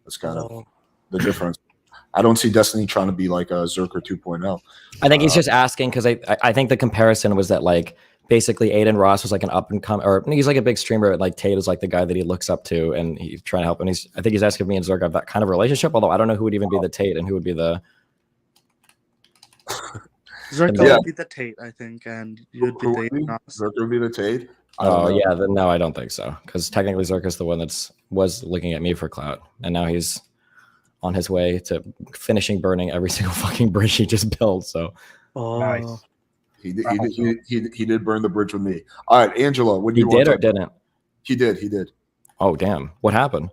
that's kind of the difference. I don't see Destiny trying to be like a Zerka 2.0. I think he's just asking because I think the comparison was that like basically Aiden Ross was like an up and coming, or he's like a big streamer, but like Tate is like the guy that he looks up to and he's trying to help. And I think he's asking me and Zerka have that kind of relationship, although I don't know who would even be the Tate and who would be the Zerka would be the Tate, I think, and you would be the Aiden Ross. Zerka would be the Tate. Oh yeah, then no, I don't think so. Because technically Zerka's the one was looking at me for clout, and now he's on his way to finishing burning every single fucking bridge he just built. So nice. He did burn the bridge with me. All right, Angela, what do you want? He did or didn't? He did. Oh damn! What happened?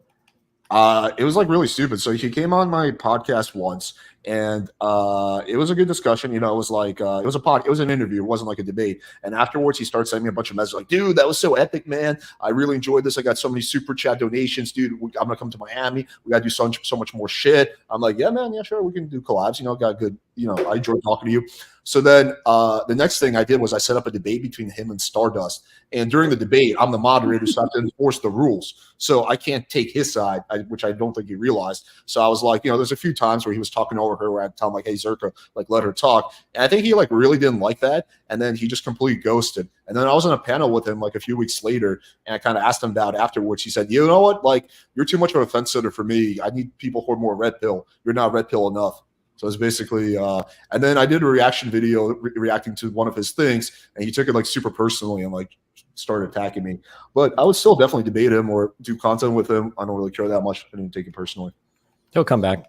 It was like really stupid. So he came on my podcast once, and it was a good discussion. You know, it was like it was an interview. It wasn't like a debate. And afterwards, he started sending me a bunch of messages like, "Dude, that was so epic, man! I really enjoyed this. I got so many super chat donations, dude. I'm gonna come to Miami. We gotta do so much more shit." I'm like, "Yeah, man. Yeah, sure. We can do collabs. You know, got good. You know, I enjoyed talking to you." So then the next thing I did was I set up a debate between him and Stardust. And during the debate, I'm the moderator, so I have to enforce the rules. So I can't take his side, which I don't think he realized. So I was like, you know, there's a few times where he was talking over empower her, where I'd tell him like, hey, Zerka, like let her talk. And I think he like really didn't like that. And then he just completely ghosted. And then I was on a panel with him like a few weeks later, and I kind of asked him about it afterwards. He said, you know what? Like, you're too much of a fence sitter for me. I need people who are more red pill. You're not red pill enough. So it's basically, and then I did a reaction video reacting to one of his things, and he took it like super personally and like started attacking me. But I would still definitely debate him or do content with him. I don't really care that much. I didn't take it personally. He'll come back.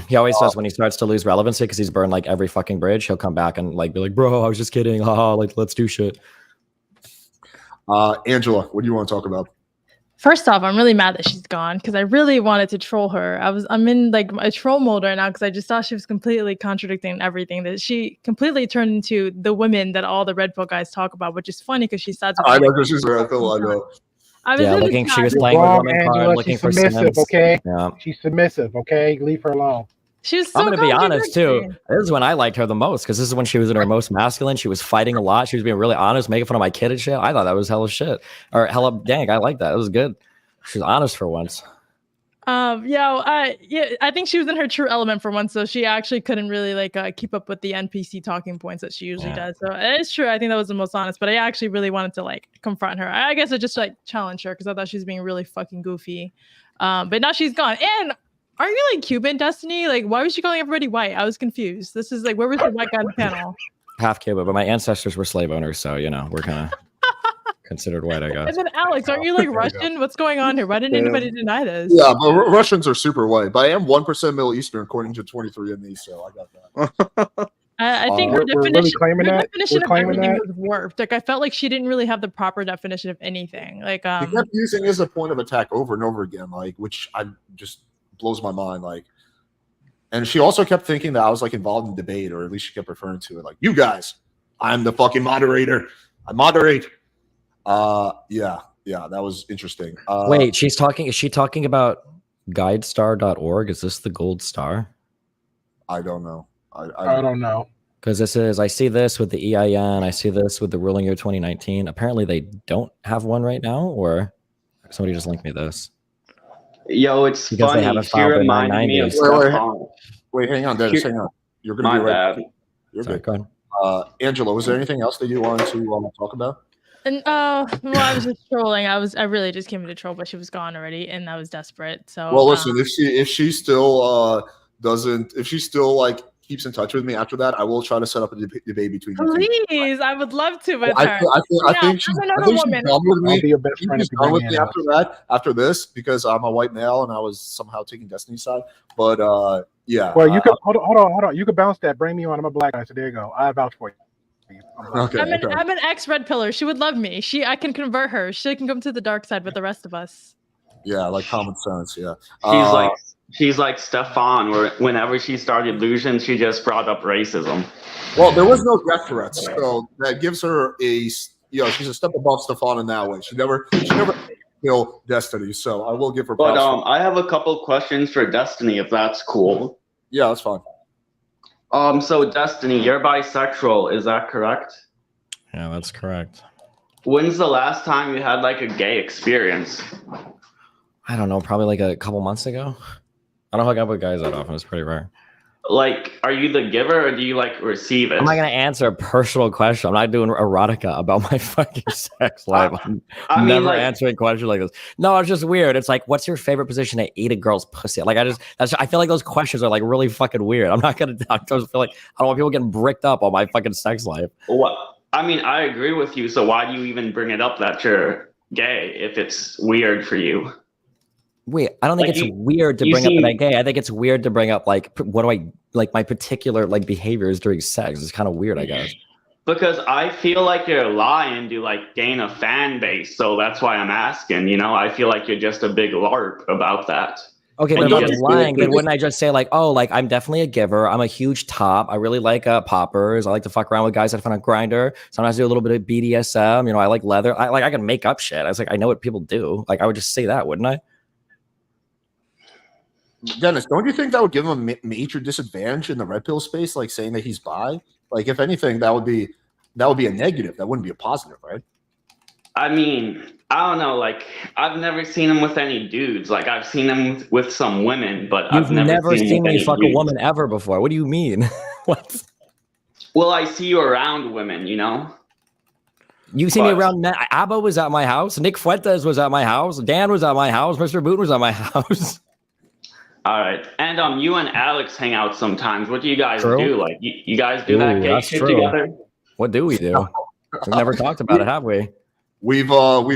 He always does when he starts to lose relevancy because he's burned like every fucking bridge. He'll come back and like be like, bro, I was just kidding. Haha, like let's do shit. Angela, what do you want to talk about? First off, I'm really mad that she's gone because I really wanted to troll her. I'm in like a troll mode right now because I just thought she was completely contradicting everything. That she completely turned into the women that all the red pill guys talk about, which is funny because she starts. I know because she's red pill. I know. Yeah, looking, she was playing with women card, looking for submissive, Sims. okay? Yeah. She's submissive, okay? Leave her alone. She was so I'm going to be honest, too. This is when I liked her the most because this is when she was in her most masculine. She was fighting a lot. She was being really honest, making fun of my kid and shit. I thought that was hella shit. Or hella dang, I like that. It was good. She was honest for once. I think she was in her true element for once, so she actually couldn't really like keep up with the NPC talking points that she usually does. So it's true. I think that was the most honest, but I actually really wanted to like confront her. I guess I just like challenge her because I thought she was being really fucking goofy. But now she's gone. And are you like Cuban, Destiny? Like, why was she calling everybody white? I was confused. This is like, where was the white guy on the panel? Half Cuban, but my ancestors were slave owners, so you know we're kind of considered white, I guess. And then Alex, aren't you like Russian? What's going on here? Why didn't anybody deny this? Yeah, but Russians are super white. But I am 1% Middle Eastern according to 23andMe, so I got that. I think her we're really claiming that. definition We're of claiming everything that. was warped. Like I felt like she didn't really have the proper definition of anything. Like They kept using it as a point of attack over and over again, like which I just blows my mind. Like, and she also kept thinking that I was like involved in debate, or at least she kept referring to it like, "You guys, I'm the fucking moderator. I moderate." Yeah, that was interesting. Wait, she's talking. Is she talking about guidestar.org? Is this the gold star? I don't know. I don't know. Because this is, I see this with the EIN. I see this with the ruling year 2019. Apparently, they don't have one right now, or somebody just linked me this. Yo, it's Because they funny. haven't She filed their reminded me of 990s. Stefan. Wait, hang on, Dennis. Hang on. You're gonna My be right. bad. You're Sorry, good. go ahead. Angela, was there anything else that you wanted to talk about? And well, I was just trolling. I really just came to troll, but she was gone already, and I was desperate. So Well, listen, if she still doesn't, if she still like keeps in touch with me after that, I will try to set up a debate between you two. please, I would love to with I her. think she's done with me. I'll be your best She's friend if you done bring with me me in. after that, after this, because I'm a white male and I was somehow taking Destiny's side. But yeah. Well, you could hold on. You could bounce that. Bring me on. I'm a black guy, so there you go. I vouch for you. Okay. I'm an ex-red pillar. She would love me. I can convert her. She can come to the dark side with the rest of us. Yeah, like common sense. Yeah. She's like Stefan, where whenever she started losing, she just brought up racism. Well, there was no death threats, so that gives her she's a step above Stefan in that way. She never killed Destiny, so I will give her. But I have a couple questions for Destiny, if that's cool. Yeah, that's fine. So Destiny, you're bisexual, is that correct? Yeah, that's correct. When's the last time you had like a gay experience? I don't know, probably like a couple months ago. I don't hook up with guys that often. It's pretty rare. Like, are you the giver or do you like receive it? I'm not gonna answer a personal question. I'm not doing erotica about my fucking sex life. I'm never answering questions like this. No, it's just weird. It's like, what's your favorite position to eat a girl's pussy? Like, I feel like those questions are like really fucking weird. I just feel like I don't want people getting bricked up on my fucking sex life. What? I mean, I agree with you. So why do you even bring it up that you're gay if it's weird for you? Wait, I don't think it's weird to bring up that I'm gay. I think it's weird to bring up like what do I like my particular like behaviors during sex. It's kind of weird, I guess. Because I feel like you're lying to like gain a fan base, so that's why I'm asking. You know, I feel like you're just a big LARP about that. Okay, but if I'm lying, then wouldn't I just say like, oh, like I'm definitely a giver. I'm a huge top. I really like poppers. I like to fuck around with guys that I find on Grindr. Sometimes I do a little bit of BDSM. You know, I like leather. I can make up shit. I was like, I know what people do. Like I would just say that, wouldn't I? Dennis, don't you think that would give him a major disadvantage in the red pill space? Like saying that he's bi. Like if anything, that would be a negative. That wouldn't be a positive, right? I mean, I don't know. Like, I've never seen him with any dudes. Like, I've seen him with some women, but You've I've never seen him seen with me any fuck a dudes. woman ever before. What do you mean? What? Well, I see you around women, you know? You see me around men. Abba was at my house. Nick Fuentes was at my house. Dan was at my house. Mr. Boone was at my house. All right. And you and Alex hang out sometimes. What do you guys True. do? Like, you guys do that Ooh, gay that's shit true. together? What do we do? We've never talked about it, have we? We've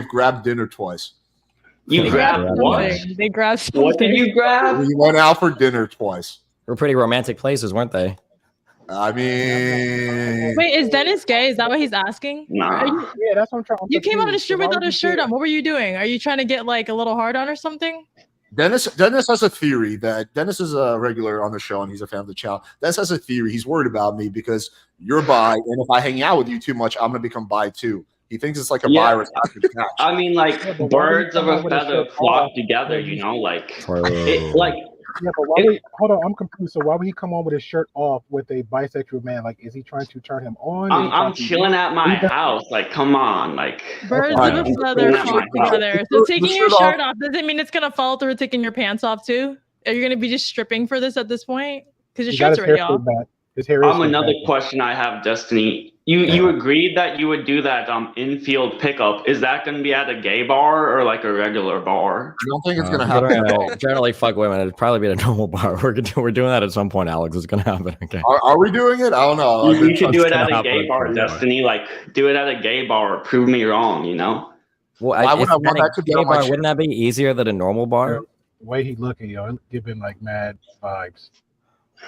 grabbed dinner twice. You They grabbed grabbed what? something. They grabbed something. What did you grab? We went out for dinner twice. We're pretty romantic places, weren't they? I mean, Wait, is Dennis gay? Is that what he's asking? Nah. Yeah, that's what I'm trying. You came out of the street Why without would a you shirt care? on. What were you doing? Are you trying to get like a little hard on or something? Dennis has a theory that Dennis is a regular on the show and he's a fan of the channel. Dennis has a theory. He's worried about me because you're bi, and if I hang out with you too much, I'm gonna become bi too. He thinks it's like a virus. I mean, like, Yeah, but why would birds you of come a out with a feather shirt flock off? together, you know? Like, True. Yeah, but why would, hold on, I'm confused. So why would he come on with his shirt off with a bisexual man? Like, is he trying to turn him on? I'm chilling at my house. Like, come on. Like, Birds of Fine. a I'm feather chilling at flock my house. together. So taking your shirt shirt off doesn't mean it's gonna fall through taking your pants off too. Are you gonna be just stripping for this at this point? Because your He got shirt's his already hair off. slicked back. His hair is slicked Another back. question I have, Destiny. You agreed that you would do that infield pickup. Is that going to be at a gay bar or like a regular bar? I don't think it's gonna We're happen at all. gonna generally fuck women. It'd probably be at a normal bar. We're doing that at some point, Alex. It's gonna happen. Okay. Are we doing it? I don't know. You should do it at a gonna gay happen bar, at some Destiny. Like, do it at a gay bar. Prove me wrong, you know? Well, Why would if I want at a that to be gay on my bar, shirt? wouldn't that be easier than a normal bar? The way he looking, yo, it giving like mad vibes.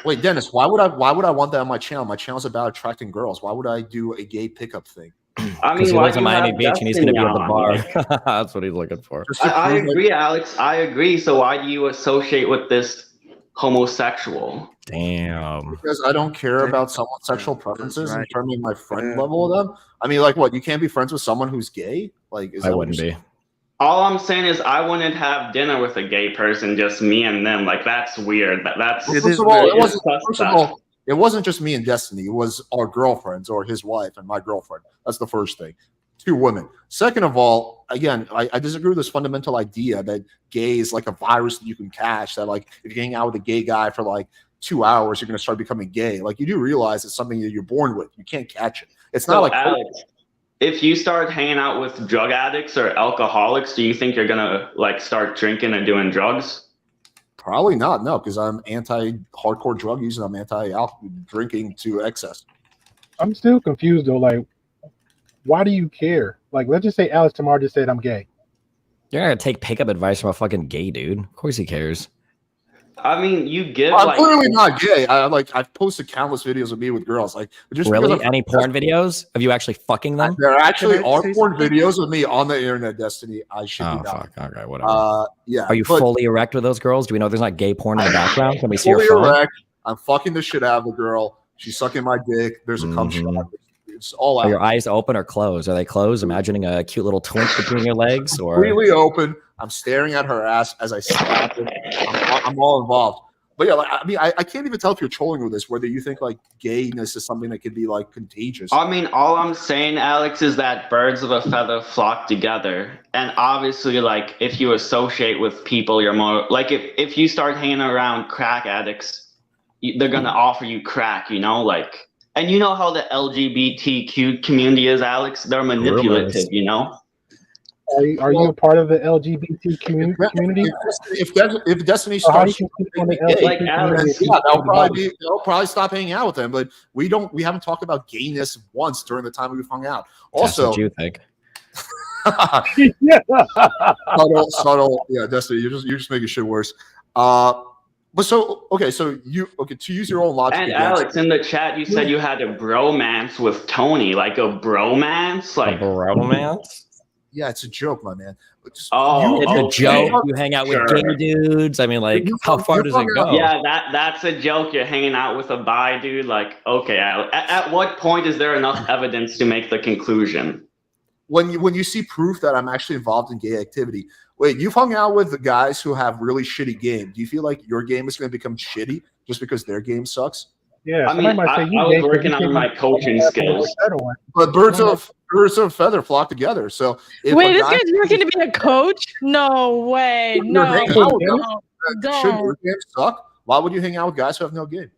Wait, Dennis, why would I want that on my channel? My channel's about attracting girls. Why would I do a gay pickup thing? I Because mean, he why lives do in you Miami have Beach and he's gonna be at the Destiny bar. on? Like, That's what he's looking for. Just to I prove that- agree, Alex. I agree. So why do you associate with this homosexual? Damn. Because I don't care about someone's sexual preferences in right. terms of my friend Yeah. level of them. I mean, like, what? You can't be friends with someone who's gay? Like, is I that what wouldn't you're be. saying? All I'm saying is I wouldn't have dinner with a gay person, just me and them. Like, that's weird. That's It First is of all, weird. it wasn't. That's First of all, it wasn't just me and Destiny. It was our girlfriends or his wife and my girlfriend. That's the first thing. 2 women. Second of all, again, I disagree with this fundamental idea that gay is like a virus that you can catch. That like if you hang out with a gay guy for like 2 hours, you're going to start becoming gay. Like you do realize it's something that you're born with. You can't catch it. It's So, not like Alex, if you start hanging out with drug addicts or alcoholics, do you think you're gonna like start drinking and doing drugs? probably not. No, because I'm anti-hardcore drug use and I'm anti-alcohol drinking to excess. I'm still confused though. Like, why do you care? Like, let's just say Alex tomorrow just said I'm gay. You're not gonna take pickup advice from a fucking gay dude. Of course he cares. I mean, you give I'm like clearly not gay. I've posted countless videos of me with girls. Like just because Really? I'm- Any porn videos of you actually fucking them? There actually Can I are say porn something? videos of me on the internet, Destiny. I should Oh be down. fuck. Okay, whatever. Yeah. Are you but fully erect with those girls? Do we know there's not gay porn in the background? Can we see your fully phone? erect? I'm fucking the shit out of the girl. She's sucking my dick. There's a cum Mhm. shot. It's all Are your out. eyes open or closed? Are they closed? Imagining a cute little twink between your legs, or Completely open. I'm staring at her ass as I slap it. I'm all involved. But yeah, like, I mean, I can't even tell if you're trolling with this, whether you think like gayness is something that could be like contagious. I mean, all I'm saying, Alex, is that birds of a feather flock together. And obviously, like, if you associate with people, you're more like if you start hanging around crack addicts, they're gonna offer you crack, you know, like. And you know how the LGBTQ community is, Alex. They're manipulative, Rumors. you know. Are you a part of the LGBT community? If Destiny So how do starts, you speak on the gay, Like LGBT Alex, community? they'll probably stop hanging out with him. But we haven't talked about gayness once during the time we've hung out. that's Also, what you think? Yeah. subtle. Yeah, Destiny, you're just making shit worse. But so to use your own logic. and against- Alex, in the chat, you said you had a bromance with Tony, like a bromance, like. Romance? yeah, it's a joke, my man. But just- Oh, It's okay. a joke. You hang out with Sure. gay dudes. I mean, like, how far does it go? Yeah, that's a joke. You're hanging out with a bi dude. Like, okay, at what point is there enough evidence to make the conclusion? when you see proof that I'm actually involved in gay activity. Wait, you've hung out with the guys who have really shitty game. Do you feel like your game is going to become shitty just because their game sucks? Yeah. I mean, I was working on my coaching skills. But birds of birds of a feather flock together. So if Wait, a this guy guy's working to be a coach? No way. You're No. hanging out with them, Don't. shouldn't your game suck? Why would you hang out with guys who have no game?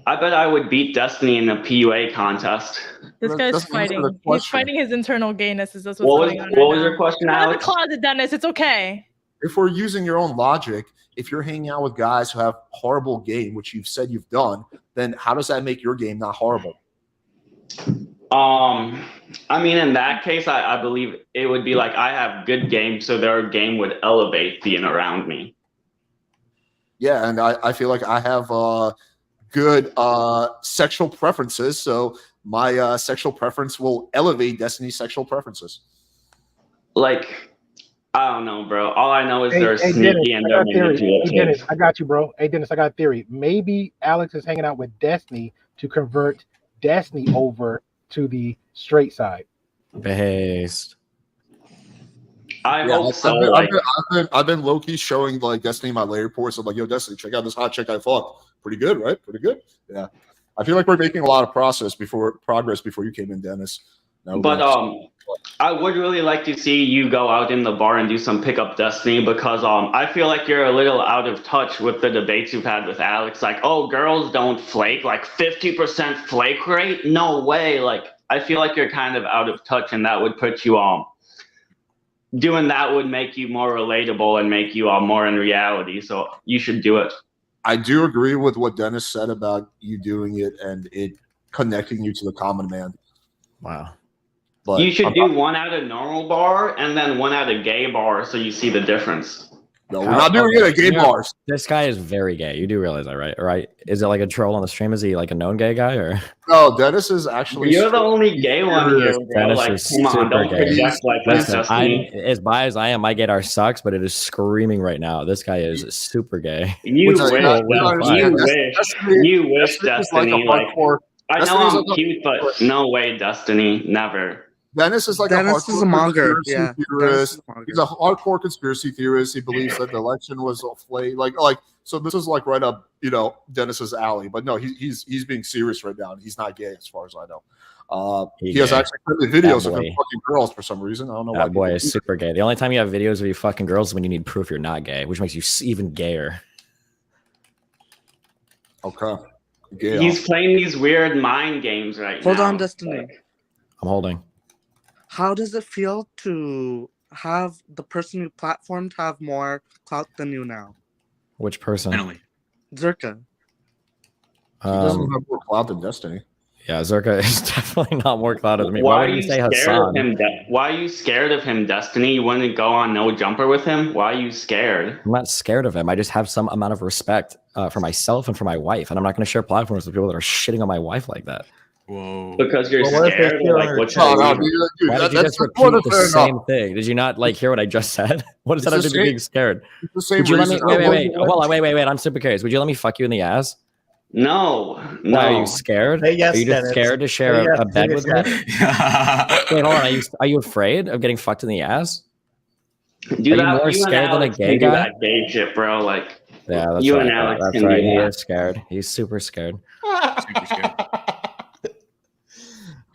I bet I would beat Destiny in a PUA contest. This That guy's doesn't answer the fighting. He's question. fighting his internal gayness. Is that's what's What was going on what right was now. your question, Come out of the Alex? closet, Dennis. It's okay. If we're using your own logic, if you're hanging out with guys who have horrible game, which you've said you've done, then how does that make your game not horrible? I mean, in that case, I believe it would be like I have good game, so their game would elevate being around me. Yeah, and I feel like I have good sexual preferences, so my sexual preference will elevate Destiny's sexual preferences. Like, I don't know, bro. All I know is Hey, they're hey, sneaky Dennis, and I they're got a theory. Hey, manipulative. Dennis, I got you, bro. Hey, Dennis, I got a theory. Maybe Alex is hanging out with Destiny to convert Destiny over to the straight side. Based. I hope so. I've been low key showing like Destiny my layer reports. I'm like, yo, Destiny, check out this hot chick I fucked. Pretty good, right? Pretty good. Yeah. I feel like we're making a lot of progress before you came in, Dennis. But I would really like to see you go out in the bar and do some pickup Destiny because I feel like you're a little out of touch with the debates you've had with Alex. Like, oh, girls don't flake, like 50% flake rate? No way. Like, I feel like you're kind of out of touch, and that would put you doing that would make you more relatable and make you more in reality. So you should do it. I do agree with what Dennis said about you doing it and it connecting you to the common man. Wow. But you should do one at a normal bar and then one at a gay bar so you see the difference. No, we're not doing it at gay bars. This guy is very gay. You do realize that, right? Right? Is it like a troll on the stream? Is he like a known gay guy or? No, Dennis is actually. You're the only gay one here, bro. Dennis Like, is come on, super don't gay. project like that, Listen, Destiny. as bi as I am, my gaydar sucks, but it is screaming right now. This guy is super gay. You Which wish, is not- we don't understand. you wish, Destiny's like a Destiny. Like, hardcore. I know Destiny's I'm like a- cute, but no way, Destiny, never. Dennis is like Dennis a is hardcore a monger. conspiracy Yeah, Dennis is theorist. a monger. He's a hardcore conspiracy theorist. He believes that the election was a flake. Like so. This is like right up, Dennis's alley. But no, he's being serious right now, and he's not gay as far as I know. He has actually put videos of him fucking girls for some reason. I don't know why. That boy is super gay. The only time you have videos of you fucking girls is when you need proof you're not gay, which makes you even gayer. Okay. Gay He's playing these weird mind games right now. Hold on, Destiny. I'm holding. How does it feel to have the person you platformed have more clout than you now? Which person? Finally. Zerka. He doesn't have more clout than Destiny. Yeah, Zerka is definitely not more clouded than me. Why Why are would you you say scared Hassan? of him? Why are you scared of him, Destiny? You wouldn't go on no jumper with him? Why are you scared? I'm not scared of him. I just have some amount of respect for myself and for my wife, and I'm not going to share platforms with people that are shitting on my wife like that. Whoa. Because you're Well, what if they scared. feel Like, like- what's No, your dude, Why did you that's just repeat more the than same enough. thing? Did you not hear what I just said? What does It's that have the to do with being scared? It's the same Would you let me? reason. Wait. Hold on. Wait. I'm super curious. Would you let me fuck you in the ass? No. Why, are you scared? Say yes, are you just Dennis. scared to share Say yes, a bed say with yes. me? Wait, hold on. Are you afraid of getting fucked in the ass? Do Are you that, more you and scared than a Alex gay can do guy? that gay shit, bro. Like, Yeah, that's you right. and Alex That's can right. do He that. is scared. He's super scared. Super scared.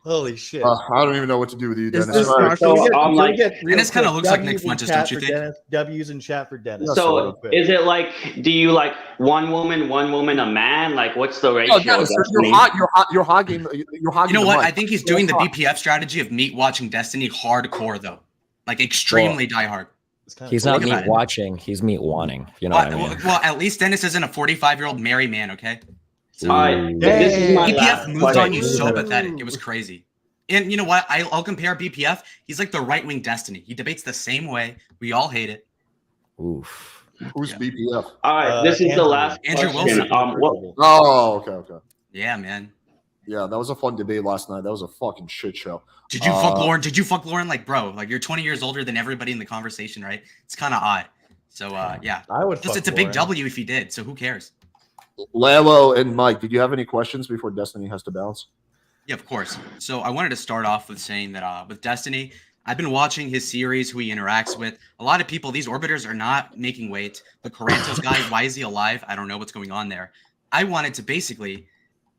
Holy shit. I don't even know what to do with you, Is Dennis. this All right. not- Can we get, I'm can like- we get real Dennis kinda quick looks like Nick W's in Fuentes, chat don't you for think? Dennis, W's in chat for Dennis. So real quick. is it like, do you like one woman, a man? Like, what's the ratio? No, Dennis, Destiny? you're hogging. You're hogging. You know the what? mic. I think he's doing the BPF strategy of meat watching Destiny hardcore though. Like extremely diehard. It's kinda He's cool. not Think about meat it. watching. He's meat wanting. You know what I mean? Well, at least Dennis isn't a 45-year-old married man, okay? So, All right, this is my BPF last moved on question. you so pathetic. It was crazy. And you know what? I'll compare BPF. He's like the right-wing Destiny. He debates the same way. We all hate it. Oof. Who's BPF? All right, this is the Andrew. last Andrew question. Wilson. Oh, okay. Yeah, man. Yeah, that was a fun debate last night. That was a fucking shit show. Did you fuck Lauren? Did you fuck Lauren? Like, bro, like you're 20 years older than everybody in the conversation, right? It's kind of odd. So, yeah. I would Plus, fuck it's a big Lauren. W if he did. So who cares? Lalo and Mike, did you have any questions before Destiny has to bounce? Yeah, of course. So I wanted to start off with saying that with Destiny, I've been watching his series, who he interacts with. A lot of people, these orbiters are not making weight. The Corantos guy, why is he alive? I don't know what's going on there. I wanted to basically,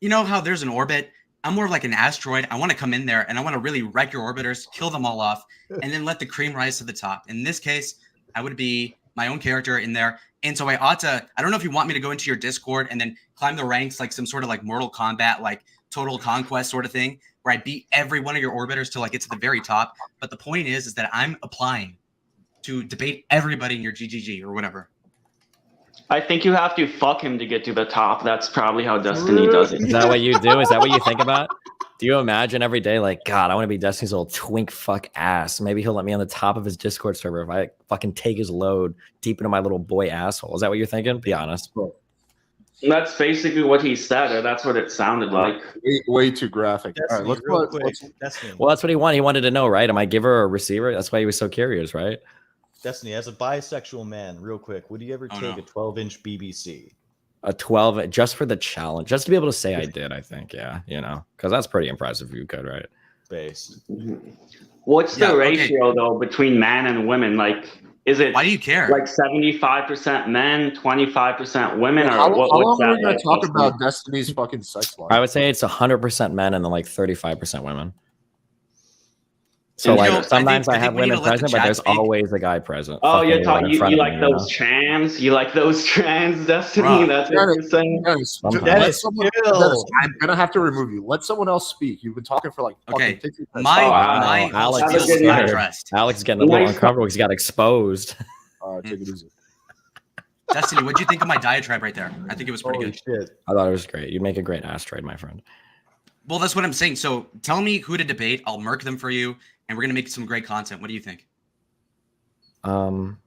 you know how there's an orbit I'm more of like an asteroid. I want to come in there and I want to really wreck your orbiters, kill them all off, and then let the cream rise to the top. In this case, I would be my own character in there. And so I don't know if you want me to go into your Discord and then climb the ranks like some sort of like Mortal Kombat, like Total Conquest sort of thing, where I beat every one of your orbiters till I get to the very top. But the point is that I'm applying to debate everybody in your GGG or whatever. I think you have to fuck him to get to the top. That's probably how Destiny does it. Is that what you do? Is that what you think about? Do you imagine every day like, God, I want to be Destiny's little twink fuck ass. Maybe he'll let me on the top of his Discord server if I fucking take his load deep into my little boy asshole. Is that what you're thinking? Be honest. That's basically what he said, or that's what it sounded like. Way too graphic. Destiny, All right, real quick. Destiny. Well, that's what he wanted. He wanted to know, right? Am I giver or receiver? That's why he was so curious, right? Destiny, as a bisexual man, real quick, would you ever take a 12-inch BBC? A 12, just for the challenge, just to be able to say I did, I think. Yeah, you know, because that's pretty impressive if you could, right? Based. What's the ratio, though, between men and women? Like, is it... Why do you care? Like 75% men, 25% women? Or How long what's are that we going like? to talk about Destiny's fucking sex life? I would say it's 100% men and then like 35% women. So like sometimes I have women present, but there's always a guy present. Oh, you're talking. You like those trans? You like those trans, Destiny? That's what you're saying. I'm gonna have to remove you. Let someone else speak. You've been talking for like fucking 50 minutes. Alex is scared. Alex is getting a little uncomfortable because he got exposed. Take it easy. Destiny, what'd you think of my diatribe right there? I think it was pretty good. Shit. I thought it was great. You'd make a great asteroid, my friend. Well, that's what I'm saying. So tell me who to debate. I'll murk them for you, and we're gonna make some great content. What do you think? I don't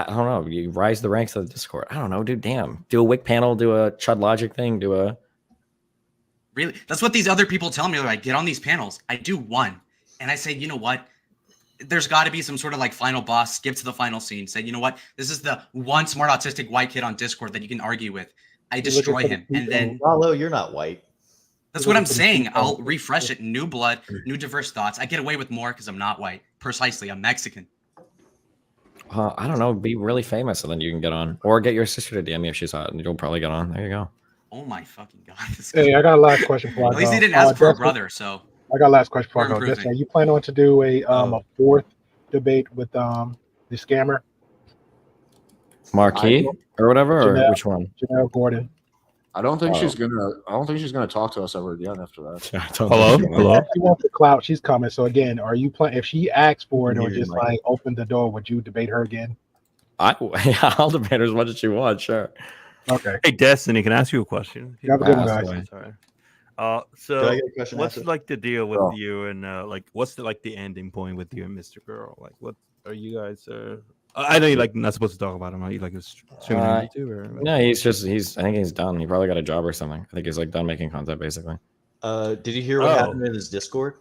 know. You rise the ranks of the Discord. I don't know, dude. Damn. Do a Wick panel. Do a Chud Logic thing. Do a. Really? That's what these other people tell me. They're like, get on these panels. I do one, and I say, you know what? There's got to be some sort of like final boss. Skip to the final scene. Say, you know what? This is the one smart autistic white kid on Discord that you can argue with. I destroy him, and then. Lalo, you're not white. That's what I'm saying. I'll refresh it. New blood, new diverse thoughts. I get away with more because I'm not white. Precisely. I'm Mexican. I don't know. Be really famous and then you can get on. Or get your sister to DM me if she's hot and you'll probably get on. There you go. Oh my fucking God. Hey, I got a last question for you. At least he didn't ask for a brother, so. I got a last question for you. improving. Are you planning on to do a fourth debate with the scammer? Marquis or whatever? Or Jennelle, which one? Jennelle Gordon. I don't think she's gonna talk to us ever again after that. Hello. She wants the clout. She's coming. So again, are you planning? If she asks for it or just like open the door, would you debate her again? I'll debate her as much as she wants. Sure. Okay. Hey, Destiny, can I ask you a question? You have a good one, guys. Sorry. Can I So get a question what's after? like the deal with you and like what's the ending point with you and Mr. Girl? Like, what are you guys? I know you're like not supposed to talk about him. Are you like streaming on YouTube or? No, he's I think he's done. He probably got a job or something. I think he's like done making content basically. Did you hear what happened in his Discord?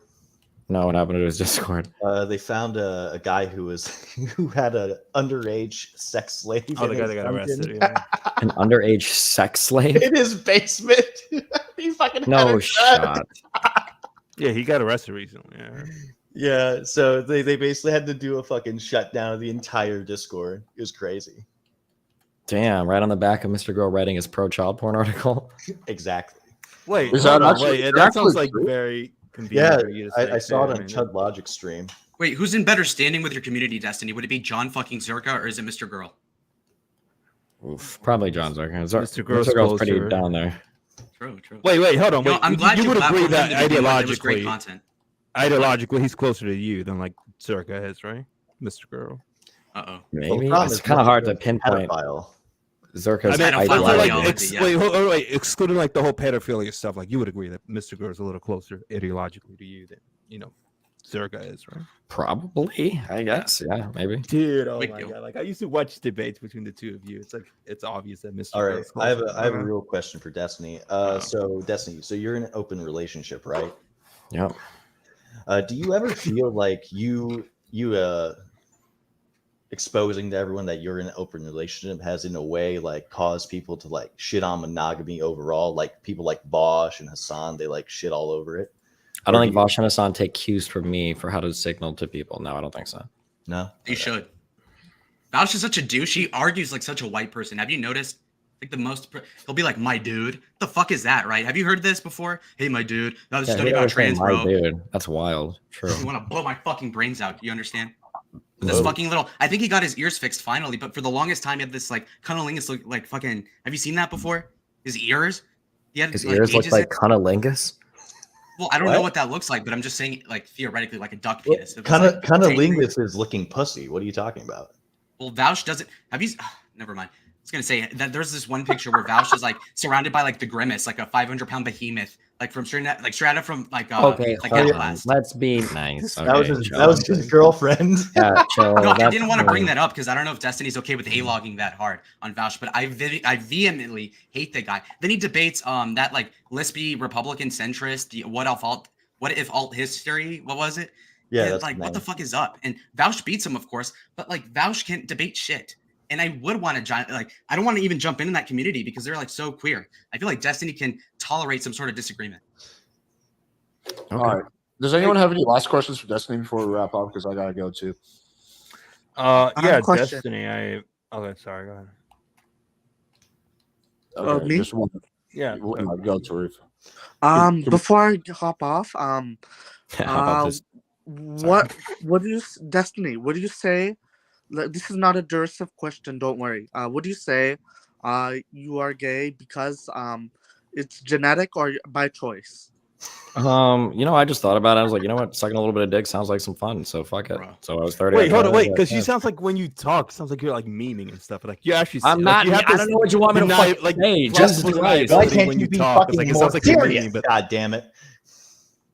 No, what happened to his Discord? They found a guy who had an underage sex slave. Oh, the guy that got arrested. Yeah. An underage sex slave in his basement. He fucking no shot. Yeah, he got arrested recently. Yeah. Yeah, so they basically had to do a fucking shutdown of the entire Discord. It was crazy. Damn, right on the back of Mr. Girl writing his pro child porn article. Exactly. Wait, Is that that sounds like very convenient for you to say. I saw it on Chud Logic stream. Wait, who's in better standing with your community, Destiny? Would it be John fucking Zerka or is it Mr. Girl? Oof, probably John Zerka. Mr. Girl's pretty down there. True. Wait, hold on. I'm glad you would agree platformed that him to begin with. It was great ideologically, content. ideologically, he's closer to you than like Zerka is, right, Mr. Girl? Maybe it's kind of hard to pinpoint. Zerka's wait, excluding like the whole pedophilia stuff, like you would agree that Mr. Girl is a little closer ideologically to you than Zerka is, right? Probably, I guess. Yeah, maybe. Dude, oh my God! Like I used to watch debates between the two of you. It's like it's obvious that Mr. All Girl right, is I closer. have a real question for Destiny. So Destiny, so you're in an open relationship, right? Yep. Do you ever feel like you exposing to everyone that you're in an open relationship has in a way like caused people to like shit on monogamy overall? Like people like Bosch and Hassan, they like shit all over it. I don't think Bosch and Hassan take cues from me for how to signal to people. No, I don't think so. No, He should. Bosch is such a douche. He argues like such a white person. Have you noticed? Like the most, he'll be like, my dude. What the fuck is that, right? Have you heard this before? Hey, my dude. I was studying about trans, bro. Dude, that's wild. True. You want to blow my fucking brains out? You understand? This fucking little. I think he got his ears fixed finally, but for the longest time, he had this like cunnilingus look like fucking. Have you seen that before? His ears. He had his ears look like cunnilingus. Well, I don't know what that looks like, but I'm just saying, like theoretically, like a duck penis. Cunnilingus is licking pussy. What are you talking about? Well, Vouch doesn't. Have you? Never mind. I was gonna say that there's this one picture where Vouch is like surrounded by like the Grimace, like a 500-pound behemoth, like from straight out from like okay, like let's be nice. Okay, that was his girlfriend. Yeah, chill. No, I didn't want to bring that up because I don't know if Destiny's okay with A-logging that hard on Vouch, but I vehemently hate the guy. Then he debates that like lispy Republican centrist, what if alt history? What was it? Yeah, that's like what the fuck is up? And Vouch beats him, of course, but like Vouch can't debate shit. And I would want to like I don't want to even jump in that community because they're like so queer. I feel like Destiny can tolerate some sort of disagreement. Okay. All right. Does anyone have any last questions for Destiny before we wrap up? Because I gotta go too. Yeah, Destiny. Okay, sorry. Go ahead. Okay, me? just one. Yeah. Go, Tarif. Before I hop off, what do you, Destiny? What do you say? This is not a derisive question. Don't worry. What do you say? You are gay because it's genetic or by choice? I just thought about it. I was like, you know what? Sucking a little bit of dick sounds like some fun. So fuck it. So I was 30. Wait, hold on, wait, because you sounds like when you talk, sounds like you're like memeing and stuff. Like you actually. I'm not. I don't know what you want me to fucking like say. Jesus Christ. Why can't you be fucking more serious? But God damn it.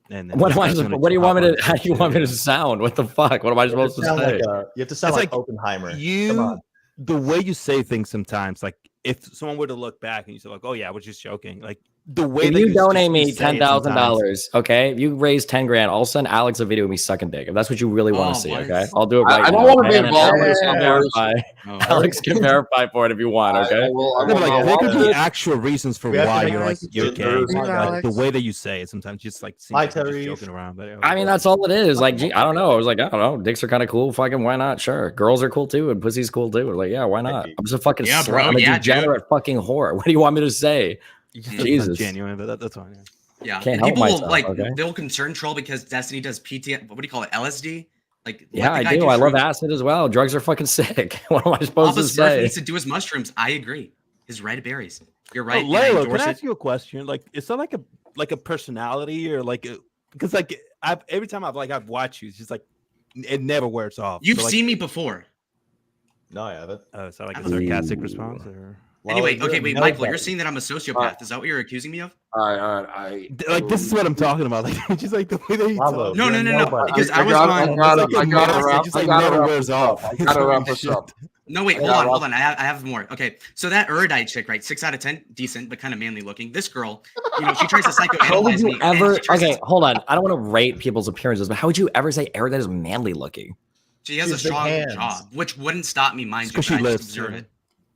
What do you want me to? How do you want me to sound? What the fuck? What am I supposed to say? You have to sound like Oppenheimer. Come on. The way you say things sometimes, like if someone were to look back and you say like, "Oh yeah, I was just joking," like the way if that you donate me $10,000, okay? If you raise 10 grand, all of a sudden Alex a video of me sucking dick. If that's what you really want to see, okay? I'll do it right now. I don't want to be okay? involved in this. Alex can verify for it if you want, okay? There could be actual reasons for why you're gay. Like, the way that you say it sometimes just like seems like you're just joking around. But I mean, that's all it is. Like, gee, I don't know. I was like, I don't know. Dicks are kind of cool. Fucking why not? Sure. Girls are cool too, and pussy's cool too. Like, yeah, why not? I'm just a fucking I'm a degenerate fucking whore. What do you want me to say? Jesus, genuine, but that's fine. Yeah, Can't and people help myself, will like okay? they'll concern troll because Destiny does PT. What do you call it? LSD. Like yeah, I do. I love acid as well. Drugs are fucking sick. What am I supposed to say? Needs to do his mushrooms. I agree. His red berries. You're right. Layla, can I ask you a question? Like, is that like a personality or like because like every time I've watched you, it's just like it never wears off. You've seen me before. No, I haven't. Is that like a sarcastic response or? Anyway, okay, wait, Michael, you're saying that I'm a sociopath. Is that what you're accusing me of? I like this is what I'm talking about. Like just like the way that he talks. No. Because I never wears off. I gotta wrap this up. No, wait, hold on. I have more. Okay, so that erudite chick, right? 6 out of 10, decent, but kind of manly looking. This girl, she tries to psychoanalyze me. Okay, hold on. I don't want to rate people's appearances, but how would you ever say erudite is manly looking? She has a strong jaw, which wouldn't stop me, mind you. She lives. Observe it.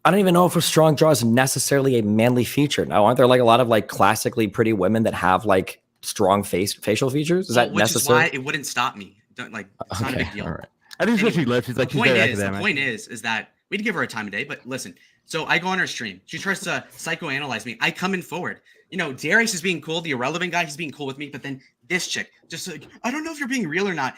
I don't even know if a strong jaw is necessarily a manly feature. Now, aren't there like a lot of like classically pretty women that have like strong facial features? Is that necessary? Which is why it wouldn't stop me. It's not a big deal. All right. I think she lives. She's like, she's very academic. The point is that we'd give her a time of day, but listen. So I go on her stream. She tries to psychoanalyze me. I come in forward. Darius is being cool. The irrelevant guy, he's being cool with me. But then this chick, just like, I don't know if you're being real or not.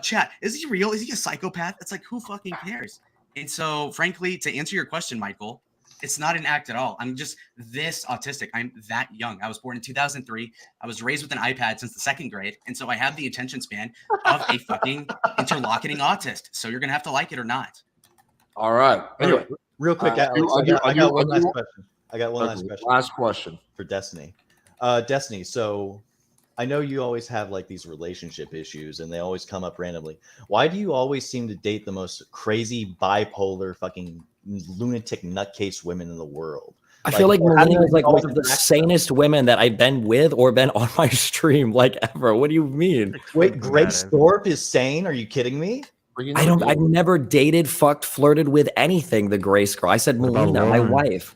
Chat, is he real? Is he a psychopath? It's like, who fucking cares? And so, frankly, to answer your question, Michael, it's not an act at all. I'm just this autistic. I'm that young. I was born in 2003. I was raised with an iPad since the 2nd grade. And so I have the attention span of a fucking interlocuting autist. So you're going to have to like it or not. All right. Anyway, real quick, I got one last question. I got one last question. Last question for Destiny. Destiny, so I know you always have like these relationship issues and they always come up randomly. Why do you always seem to date the most crazy bipolar fucking lunatic nutcase women in the world? I feel like Melina is like one of the sanest women that I've been with or been on my stream like ever. What do you mean? Wait, Grace Thorpe is sane? Are you kidding me? I've never dated, fucked, flirted with anything. The Grace girl. I said Melina, my wife.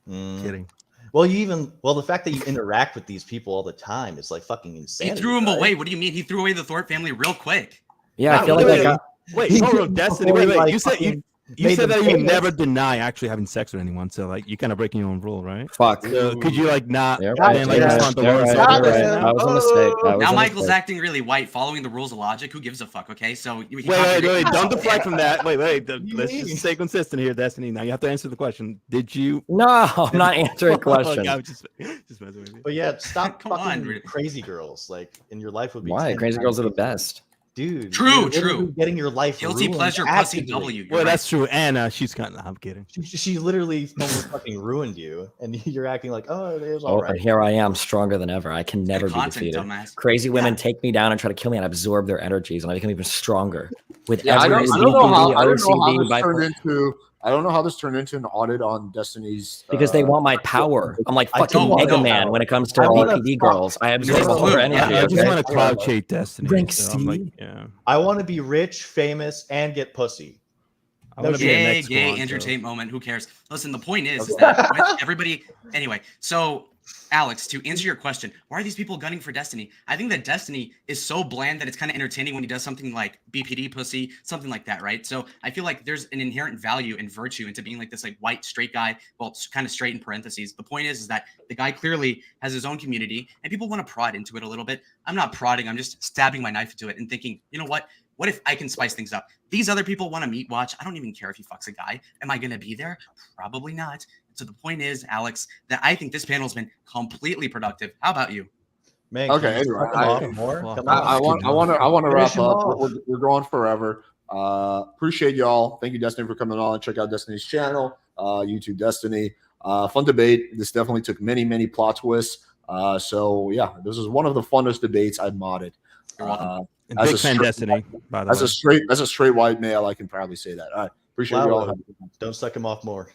Kidding. Well, the fact that you interact with these people all the time is like fucking insane. He threw him away. What do you mean? He threw away the Thorpe family real quick. Yeah, I feel like wait, hold on, Destiny. Wait. You made said them that you would famous. never deny actually having sex with anyone, so like you're kind of breaking your own rule, right? Fuck. So could you like not You're then like right, respond to you're Lauren's right, other you're question right. now? That was a mistake. That was Now a Michael's mistake. acting really white, following the rules of logic. Who gives a fuck? Okay, so he Wait, contradicted don't himself. deflect from that. Wait, What do you let's mean? just stay consistent here, Destiny. Now you have to answer the question. Did you? No, I'm not answering questions. I'm just messing with you. But yeah, stop Come on, fucking dude. crazy girls. Like, and your life would be Why? 10 Crazy times girls are the easier. best. Dude, True, you're literally true. getting your life Guilty ruined pleasure, pussy actively. W. You're Well, right. that's true. And she's kind of. I'm kidding. She literally almost fucking ruined you, and you're acting like, oh, it was Oh, all and right. here I am, stronger than ever. I can never be content, defeated. dumbass. Crazy women Yeah. take me down and try to kill me, and I absorb their energies, and I become even stronger. With Yeah, every I don't know how BPD, I don't know how OCD, this turned bipolar, into. I don't know how this turned into an audit on Destiny's. because they want my power. I'm like I fucking don't want Mega no. Man when it comes to I wanna BPD fuck. girls. I absorb It's all blue. their Yeah, energy. I just okay? want to I cloud love chase Destiny. Rank So I'm like, C? yeah. I want to be rich, famous, and get pussy. I want to be a Gay, next gay, squad, so- entertainment moment. Who cares? Listen, the point is Okay. that with everybody. Anyway, so Alex, to answer your question, why are these people gunning for Destiny? I think that Destiny is so bland that it's kind of entertaining when he does something like BPD pussy, something like that, right? So I feel like there's an inherent value and virtue into being like this like white straight guy. Well, it's kind of straight in parentheses. The point is that the guy clearly has his own community and people want to prod into it a little bit. I'm not prodding. I'm just stabbing my knife into it and thinking, you know what? What if I can spice things up? These other people want to meet watch. I don't even care if he fucks a guy. Am I going to be there? Probably not. So the point is, Alex, that I think this panel has been completely productive. How about you? Man, Okay, can you anyway, suck 'em off more? Come I on. want to wrap Finish 'em up. off. We're going forever. Appreciate y'all. Thank you, Destiny, for coming on. Check out Destiny's channel, YouTube Destiny. Fun debate. This definitely took many plot twists. So yeah, this is one of the funnest debates I've modded. You're welcome. And big fan Destiny, by the way. As a straight white male, I can proudly say that. All right, appreciate y'all. Don't suck him off more.